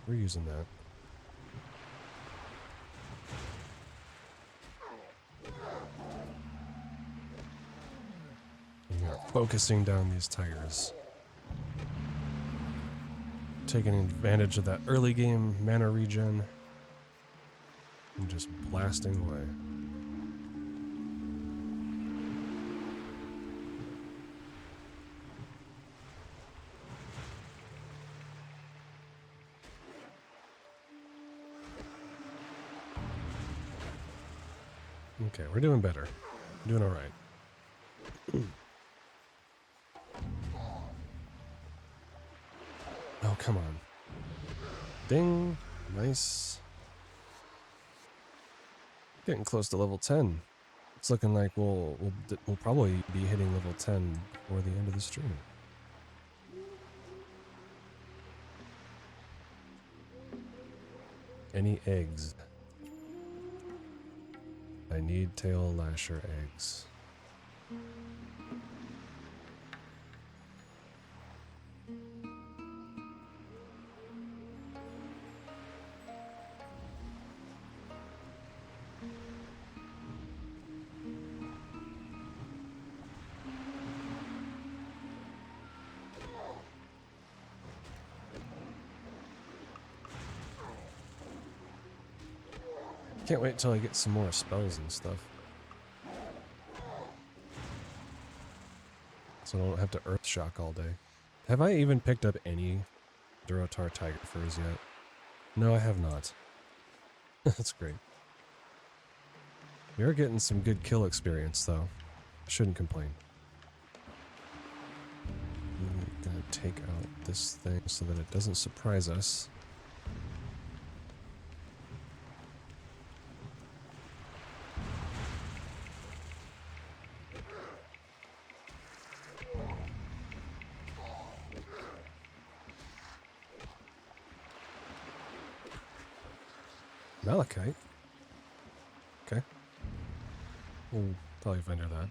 We're using that. And we are focusing down these tigers. Taking advantage of that early game mana regen. And just blasting away. Okay, we're doing better. Doing all right. Oh, come on. Ding. Nice. Getting close to level 10. It's looking like we'll probably be hitting level 10 before the end of the stream. Any eggs? I need tail lasher eggs. Can't wait till I get some more spells and stuff. So I don't have to earth shock all day. Have I even picked up any Durotar tiger furs yet? No, I have not. That's great. We are getting some good kill experience though. Shouldn't complain. I'm gonna take out this thing so that it doesn't surprise us. Malachite. Okay. We'll probably vendor that.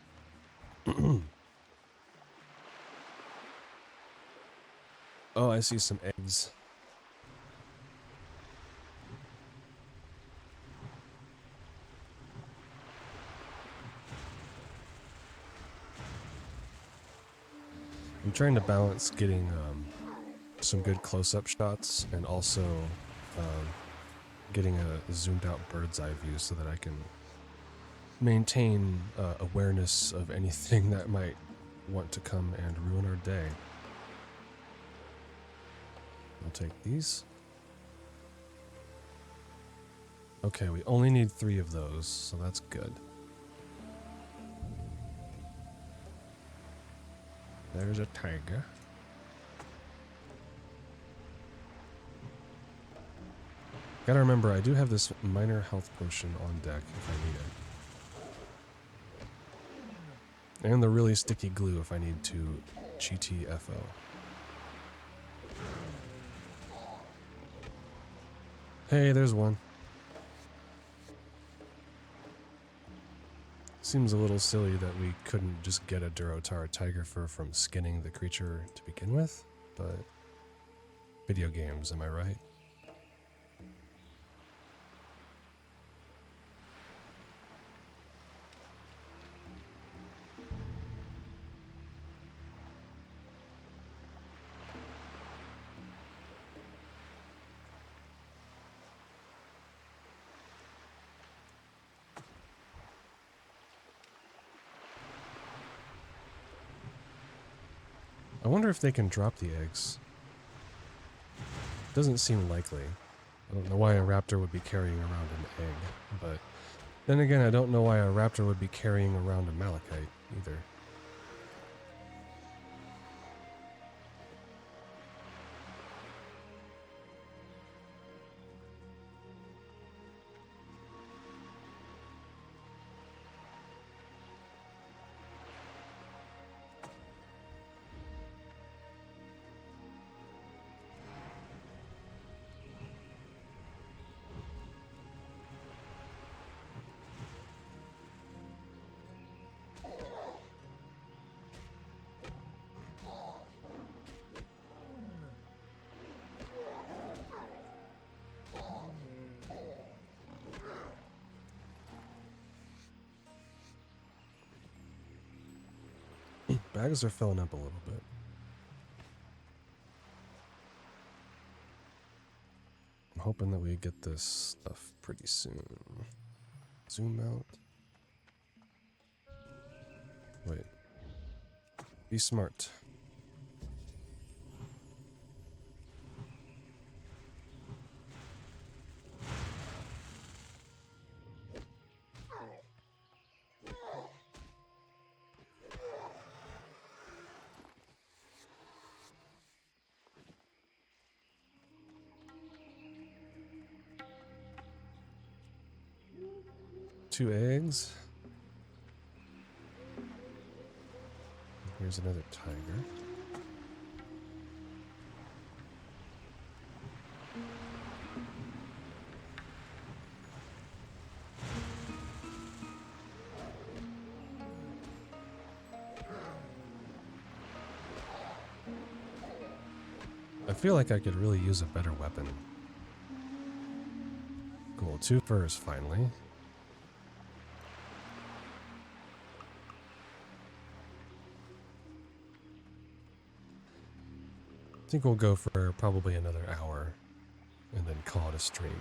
Oh, I see some eggs. I'm trying to balance getting some good close-up shots and also getting a zoomed out bird's eye view so that I can maintain awareness of anything that might want to come and ruin our day. I'll take these. Okay, we only need 3 of those, so that's good. There's a tiger. Gotta remember, I do have this minor health potion on deck if I need it. And the really sticky glue if I need to GTFO. Hey, there's one. Seems a little silly that we couldn't just get a Durotar tiger fur from skinning the creature to begin with, but video games, am I right? I wonder if they can drop the eggs. Doesn't seem likely. I don't know why a raptor would be carrying around an egg, but then again, I don't know why a raptor would be carrying around a malachite either. Bags are filling up a little bit. I'm hoping that we get this stuff pretty soon. Zoom out. Wait. Be smart. Two eggs. Here's another tiger. I feel like I could really use a better weapon. Cool, 2 furs finally. I think we'll go for probably another hour and then call it a stream.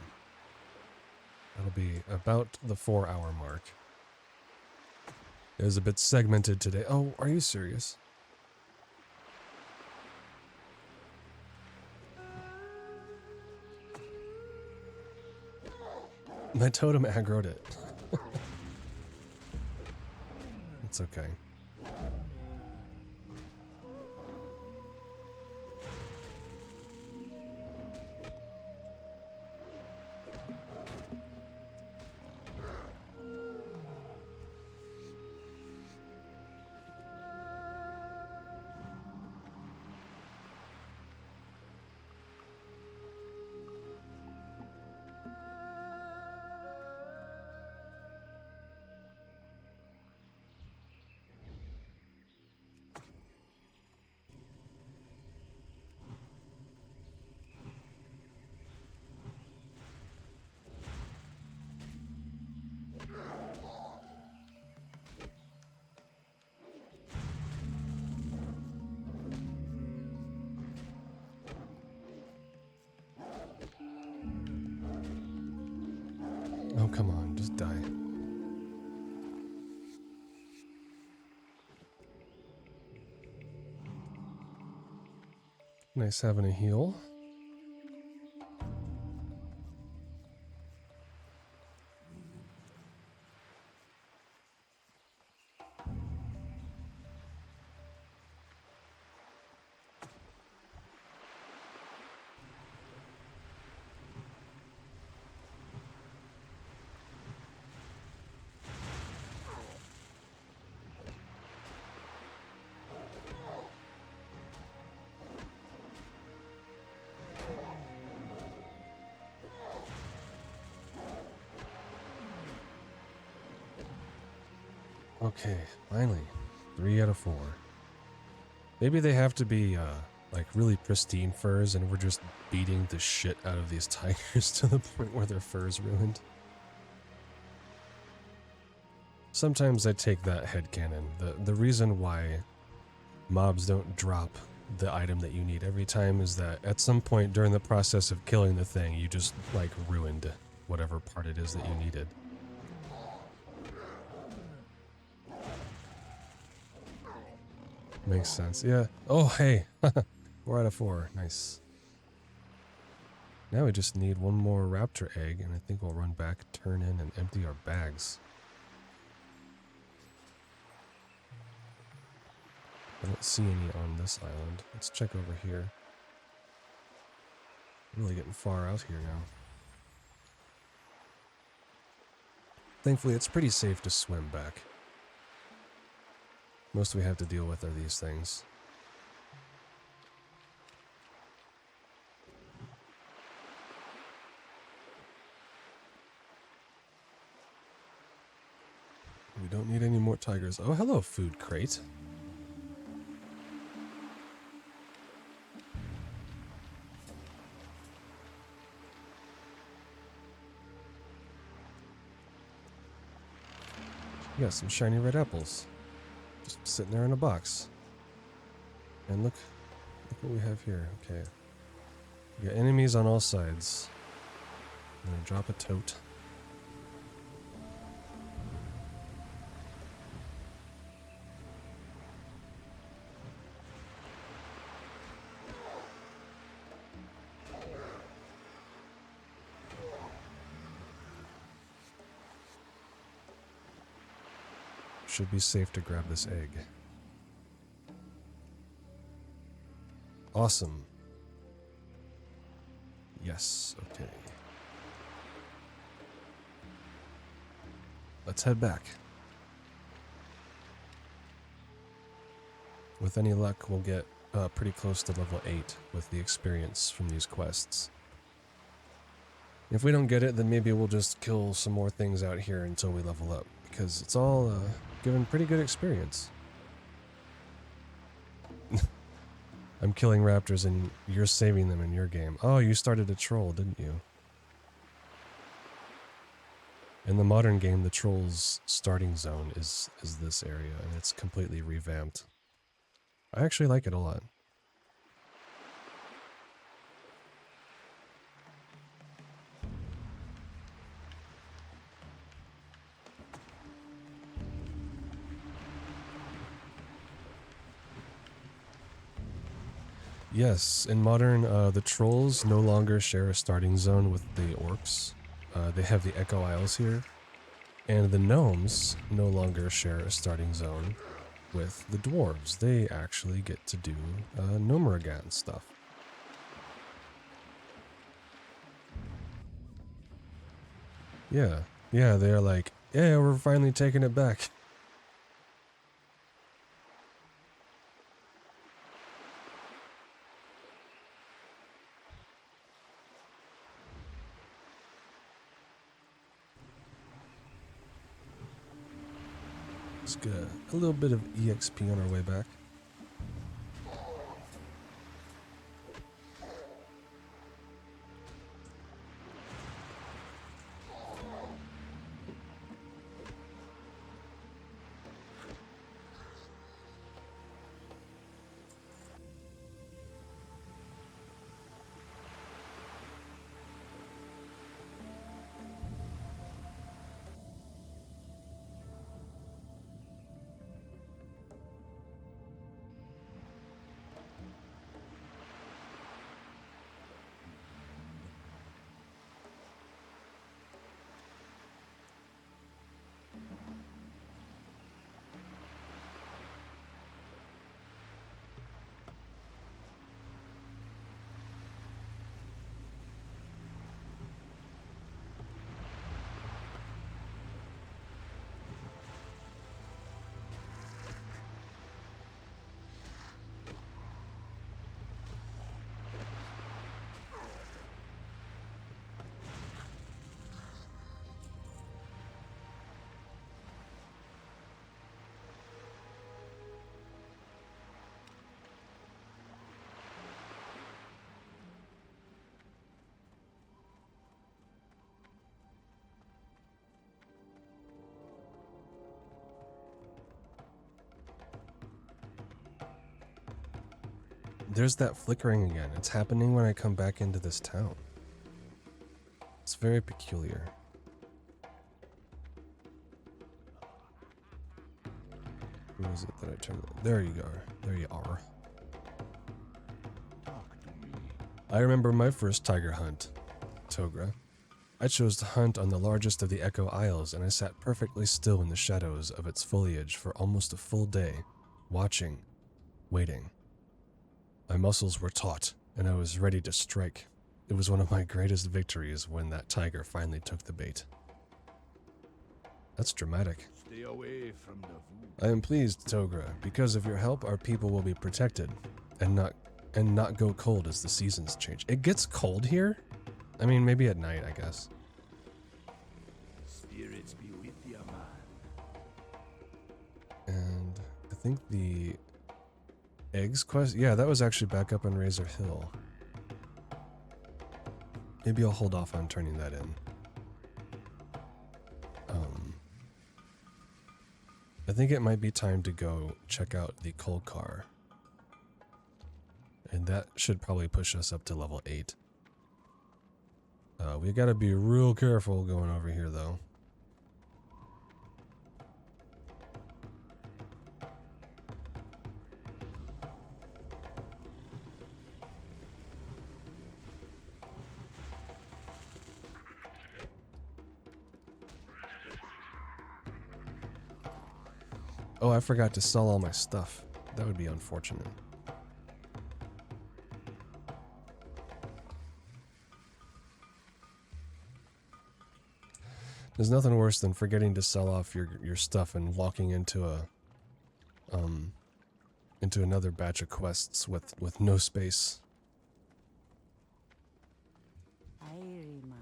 That'll be about the 4-hour mark. It was a bit segmented today. Oh, are you serious? My totem aggroed it. It's okay. Oh, come on, just die. Nice having a heal. Okay, finally. 3 out of 4. Maybe they have to be, like, really pristine furs, and we're just beating the shit out of these tigers to the point where their fur's ruined. Sometimes I take that headcanon. The reason why mobs don't drop the item that you need every time is that at some point during the process of killing the thing, you just, like, ruined whatever part it is that you needed. Makes sense. Yeah. Oh, hey. 4 out of 4. Nice. Now we just need one more raptor egg, and I think we'll run back, turn in, and empty our bags. I don't see any on this island. Let's check over here. Really getting far out here now. Thankfully, it's pretty safe to swim back. Most we have to deal with are these things. We don't need any more tigers. Oh, hello, food crate. You got some shiny red apples. Just sitting there in a box. And look what we have here. Okay. We got enemies on all sides. I'm gonna drop a tote. Should be safe to grab this egg. Awesome. Yes, okay. Let's head back. With any luck, we'll get pretty close to level 8 with the experience from these quests. If we don't get it, then maybe we'll just kill some more things out here until we level up, because it's all given pretty good experience. I'm killing raptors and you're saving them in your game. Oh, you started a troll, didn't you? In the modern game, the troll's starting zone is this area, and it's completely revamped. I actually like it a lot. Yes, in modern, the trolls no longer share a starting zone with the orcs. They have the Echo Isles here. And the gnomes no longer share a starting zone with the dwarves. They actually get to do Gnomeragan stuff. Yeah, they're like, yeah, we're finally taking it back. Let's get a little bit of EXP on our way back. There's that flickering again. It's happening when I come back into this town. It's very peculiar. Who is it that I turned? There you go. There you are. I remember my first tiger hunt, Togra. I chose to hunt on the largest of the Echo Isles, and I sat perfectly still in the shadows of its foliage for almost a full day, watching, waiting. My muscles were taut, and I was ready to strike. It was one of my greatest victories when that tiger finally took the bait. That's dramatic. Stay away from the food. I am pleased, Togra. Because of your help, our people will be protected, and not go cold as the seasons change. It gets cold here? I mean, maybe at night, I guess. Spirits be with you, man. And I think the eggs quest, yeah, that was actually back up on Razor Hill. Maybe I'll hold off on turning that in. I think it might be time to go check out the coal car. And that should probably push us up to level 8. We gotta be real careful going over here, though. Oh, I forgot to sell all my stuff. That would be unfortunate. There's nothing worse than forgetting to sell off your stuff and walking into another batch of quests with no space. Airy man.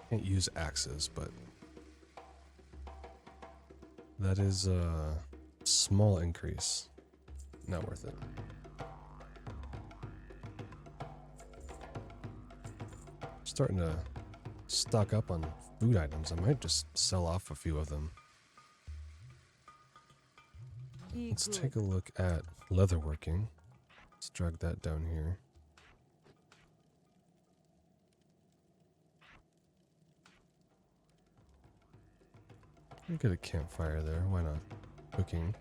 Can't use axes, but that is a small increase. Not worth it. Starting to stock up on food items. I might just sell off a few of them. Be Let's good. take a look at leatherworking. Let's drag that down here. We'll get a campfire there. Why not? Cooking.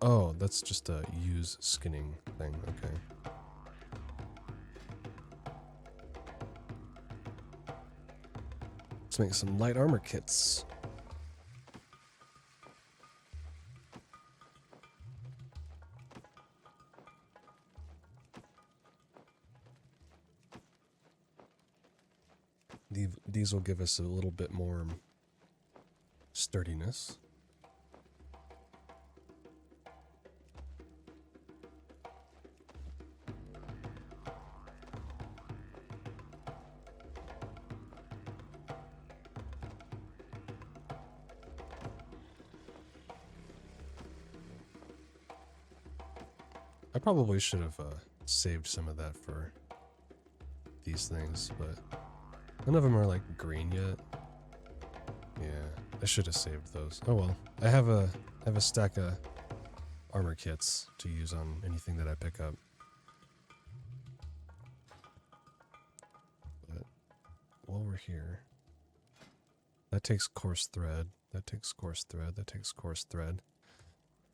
Oh, that's just a use skinning thing. Okay. Let's make some light armor kits. These will give us a little bit more sturdiness. I probably should have saved some of that for these things, but none of them are like green yet. Yeah, I should have saved those. Oh well. I have a stack of armor kits to use on anything that I pick up. But while we're here, that takes coarse thread. That takes coarse thread. That takes coarse thread.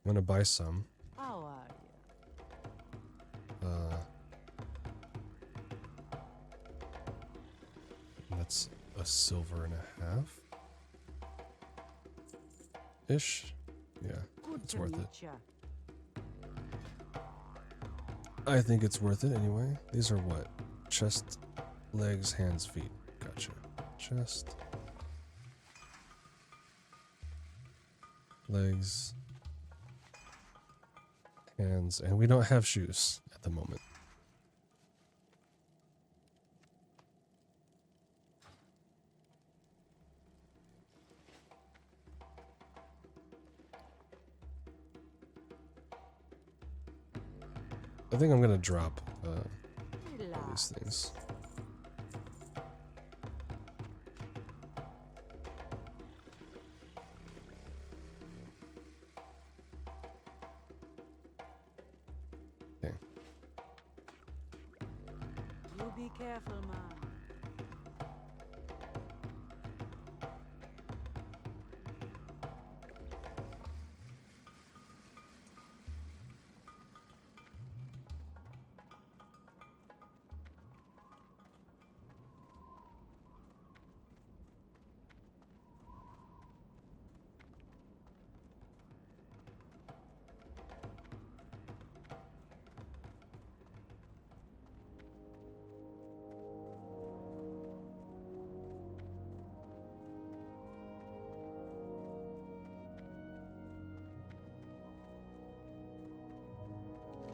I'm gonna buy some. How are you? That's a silver and a half. Ish. Yeah, Good it's to worth it. meet ya. I think it's worth it anyway. These are what? Chest, legs, hands, feet. Gotcha. Chest, legs, hands, and we don't have shoes at the moment. I think I'm gonna drop all Relax. these things. Okay. You be careful, man.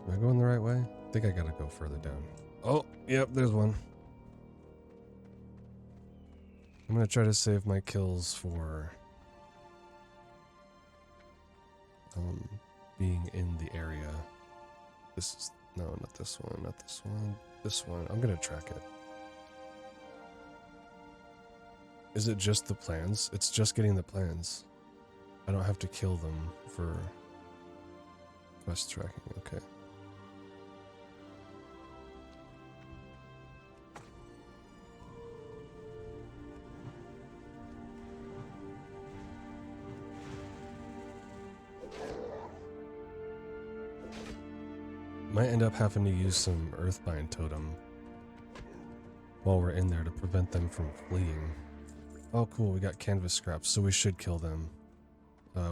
Am I going the right way? I think I gotta go further down. Oh, yep, there's one. I'm gonna try to save my kills for being in the area. This is, no, not this one, not this one, this one. I'm gonna track it. Is it just the plans? It's just getting the plans. I don't have to kill them for quest tracking, okay. Might end up having to use some Earthbind Totem while we're in there to prevent them from fleeing. Oh cool, we got canvas scraps, so we should kill them.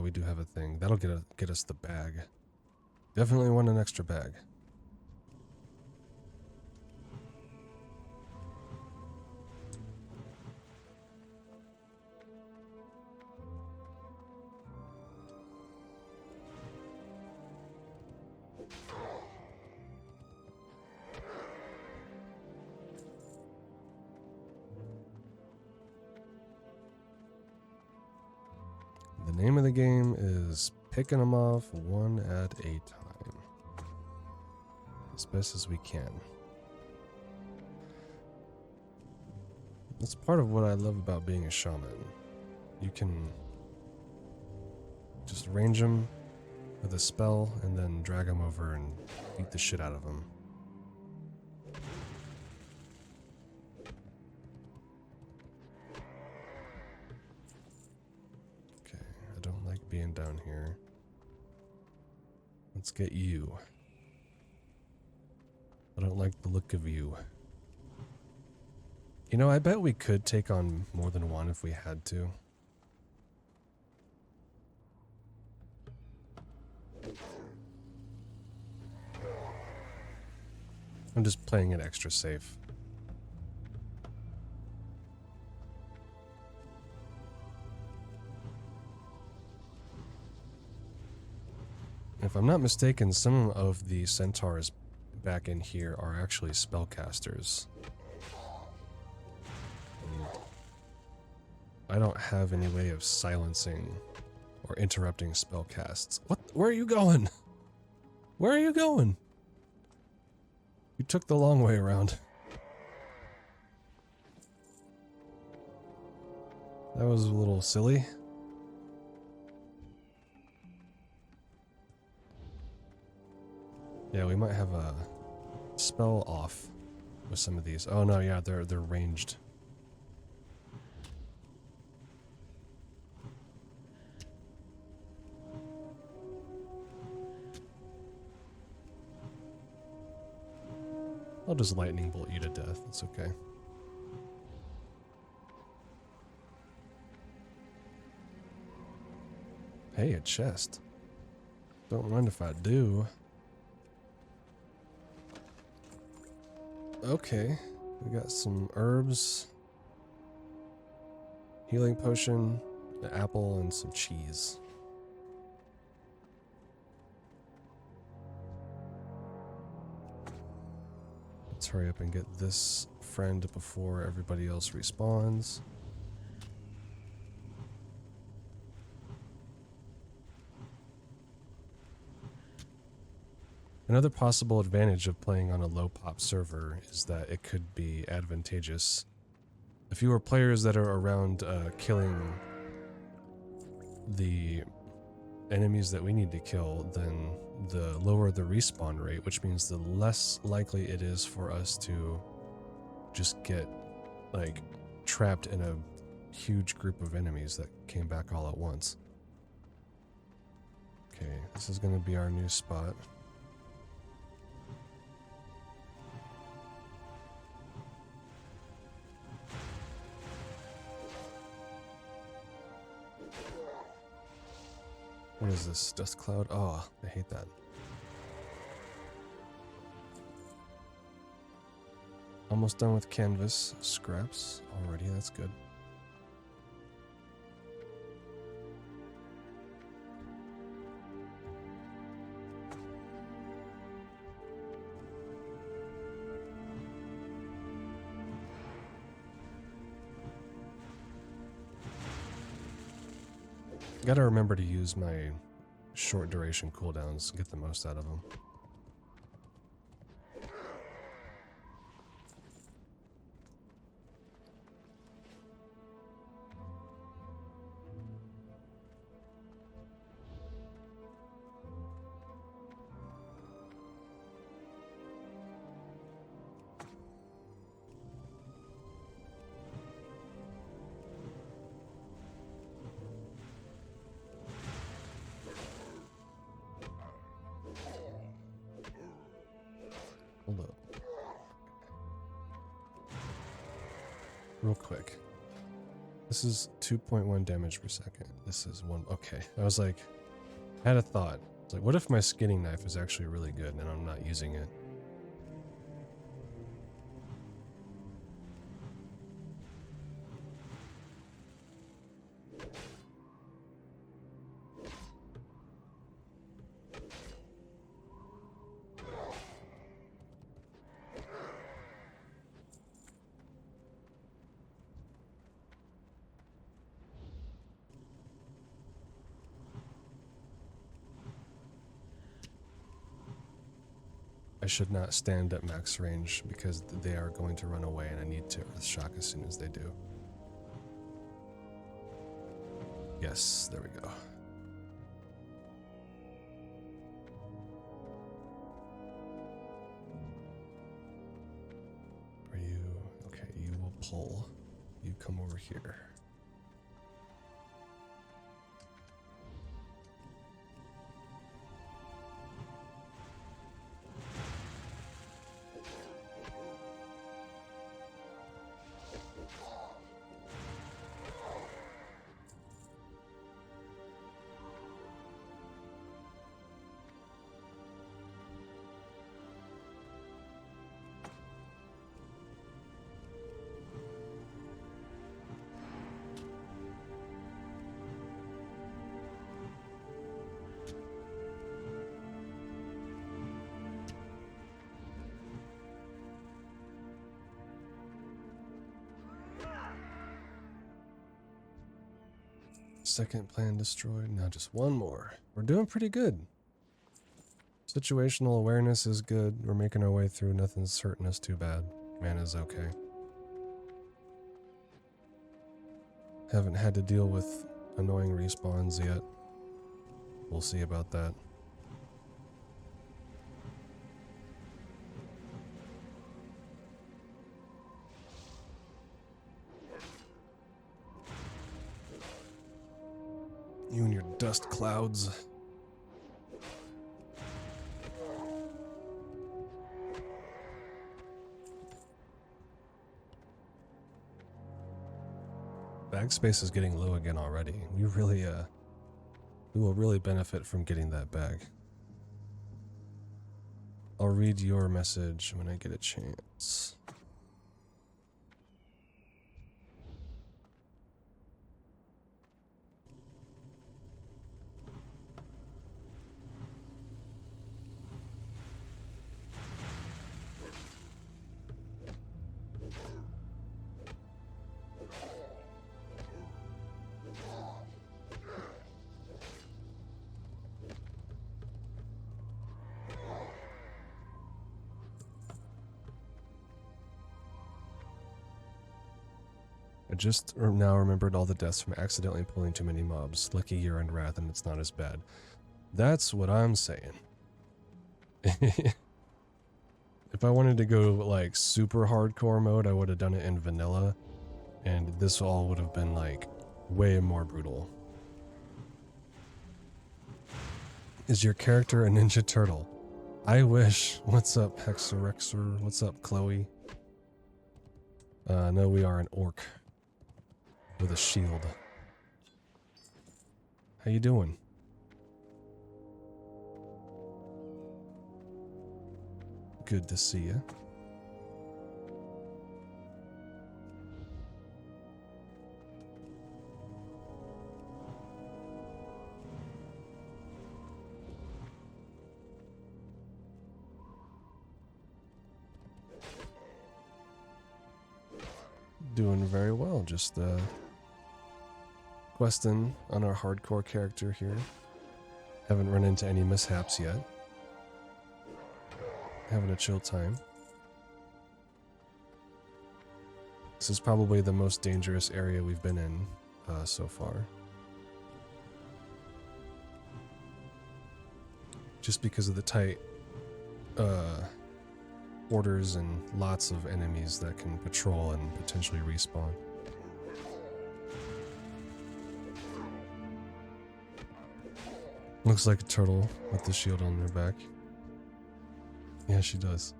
We do have a thing. That'll get us the bag. Definitely want an extra bag. The name of the game is picking them off one at a time, as best as we can. That's part of what I love about being a shaman. You can just range them with a spell and then drag them over and beat the shit out of them. Being down here. Let's get you. I don't like the look of you. You know, I bet we could take on more than one if we had to. I'm just playing it extra safe. If I'm not mistaken, some of the centaurs back in here are actually spellcasters. And I don't have any way of silencing or interrupting spellcasts. What? Where are you going? Where are you going? You took the long way around. That was a little silly. Yeah, we might have a spell off with some of these. Oh no, yeah, they're ranged. I'll just lightning bolt you to death. It's okay. Hey, a chest. Don't mind if I do. Okay, we got some herbs, healing potion, an apple, and some cheese. Let's hurry up and get this friend before everybody else respawns. Another possible advantage of playing on a low pop server is that it could be advantageous. The fewer players that are around killing the enemies that we need to kill, then the lower the respawn rate, which means the less likely it is for us to just get like trapped in a huge group of enemies that came back all at once. Okay, this is going to be our new spot. What is this? Dust cloud? Oh, I hate that. Almost done with canvas scraps already. That's good. Gotta remember to use my short duration cooldowns and get the most out of them. Hold up. Real quick. This is 2.1 damage per second. This is 1. Okay. I was like, I had a thought. It's like, what if my skinning knife is actually really good and I'm not using it? I should not stand at max range because they are going to run away and I need to earth shock as soon as they do. Yes, there we go. Are you okay? You will pull. You come over here. Second plan destroyed. Now just one more. We're doing pretty good. Situational awareness is good. We're making our way through. Nothing's hurting us too bad. Mana's okay. Haven't had to deal with annoying respawns yet. We'll see about that. You and your dust clouds. Bag space is getting low again already. We will really benefit from getting that bag. I'll read your message when I get a chance. I just now remembered all the deaths from accidentally pulling too many mobs. Lucky you're in Wrath and it's not as bad. That's what I'm saying. If I wanted to go like super hardcore mode, I would have done it in vanilla. And this all would have been like way more brutal. Is your character a Ninja Turtle? I wish. What's up, Hexorexer? What's up, Chloe? No, we are an orc. With a shield. How you doing? Good to see you. Doing very well, just questing on our hardcore character here. Haven't run into any mishaps yet. Having a chill time. This is probably the most dangerous area we've been in so far. Just because of the tight orders and lots of enemies that can patrol and potentially respawn. Looks like a turtle with the shield on her back. Yeah, she does.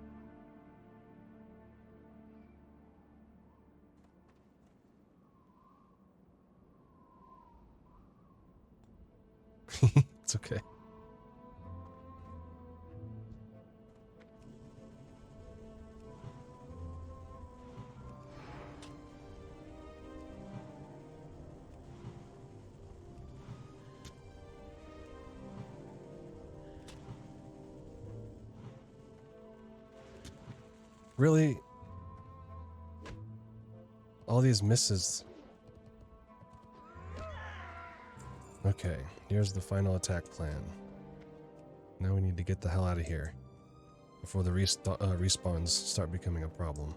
It's okay. Really? All these misses. Okay, here's the final attack plan. Now we need to get the hell out of here before the respawns start becoming a problem.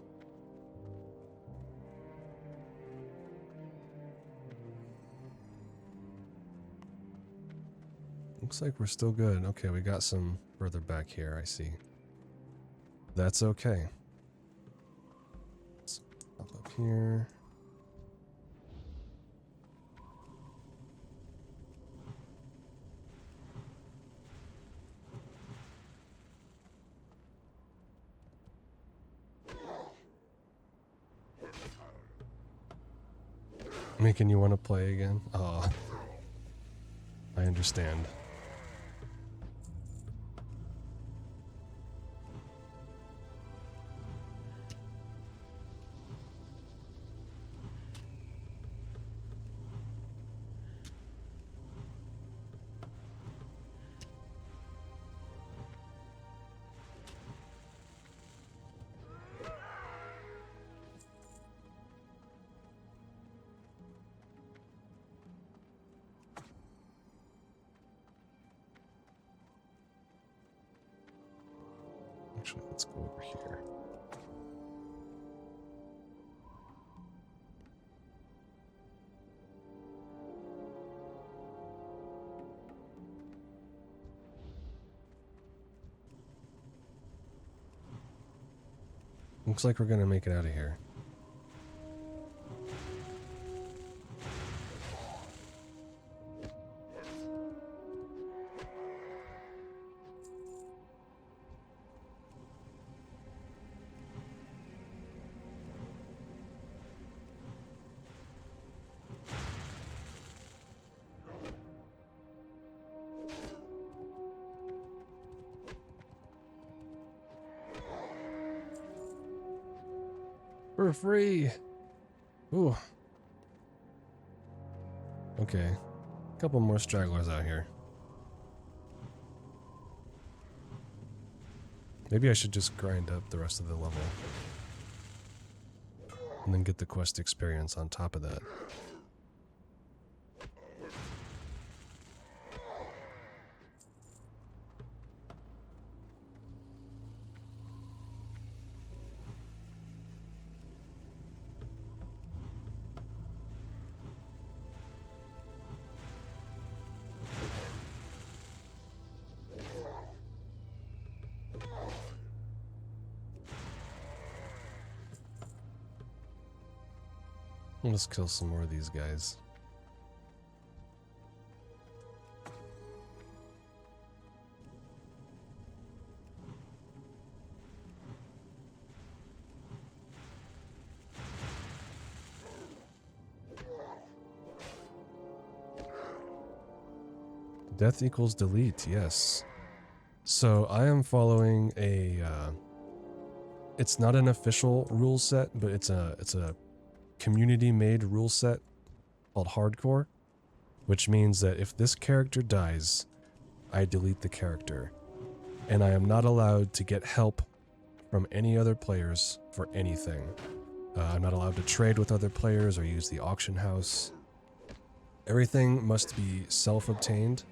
Looks like we're still good. Okay, we got some further back here, I see. That's okay. Let's pop up here. Making you want to play again? Oh, I understand. Actually, let's go over here. Looks like we're gonna make it out of here. We're free. Ooh. Okay. A couple more stragglers out here. Maybe I should just grind up the rest of the level. And then get the quest experience on top of that. Let's kill some more of these guys. Death equals delete, yes. So I am following a it's not an official rule set, but it's a community-made rule set called Hardcore, which means that if this character dies, I delete the character, and I am not allowed to get help from any other players for anything. I'm not allowed to trade with other players or use the auction house. Everything must be self-obtained.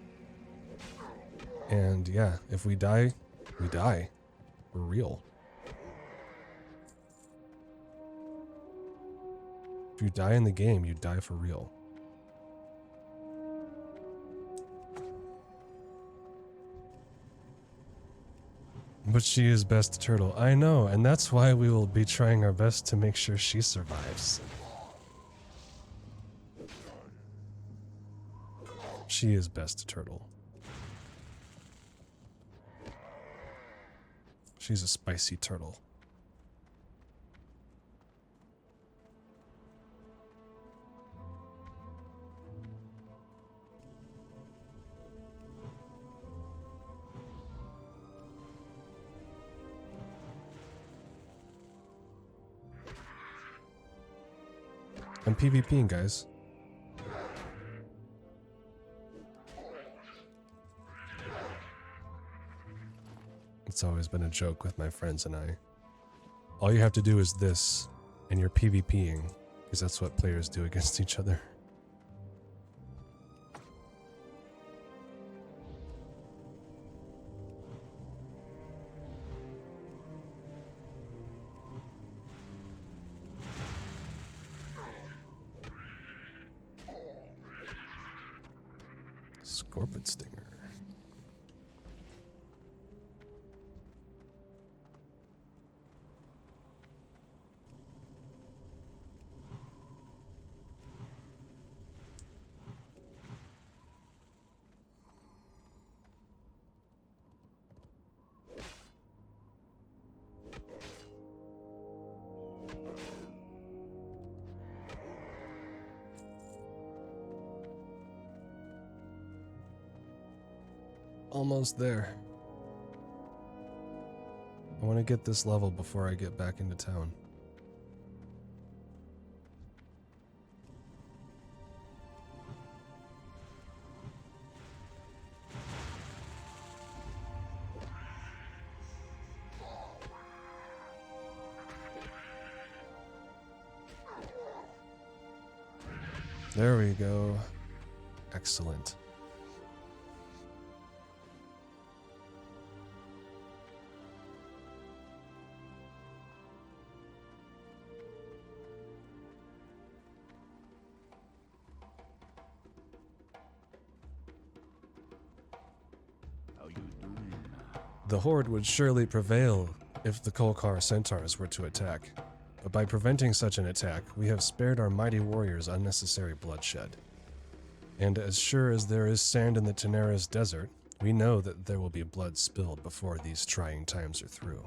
And yeah, if we die, we die. We're real. If you die in the game, you die for real. But she is best turtle. I know, and that's why we will be trying our best to make sure she survives. She is best turtle. She's a spicy turtle. I'm PvPing, guys. It's always been a joke with my friends and I. All you have to do is this, and you're PvPing, because that's what players do against each other. Scorpion stinger. Almost there. I want to get this level before I get back into town. There we go. Excellent. The Horde would surely prevail if the Kolkar centaurs were to attack, but by preventing such an attack, we have spared our mighty warriors unnecessary bloodshed. And as sure as there is sand in the Tenera's desert, we know that there will be blood spilled before these trying times are through.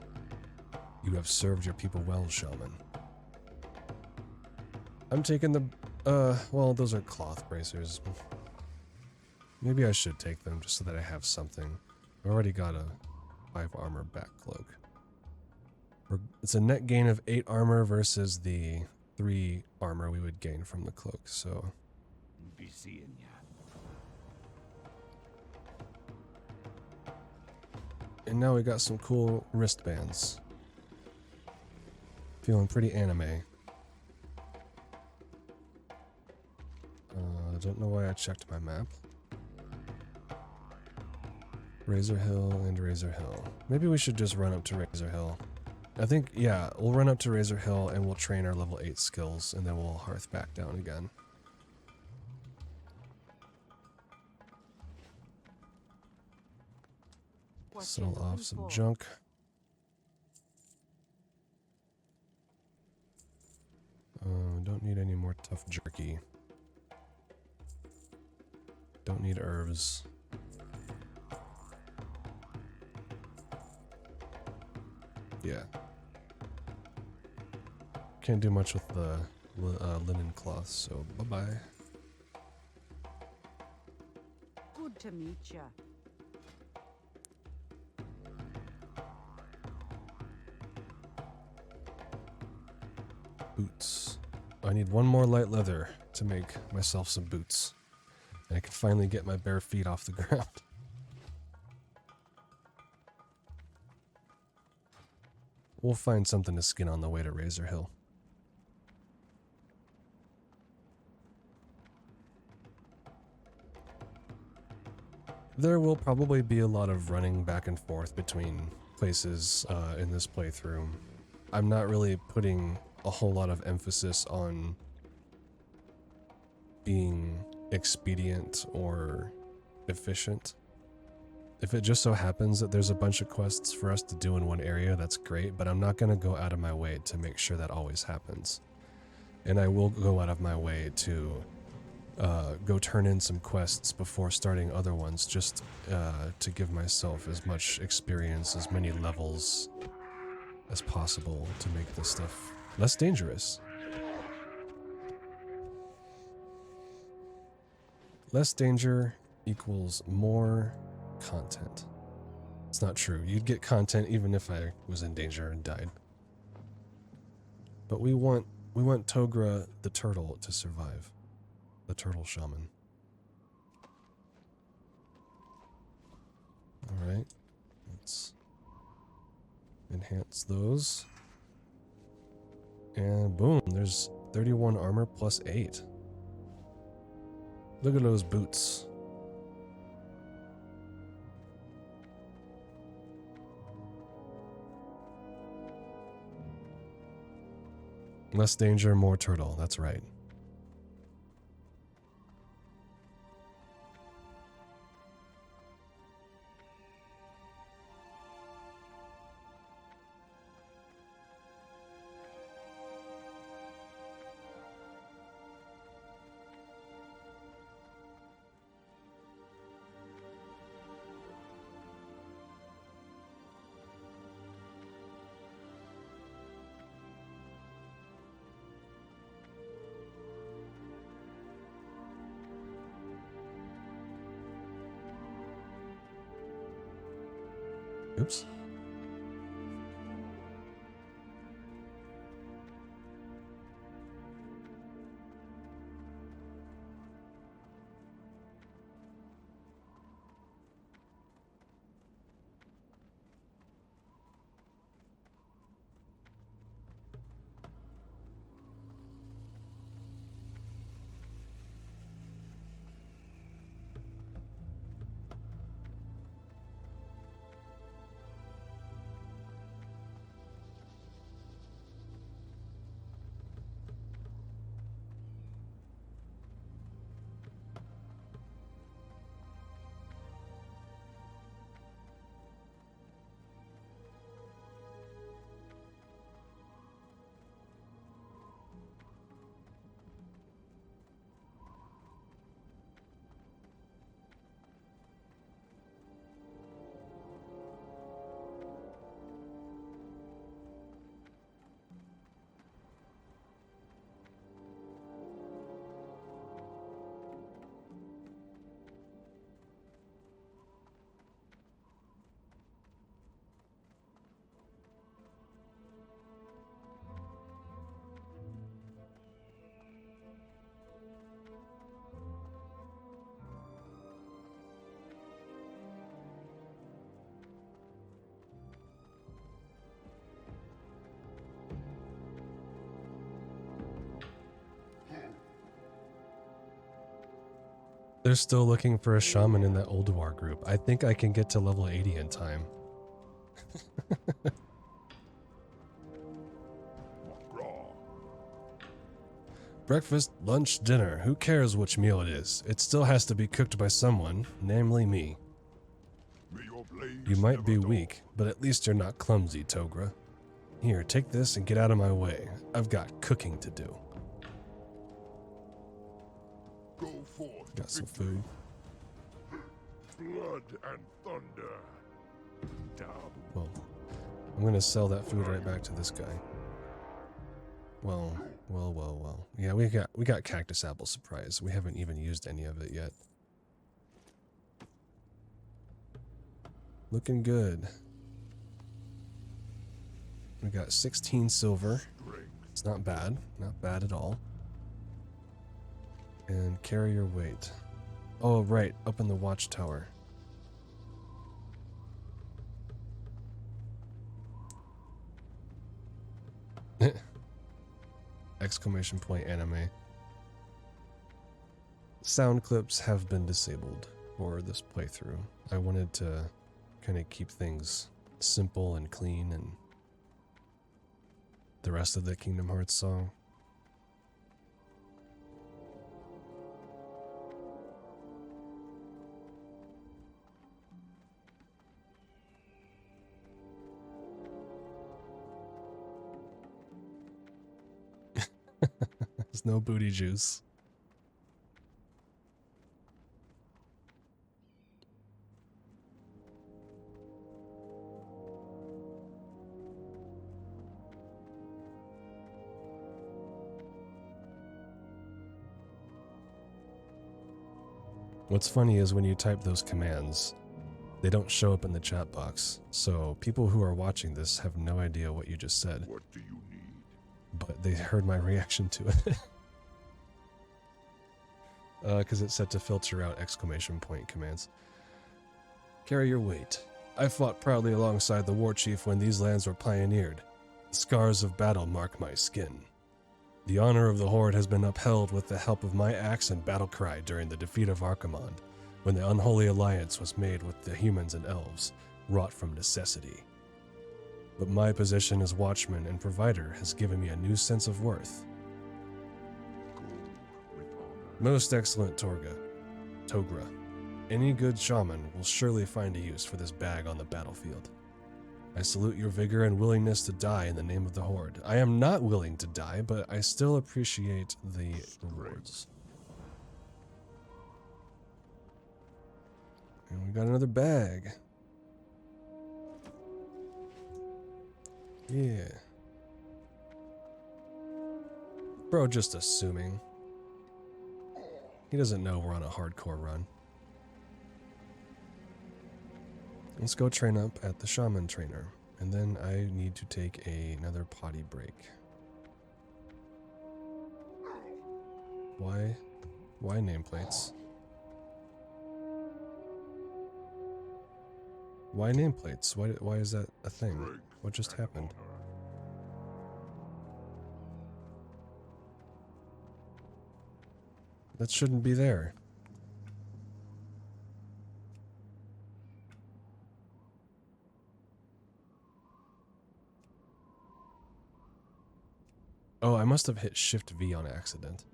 You have served your people well, Shellman. I'm taking the, well, those are cloth bracers. Maybe I should take them just so that I have something. I already got a 5 armor back cloak. It's a net gain of 8 armor versus the 3 armor we would gain from the cloak, so. Be seeing ya. And now we got some cool wristbands. Feeling pretty anime. I don't know why I checked my map. Razor Hill and Razor Hill. Maybe we should just run up to Razor Hill. I think, yeah, we'll run up to Razor Hill and we'll train our level 8 skills, and then we'll hearth back down again. Sell off some junk. Don't need any more tough jerky. Don't need herbs. Yeah. Can't do much with the linen cloth, so bye-bye. Good to meet ya. Boots. I need one more light leather to make myself some boots. And I can finally get my bare feet off the ground. We'll find something to skin on the way to Razor Hill. There will probably be a lot of running back and forth between places in this playthrough. I'm not really putting a whole lot of emphasis on being expedient or efficient. If it just so happens that there's a bunch of quests for us to do in one area, that's great, but I'm not going to go out of my way to make sure that always happens. And I will go out of my way to go turn in some quests before starting other ones, just to give myself as much experience, as many levels as possible to make this stuff less dangerous. Less danger equals more content. It's not true. You'd get content even if I was in danger and died. But we want Togra the turtle to survive. The turtle shaman. Alright. Let's enhance those. And boom, there's 31 armor plus 8. Look at those boots. Less danger, more turtle. That's right. Oops. They're still looking for a shaman in that Ulduar group. I think I can get to level 80 in time. Breakfast, lunch, dinner. Who cares which meal it is? It still has to be cooked by someone, namely me. You might be weak, but at least you're not clumsy, Togra. Here, take this and get out of my way. I've got cooking to do. Go forth. Got some food. Blood and thunder. Well, I'm gonna sell that food right back to this guy. Well. Yeah, we got cactus apple surprise. We haven't even used any of it yet. Looking good. We got 16 silver. It's not bad. Not bad at all. And carry your weight. Oh, right. Up in the watchtower. Exclamation point anime. Sound clips have been disabled. for this playthrough. I wanted to kind of keep things simple and clean, and the rest of the Kingdom Hearts song. There's no booty juice. What's funny is when you type those commands, they don't show up in the chat box, so people who are watching this have no idea what you just said. What do you need? But they heard my reaction to it. Because it's set to filter out exclamation point commands. Carry your weight. I fought proudly alongside the war chief when these lands were pioneered. The scars of battle mark my skin. The honor of the Horde has been upheld with the help of my axe and battle cry during the defeat of Archimonde, when the unholy alliance was made with the humans and elves, wrought from necessity. But my position as watchman and provider has given me a new sense of worth. Go with honor. Most excellent Togra. Any good shaman will surely find a use for this bag on the battlefield. I salute your vigor and willingness to die in the name of the Horde. I am not willing to die, but I still appreciate the rewards. And we got another bag. Yeah. Bro, just assuming. He doesn't know we're on a hardcore run. Let's go train up at the Shaman Trainer, and then I need to take another potty break. Why nameplates? Why nameplates? Why is that a thing? What just happened? That shouldn't be there. Oh, I must have hit Shift V on accident.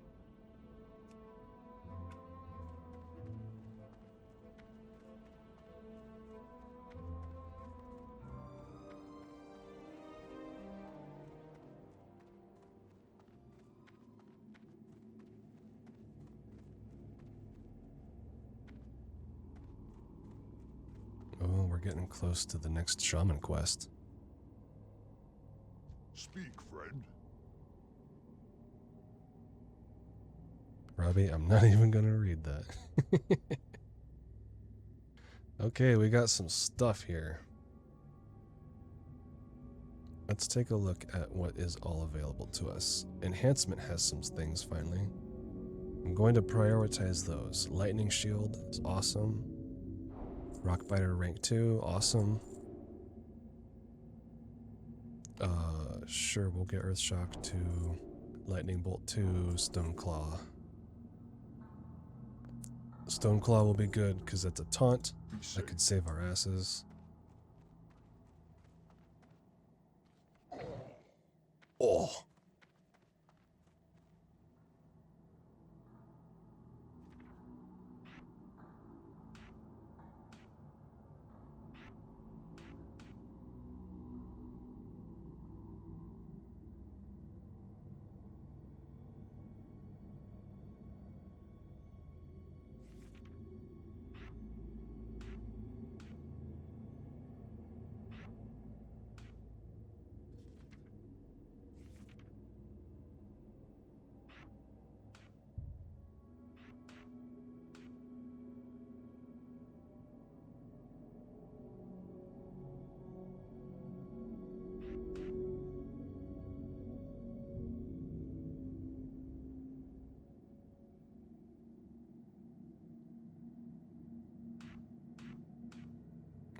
Oh, we're getting close to the next shaman quest. Speak, friend. Robbie, I'm not even gonna read that. Okay, we got some stuff here. Let's take a look at what is all available to us. Enhancement has some things finally. I'm going to prioritize those. Lightning Shield is awesome. Rockbiter rank 2, awesome. Sure, we'll get Earthshock 2, Lightning Bolt 2, Stoneclaw. Stoneclaw will be good because that's a taunt. That could save our asses. Oh.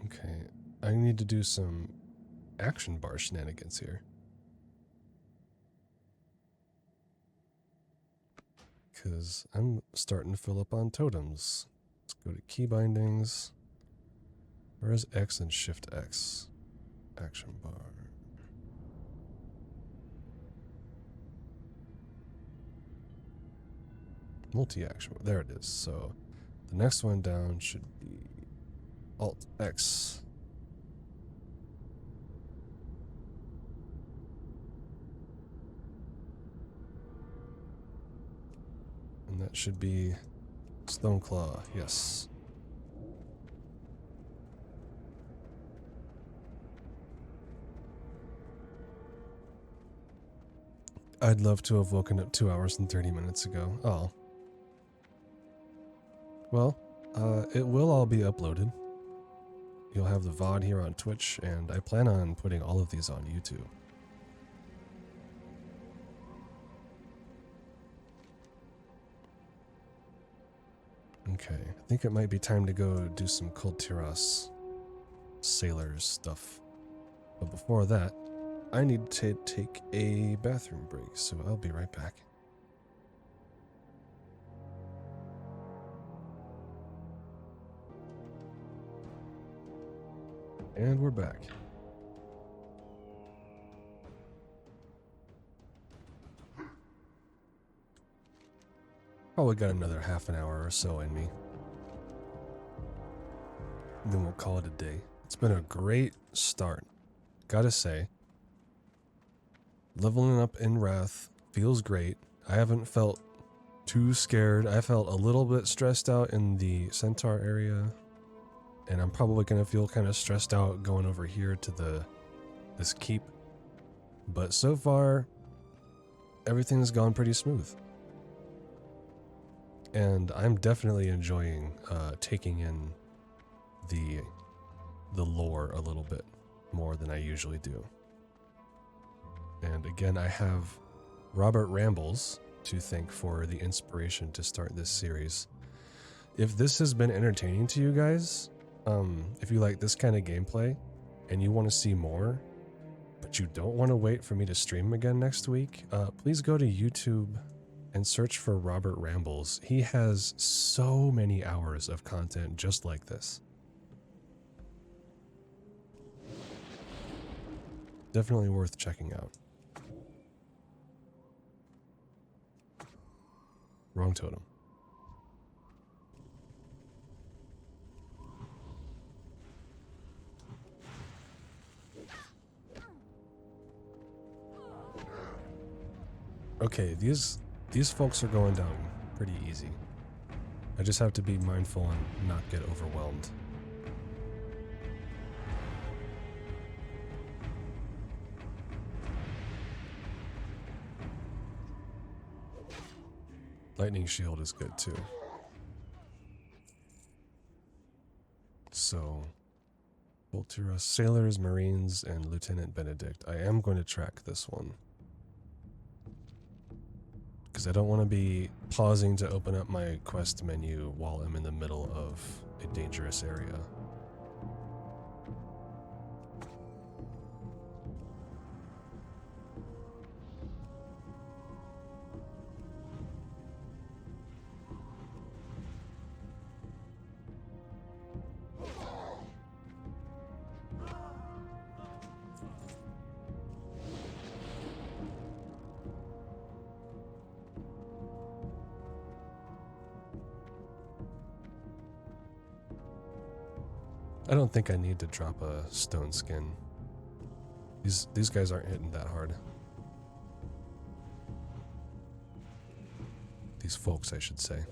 Okay, I need to do some action bar shenanigans here. Because I'm starting to fill up on totems. Let's Go to key bindings. Where is X and Shift X? Action bar. Multi-action. There it is. So the next one down should be Alt X. And that should be Stoneclaw. Yes. I'd love to have woken up 2 hours and 30 minutes ago. Oh. Well, it will all be uploaded. You'll have the VOD here on Twitch, and I plan on putting all of these on YouTube. Okay, I think it might be time to go do some Kultiras Sailors stuff. But before that, I need to take a bathroom break, so I'll be right back. And we're back. Probably got another half an hour or so in me. Then we'll call it a day. It's been a great start. Gotta say, leveling up in Wrath feels great. I haven't felt too scared. I felt a little bit stressed out in the Centaur area. And I'm probably going to feel kind of stressed out going over here to this keep. But so far, everything's gone pretty smooth. And I'm definitely enjoying taking in the lore a little bit more than I usually do. And again, I have Robert Rambles to thank for the inspiration to start this series. If this has been entertaining to you guys, if you like this kind of gameplay and you want to see more, but you don't want to wait for me to stream again next week, please go to YouTube and search for Robert Rambles. He has so many hours of content just like this. Definitely worth checking out. Wrong totem. Okay, these folks are going down pretty easy. I just have to be mindful and not get overwhelmed. Lightning Shield is good too. So, Voltura, Sailors, Marines, and Lieutenant Benedict. I am going to track this one, because I don't want to be pausing to open up my quest menu while I'm in the middle of a dangerous area. I don't think I need to drop a stone skin. These guys aren't hitting that hard. These folks, I should say.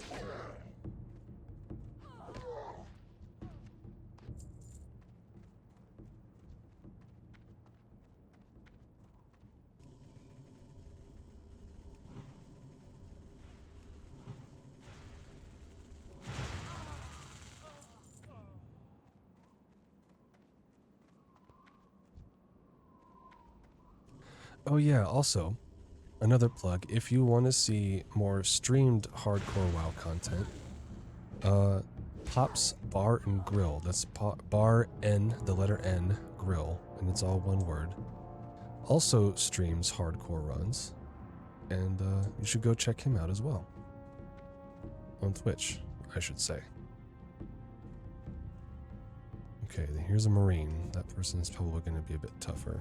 Oh yeah, also, another plug, if you want to see more streamed hardcore WoW content, Pop's Bar and Grill, that's Bar N, the letter N, Grill, and it's all one word, also streams hardcore runs, and you should go check him out as well. On Twitch, I should say. Okay, then here's a Marine. That person is probably going to be a bit tougher.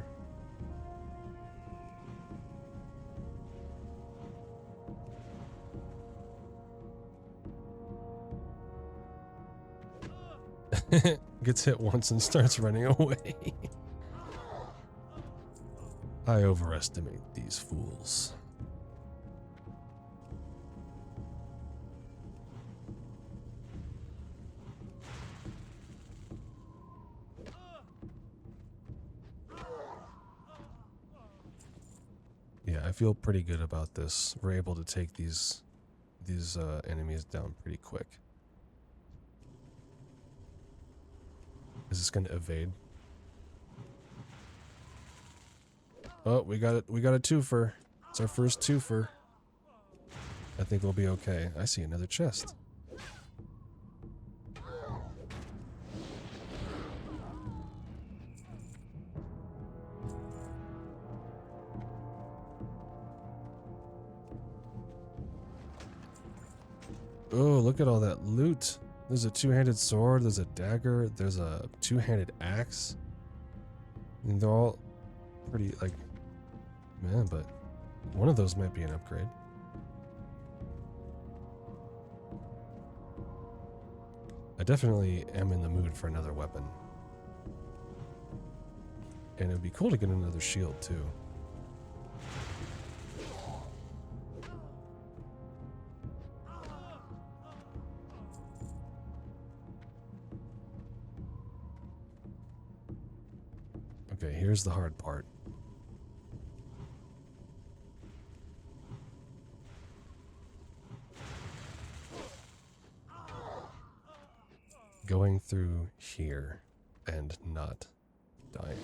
Gets hit once and starts running away. I overestimate these fools. Yeah, I feel pretty good about this. We're able to take these enemies down pretty quick. Is this going to evade? Oh, we got it. We got a twofer. It's our first twofer. I think we'll be okay. I see another chest. Oh, look at all that loot. There's a two-handed sword, there's a dagger, there's a two-handed axe. I mean, they're all pretty, like, man, but one of those might be an upgrade. I definitely am in the mood for another weapon. And it would be cool to get another shield, too. Okay, here's the hard part. Going through here and not dying.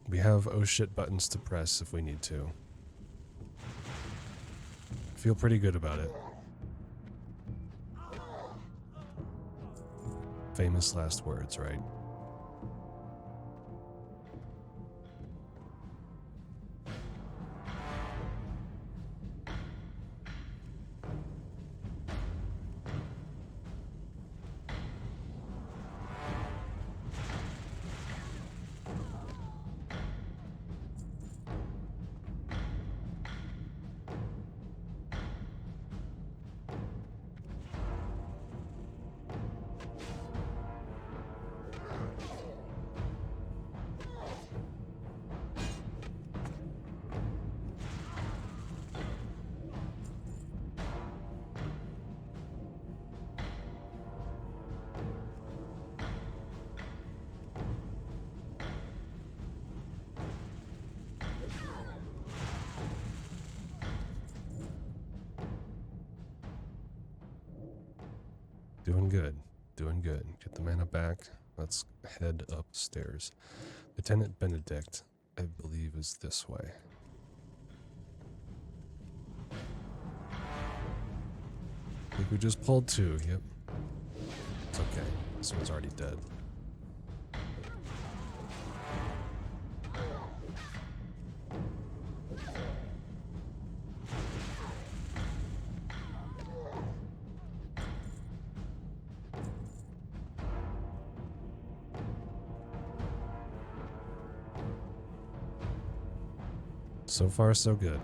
We have oh shit buttons to press if we need to. Feel pretty good about it. Famous last words, right? Doing good. Doing good. Get the mana back. Let's head upstairs. Lieutenant Benedict, I believe, is this way. I think we just pulled two. Yep. It's okay. This one's already dead. So far, so good.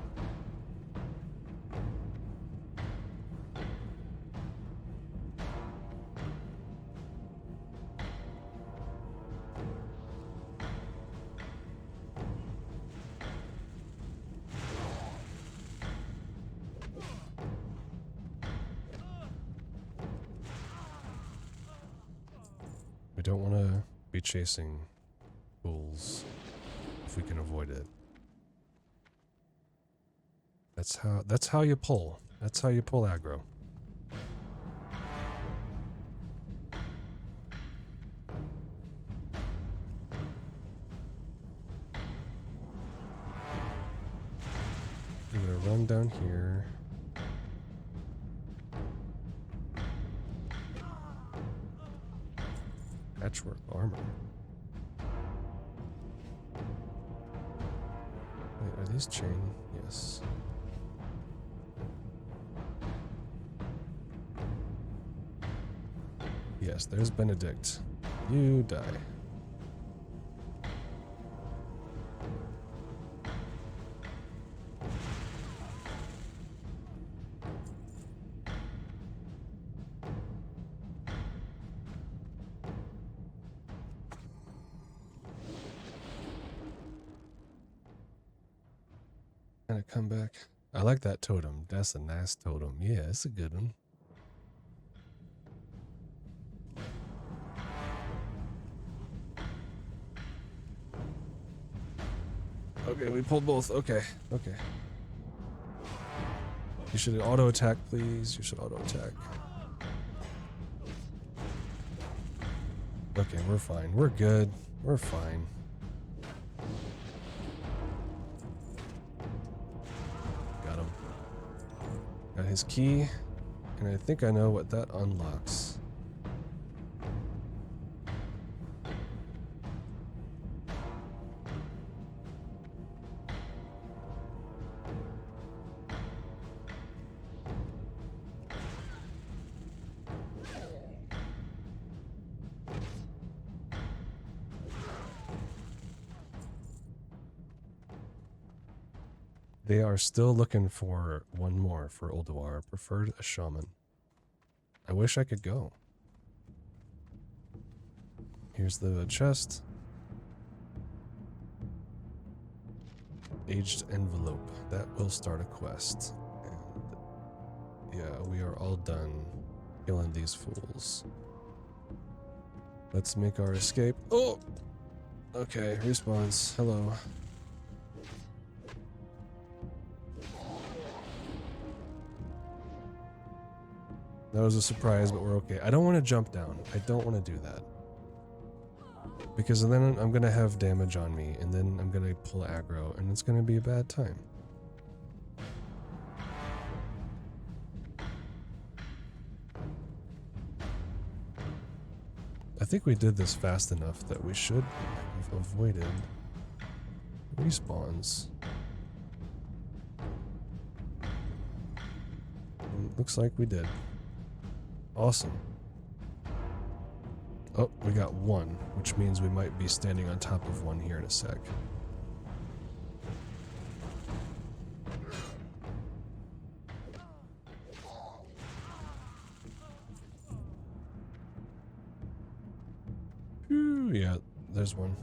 We don't want to be chasing fools if we can avoid it. That's how you pull. That's how you pull aggro. I'm gonna run down here. Patchwork armor. Wait, are these chain? Yes. Yes, there's Benedict. You die. Gotta come back. I like that totem. That's a nice totem. Yeah, it's a good one. Okay, we pulled both. Okay, okay. You should auto attack, please. You should auto attack. Okay, we're fine. We're good. We're fine. Got him. Got his key, and I think I know what that unlocks. They are still looking for one more for Ulduar. Preferred a shaman. I wish I could go. Here's the chest. Aged envelope. That will start a quest. And yeah, we are all done killing these fools. Let's make our escape. Oh! Okay, respawns. Hello. That was a surprise, but we're okay. I don't want to jump down. I don't want to do that. Because then I'm going to have damage on me, and then I'm going to pull aggro, and it's going to be a bad time. I think we did this fast enough that we should have avoided respawns. Looks like we did. Awesome. Oh, we got one, which means we might be standing on top of one here in a sec. Ooh, yeah, there's one.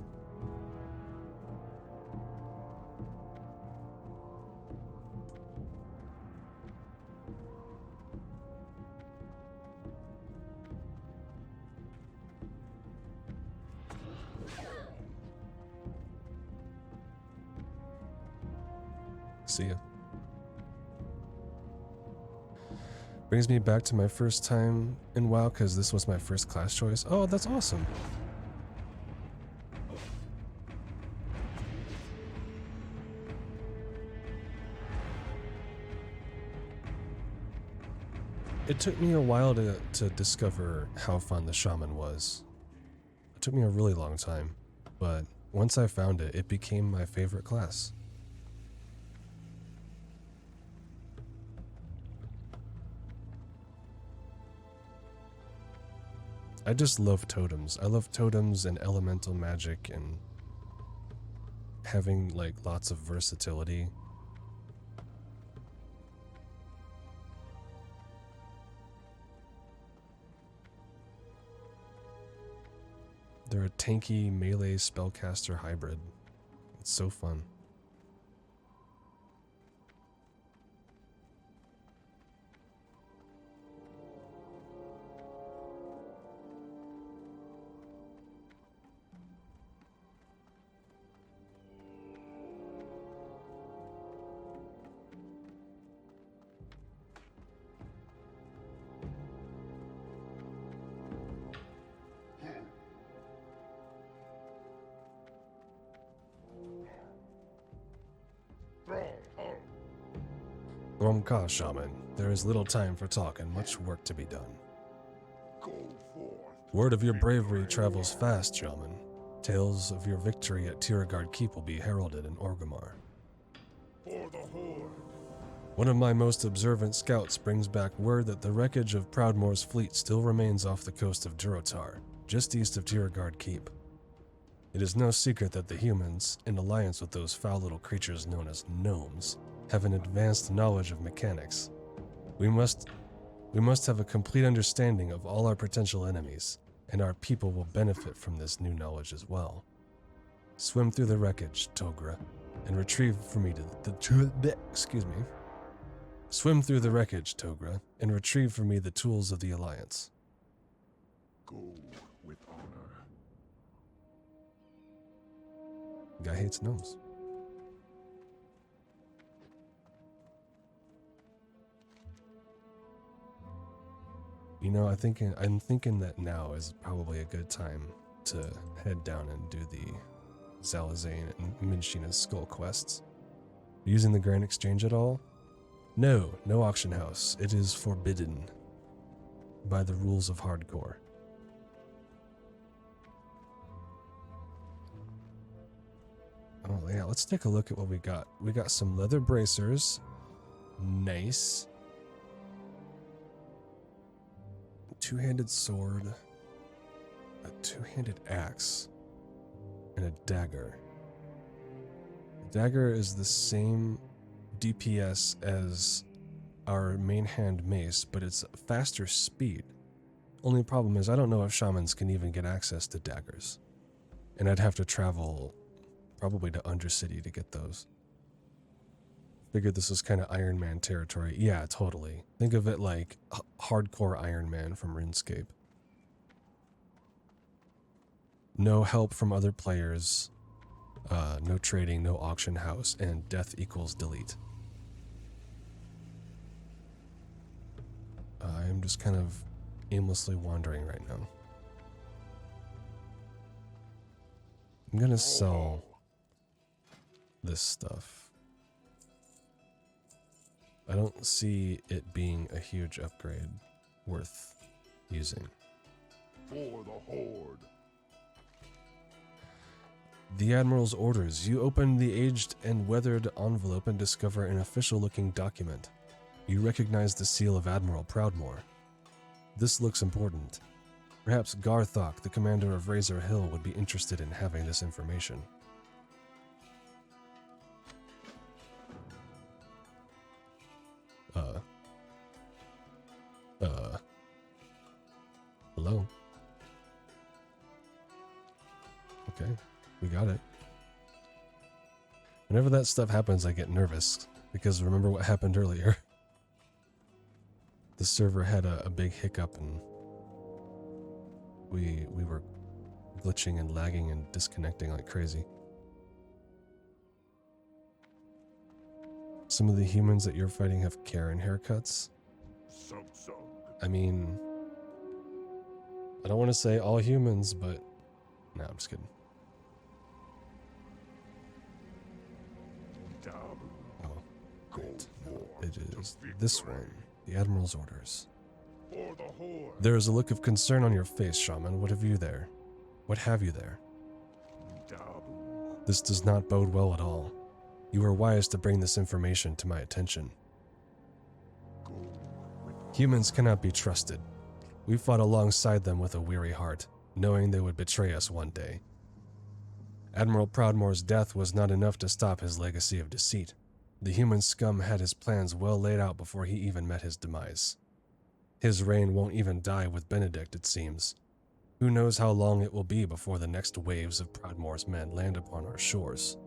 See ya. Brings me back to my first time in WoW because this was my first class choice. Oh, that's awesome. It took me a while to discover how fun the shaman was. It took me a really long time, but once I found it, it became my favorite class. I just love totems. I love totems and elemental magic and having like lots of versatility. They're a tanky melee spellcaster hybrid. It's so fun. Romka, shaman. There is little time for talk and much work to be done. Go forth. Word of your bravery travels fast, shaman. Tales of your victory at Tiragard Keep will be heralded in Orgrimmar. For the Horde. One of my most observant scouts brings back word that the wreckage of Proudmoore's fleet still remains off the coast of Durotar, just east of Tiergard Keep. It is no secret that the humans, in alliance with those foul little creatures known as gnomes, have an advanced knowledge of mechanics. We must have a complete understanding of all our potential enemies, and our people will benefit from this new knowledge as well. Swim through the wreckage, Togra, and retrieve for me Swim through the wreckage, Togra, and retrieve for me the tools of the Alliance. Go with honor. Guy hates gnomes. You know, I'm thinking that now is probably a good time to head down and do the Zalazane and Minshina's skull quests. Using the Grand Exchange at all? No auction house. It is forbidden by the rules of hardcore. Oh yeah, let's take a look at what we got. We got some leather bracers. Nice. Two-handed sword, a two-handed axe, and a dagger. The dagger is the same DPS as our main hand mace, but it's faster speed. Only problem is I don't know if shamans can even get access to daggers. And I'd have to travel probably to Undercity to get those. Figured this was kind of Iron Man territory. Yeah, totally. Think of it like hardcore Iron Man from RuneScape. No help from other players, no trading, no auction house, and death equals delete. I'm just kind of aimlessly wandering right now. I'm gonna sell this stuff. I don't see it being a huge upgrade worth using. For the Horde. The Admiral's orders. You open the aged and weathered envelope and discover an official-looking document. You recognize the seal of Admiral Proudmoore. This looks important. Perhaps Garthok, the commander of Razor Hill, would be interested in having this information. Hello? Okay, we got it. Whenever that stuff happens, I get nervous, because remember what happened earlier? The server had a big hiccup, and we were glitching and lagging and disconnecting like crazy. Some of the humans that you're fighting have Karen haircuts. I mean, I don't want to say all humans, but no, I'm just kidding. Oh, great. It is this one, the Admiral's orders. For the Horde. There is a look of concern on your face, Shaman. What have you there? What have you there? This does not bode well at all. You are wise to bring this information to my attention. Humans cannot be trusted. We fought alongside them with a weary heart, knowing they would betray us one day. Admiral Proudmoore's death was not enough to stop his legacy of deceit. The human scum had his plans well laid out before he even met his demise. His reign won't even die with Benedict, it seems. Who knows how long it will be before the next waves of Proudmoore's men land upon our shores.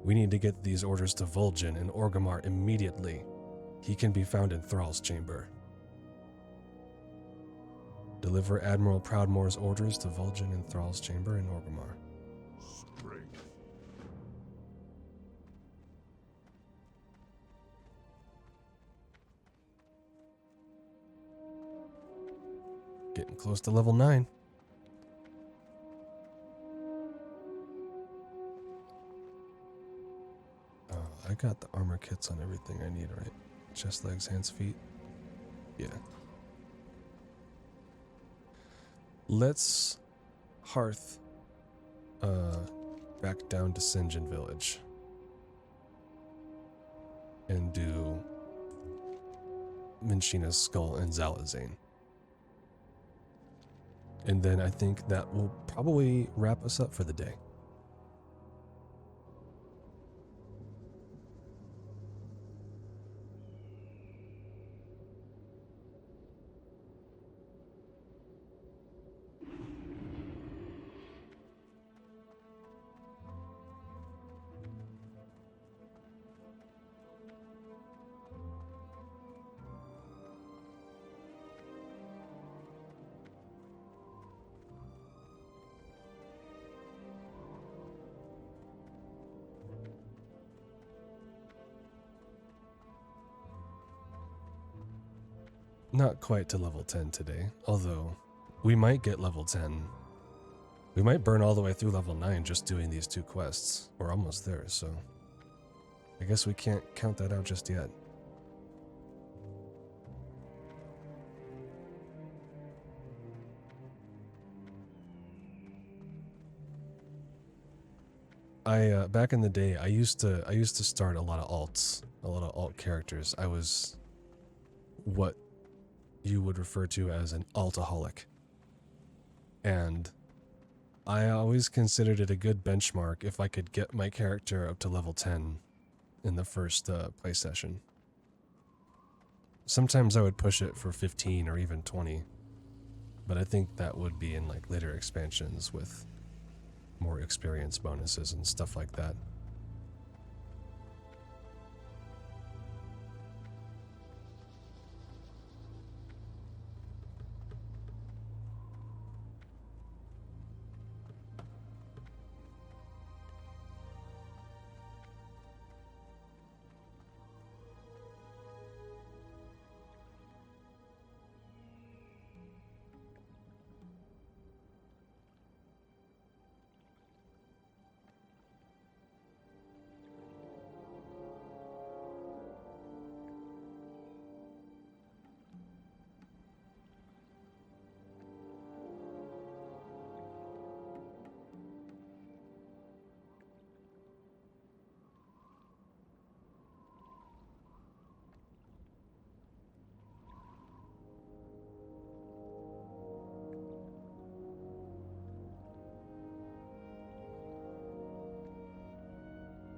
We need to get these orders to Vol'jin and Orgrimmar immediately. He can be found in Thrall's chamber. Deliver Admiral Proudmoore's orders to Vol'jin and Thrall's chamber in Orgrimmar. Strength. Getting close to level 9. I got the armor kits on everything I need, right? Chest, legs, hands, feet. Yeah. Let's hearth back down to Sinjin Village and do Minchina's skull and Zalazane. And then I think that will probably wrap us up for the day. Not quite to level 10 today, although we might get level 10. We might burn all the way through level 9 just doing these 2 quests. We're almost there, so I guess we can't count that out just yet. Back in the day, I used to start a lot of alts, a lot of alt characters. I was what you would refer to as an altaholic. And I always considered it a good benchmark if I could get my character up to level 10 in the first play session. Sometimes I would push it for 15 or even 20, but I think that would be in like later expansions with more experience bonuses and stuff like that.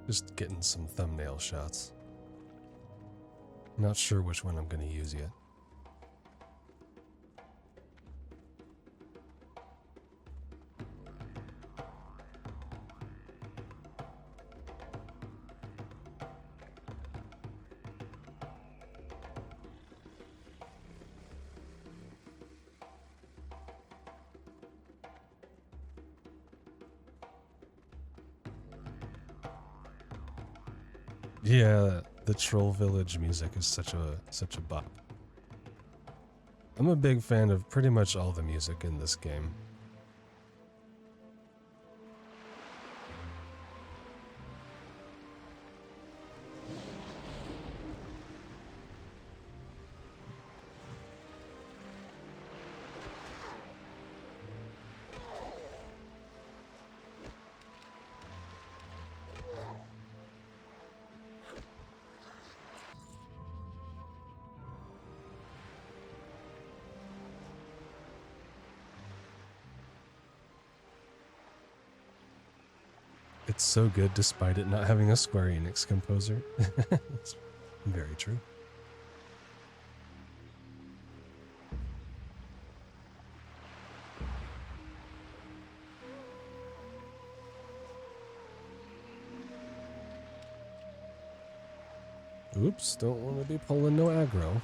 Just getting some thumbnail shots. Not sure which one I'm going to use yet. Yeah, the Troll Village music is such a bop. I'm a big fan of pretty much all the music in this game. It's so good despite it not having a Square Enix composer. It's very true. Oops, don't want to be pulling no aggro.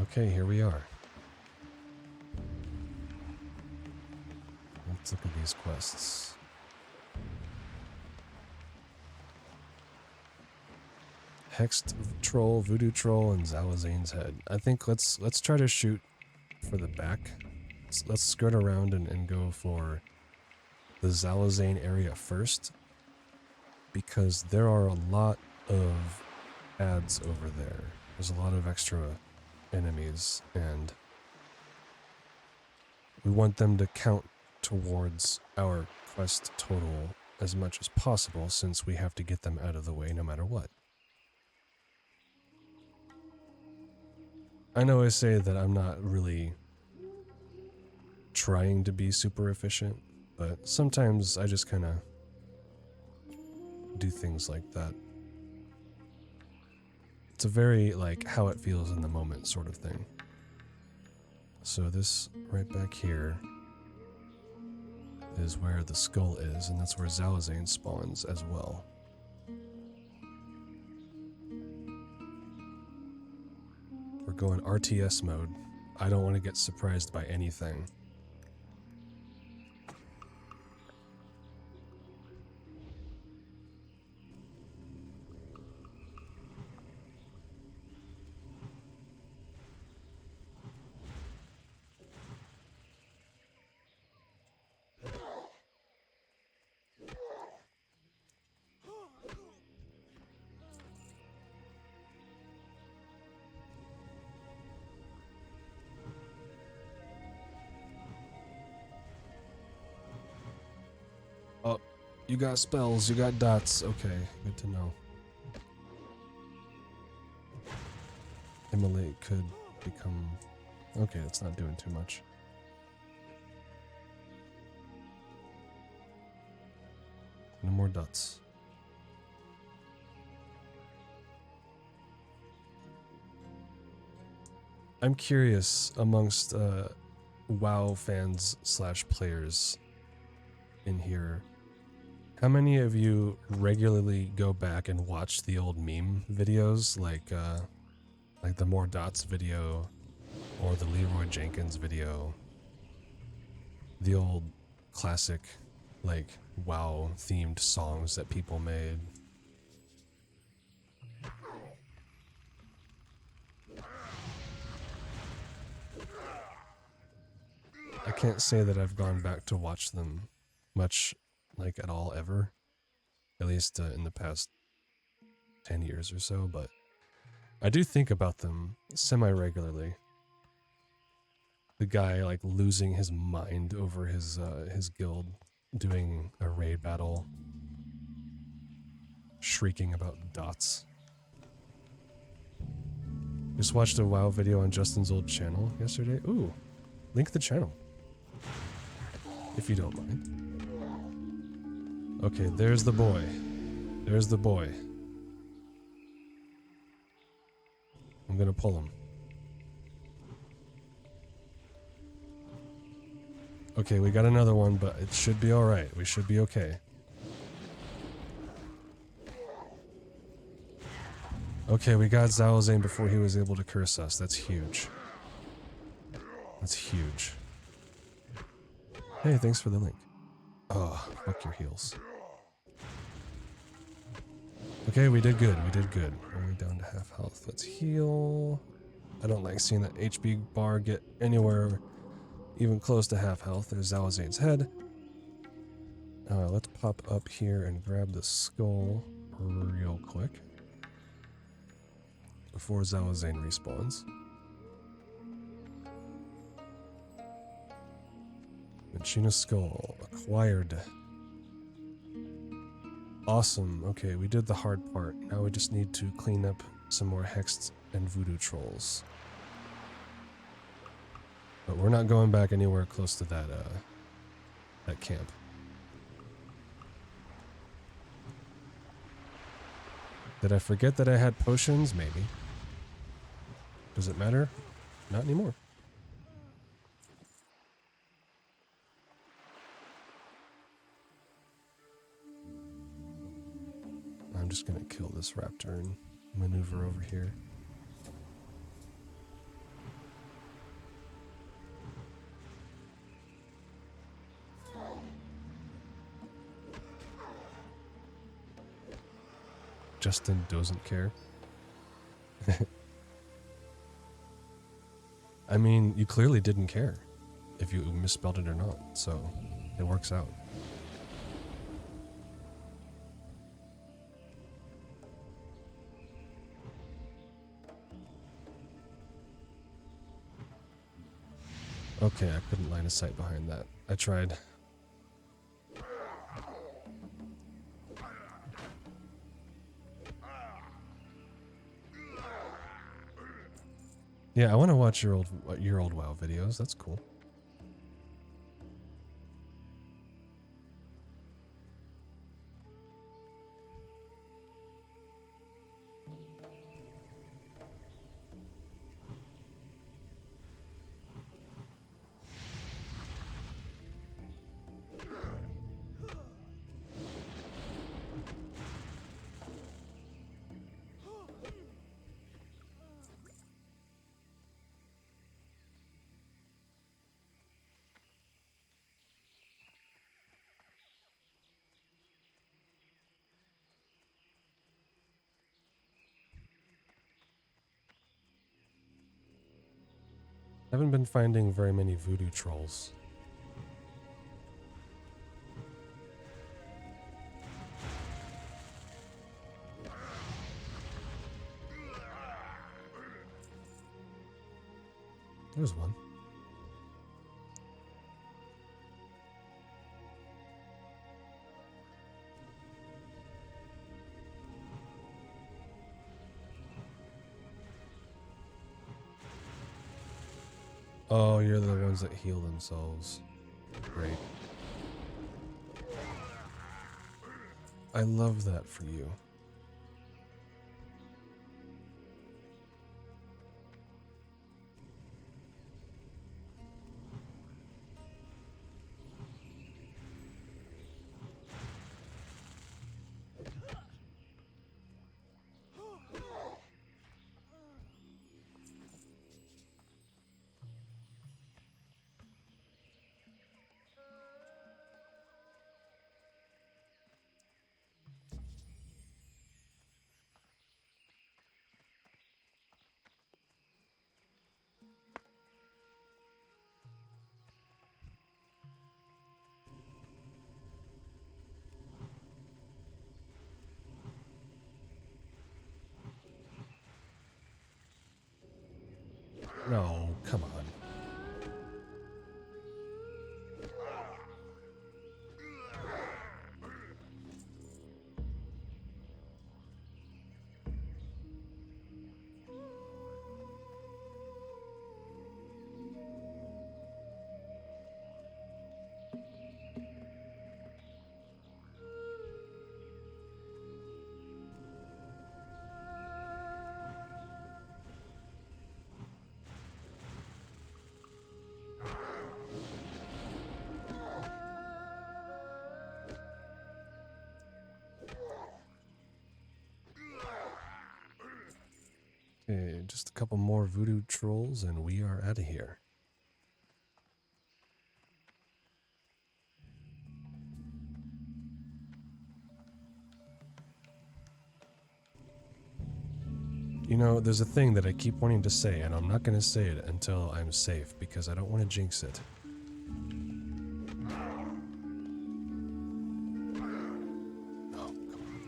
Okay, here we are. Let's look at these quests. Hexed Troll, Voodoo Troll, and Zalazane's head. I think let's try to shoot for the back. Let's skirt around and go for the Zalazane area first, because there are a lot of ads over there. There's a lot of extra enemies, and we want them to count towards our quest total as much as possible, since we have to get them out of the way no matter what. I know I say that I'm not really trying to be super efficient, but sometimes I just kind of do things like that. It's a very, like, how it feels in the moment sort of thing. So this right back here is where the skull is, and that's where Zalazane spawns as well. We're going RTS mode. I don't want to get surprised by anything. Oh, you got spells, you got dots. Okay, good to know. Immolate could become... Okay, it's not doing too much. No more dots. I'm curious amongst WoW fans / players in here, how many of you regularly go back and watch the old meme videos, like the More Dots video or the Leroy Jenkins video, the old classic like WoW themed songs that people made? I can't say that I've gone back to watch them much, like at all, ever. At least in the past 10 years or so, but I do think about them semi-regularly. The guy like losing his mind over his guild, doing a raid battle, shrieking about dots. Just watched a WoW video on Justin's old channel yesterday. Ooh, link the channel, if you don't mind. Okay, there's the boy. There's the boy. I'm gonna pull him. Okay, we got another one, but it should be alright. We should be okay. Okay, we got Zalazane before he was able to curse us. That's huge. That's huge. Hey, thanks for the link. Oh, fuck your heels. Okay, we did good. We did good. Only down to half health. Let's heal. I don't like seeing that HP bar get anywhere even close to half health. There's Zalazane's head. Let's pop up here and grab the skull real quick before Zalazane respawns. Machina skull acquired. Awesome. Okay, we did the hard part. Now we just need to clean up some more hexed and voodoo trolls. But we're not going back anywhere close to that camp. Did I forget that I had potions? Maybe. Does it matter? Not anymore. I'm just gonna kill this raptor and maneuver over here. Justin doesn't care. I mean, you clearly didn't care if you misspelled it or not, so it works out. Okay, I couldn't line of sight behind that. I tried. Yeah, I want to watch your old WoW videos. That's cool. I haven't been finding very many voodoo trolls. There's one. Oh, you're the ones that heal themselves. Great. I love that for you. No, come on. Okay, just a couple more voodoo trolls and we are out of here. You know, there's a thing that I keep wanting to say, and I'm not going to say it until I'm safe, because I don't want to jinx it. Oh, come on.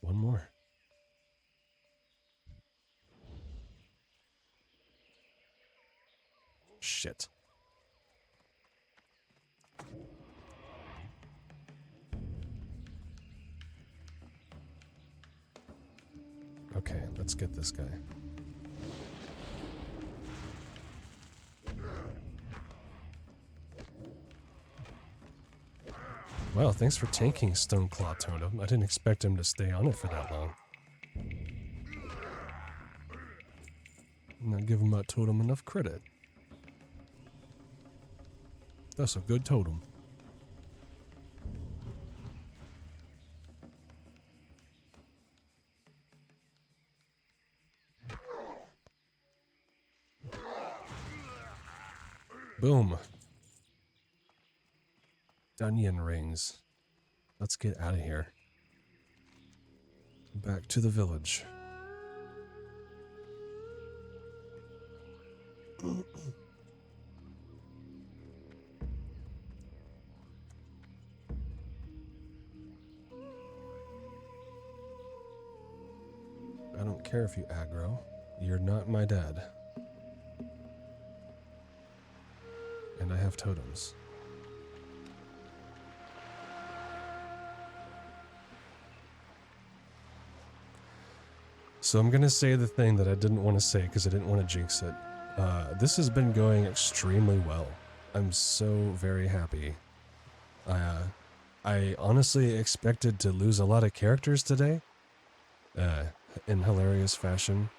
One more. Shit. Okay, let's get this guy. Well, thanks for tanking Stoneclaw Totem. I didn't expect him to stay on it for that long. I'm not giving my totem enough credit. That's a good totem. Boom. Onion rings. Let's get out of here. Back to the village. I don't care if you aggro. You're not my dad. And I have totems. So I'm gonna say the thing that I didn't want to say because I didn't want to jinx it. This has been going extremely well. I'm so very happy. I honestly expected to lose a lot of characters today. In hilarious fashion.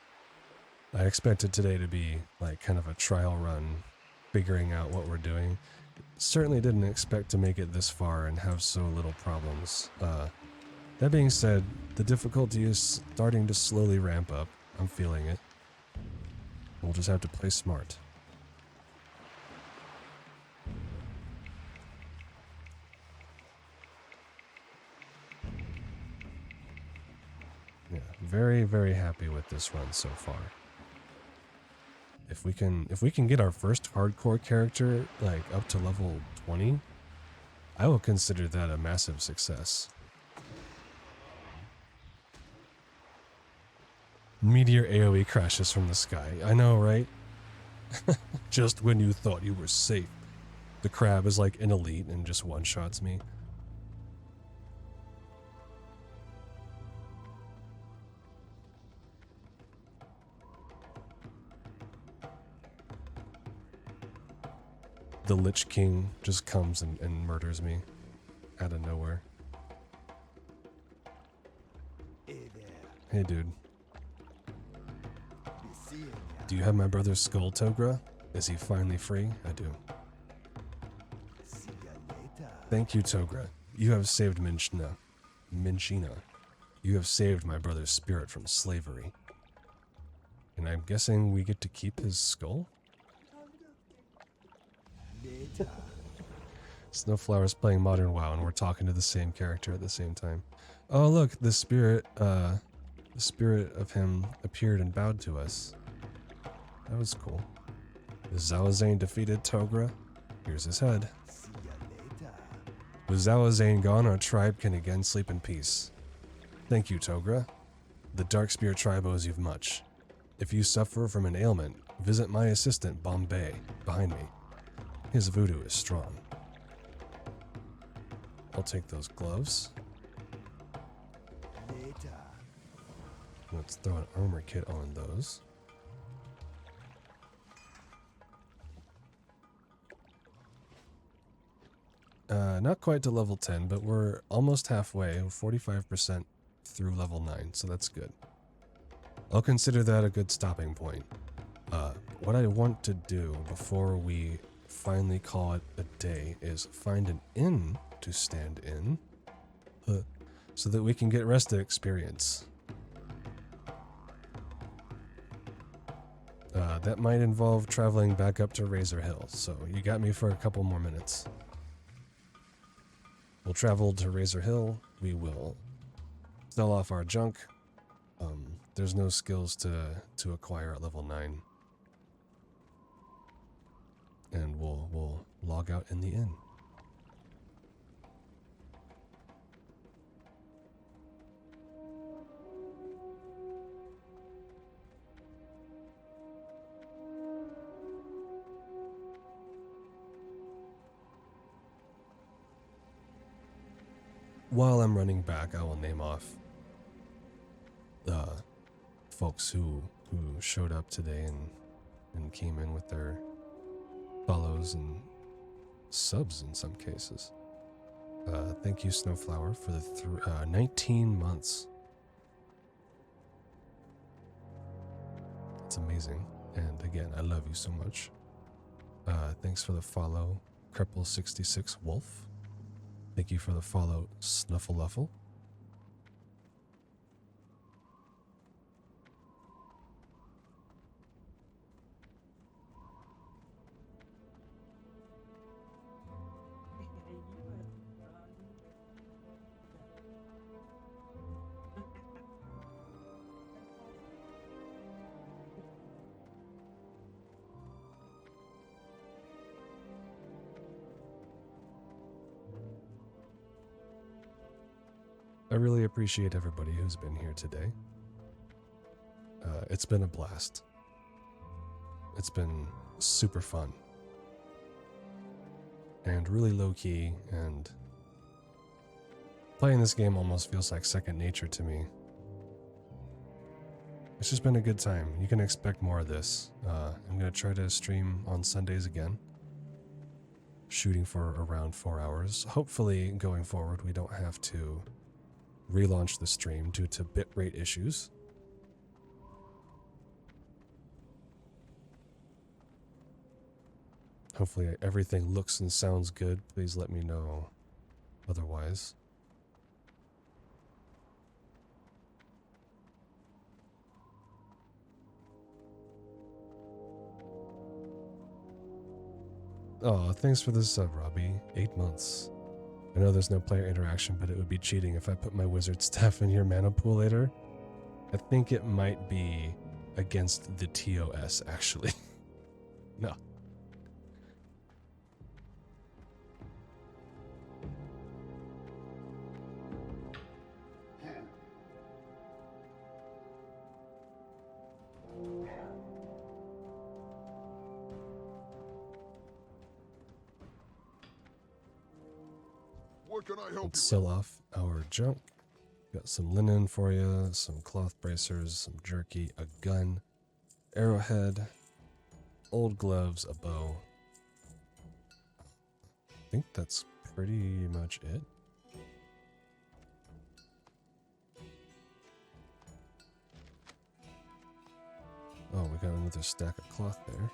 I expected today to be like kind of a trial run, figuring out what we're doing. Certainly didn't expect to make it this far and have so little problems. That being said, the difficulty is starting to slowly ramp up. I'm feeling it. We'll just have to play smart. Yeah, very, very happy with this run so far. If we can get our first hardcore character like up to level 20, I will consider that a massive success. Meteor AoE crashes from the sky. I know, right? Just when you thought you were safe. The crab is like an elite and just one-shots me. The Lich King just comes and murders me out of nowhere. Hey there. Hey, dude. Be seeing ya. Do you have my brother's skull, Togra? Is he finally free? I do. See ya later. Thank you, Togra. You have saved Minchina. You have saved my brother's spirit from slavery. And I'm guessing we get to keep his skull? Later. Snowflower's playing Modern WoW and we're talking to the same character at the same time. Oh look, the spirit of him appeared and bowed to us. That was cool. Is Zawazane defeated Togra? Here's his head. See ya later. With Zawazane gone, our tribe can again sleep in peace. Thank you, Togra. The Darkspear tribe owes you much. If you suffer from an ailment, visit my assistant, Bombay, behind me. His voodoo is strong. I'll take those gloves. Later. Let's throw an armor kit on those. Not quite to level 10, but we're almost halfway, 45% through level 9, so that's good. I'll consider that a good stopping point. What I want to do before we finally call it a day is find an inn to stand in, so that we can get rested experience. That might involve traveling back up to Razor Hill, so you got me for a couple more minutes. We'll travel to Razor Hill, we will sell off our junk. There's no skills to acquire at level 9. And we'll log out in the inn. While I'm running back, I will name off folks who showed up today and came in with their follows and subs in some cases. Thank you, Snowflower, for the 19 months. It's amazing. And again, I love you so much. Thanks for the follow, Cripple66 Wolf. Thank you for the follow, Snuffleuffle. I really appreciate everybody who's been here today. It's been a blast. It's been super fun. And really low-key, and playing this game almost feels like second nature to me. It's just been a good time. You can expect more of this. I'm going to try to stream on Sundays again, shooting for around 4 hours. Hopefully, going forward, we don't have to relaunch the stream due to bitrate issues. Hopefully everything looks and sounds good. Please let me know otherwise. Oh, thanks for the sub, Robbie. 8 months. I know there's no player interaction, but it would be cheating if I put my wizard staff in your mana pool later. I think it might be against the TOS, actually. No. What can I help Let's sell off our junk. Got some linen for you, some cloth bracers, some jerky, a gun, arrowhead, old gloves, a bow. I think that's pretty much it. Oh, we got another stack of cloth there.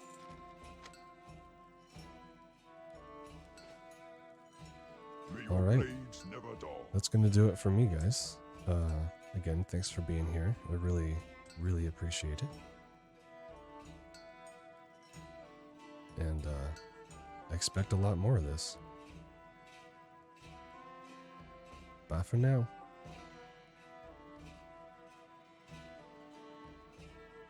All right, that's going to do it for me, guys. Again, thanks for being here. I really, really appreciate it. And I expect a lot more of this. Bye for now.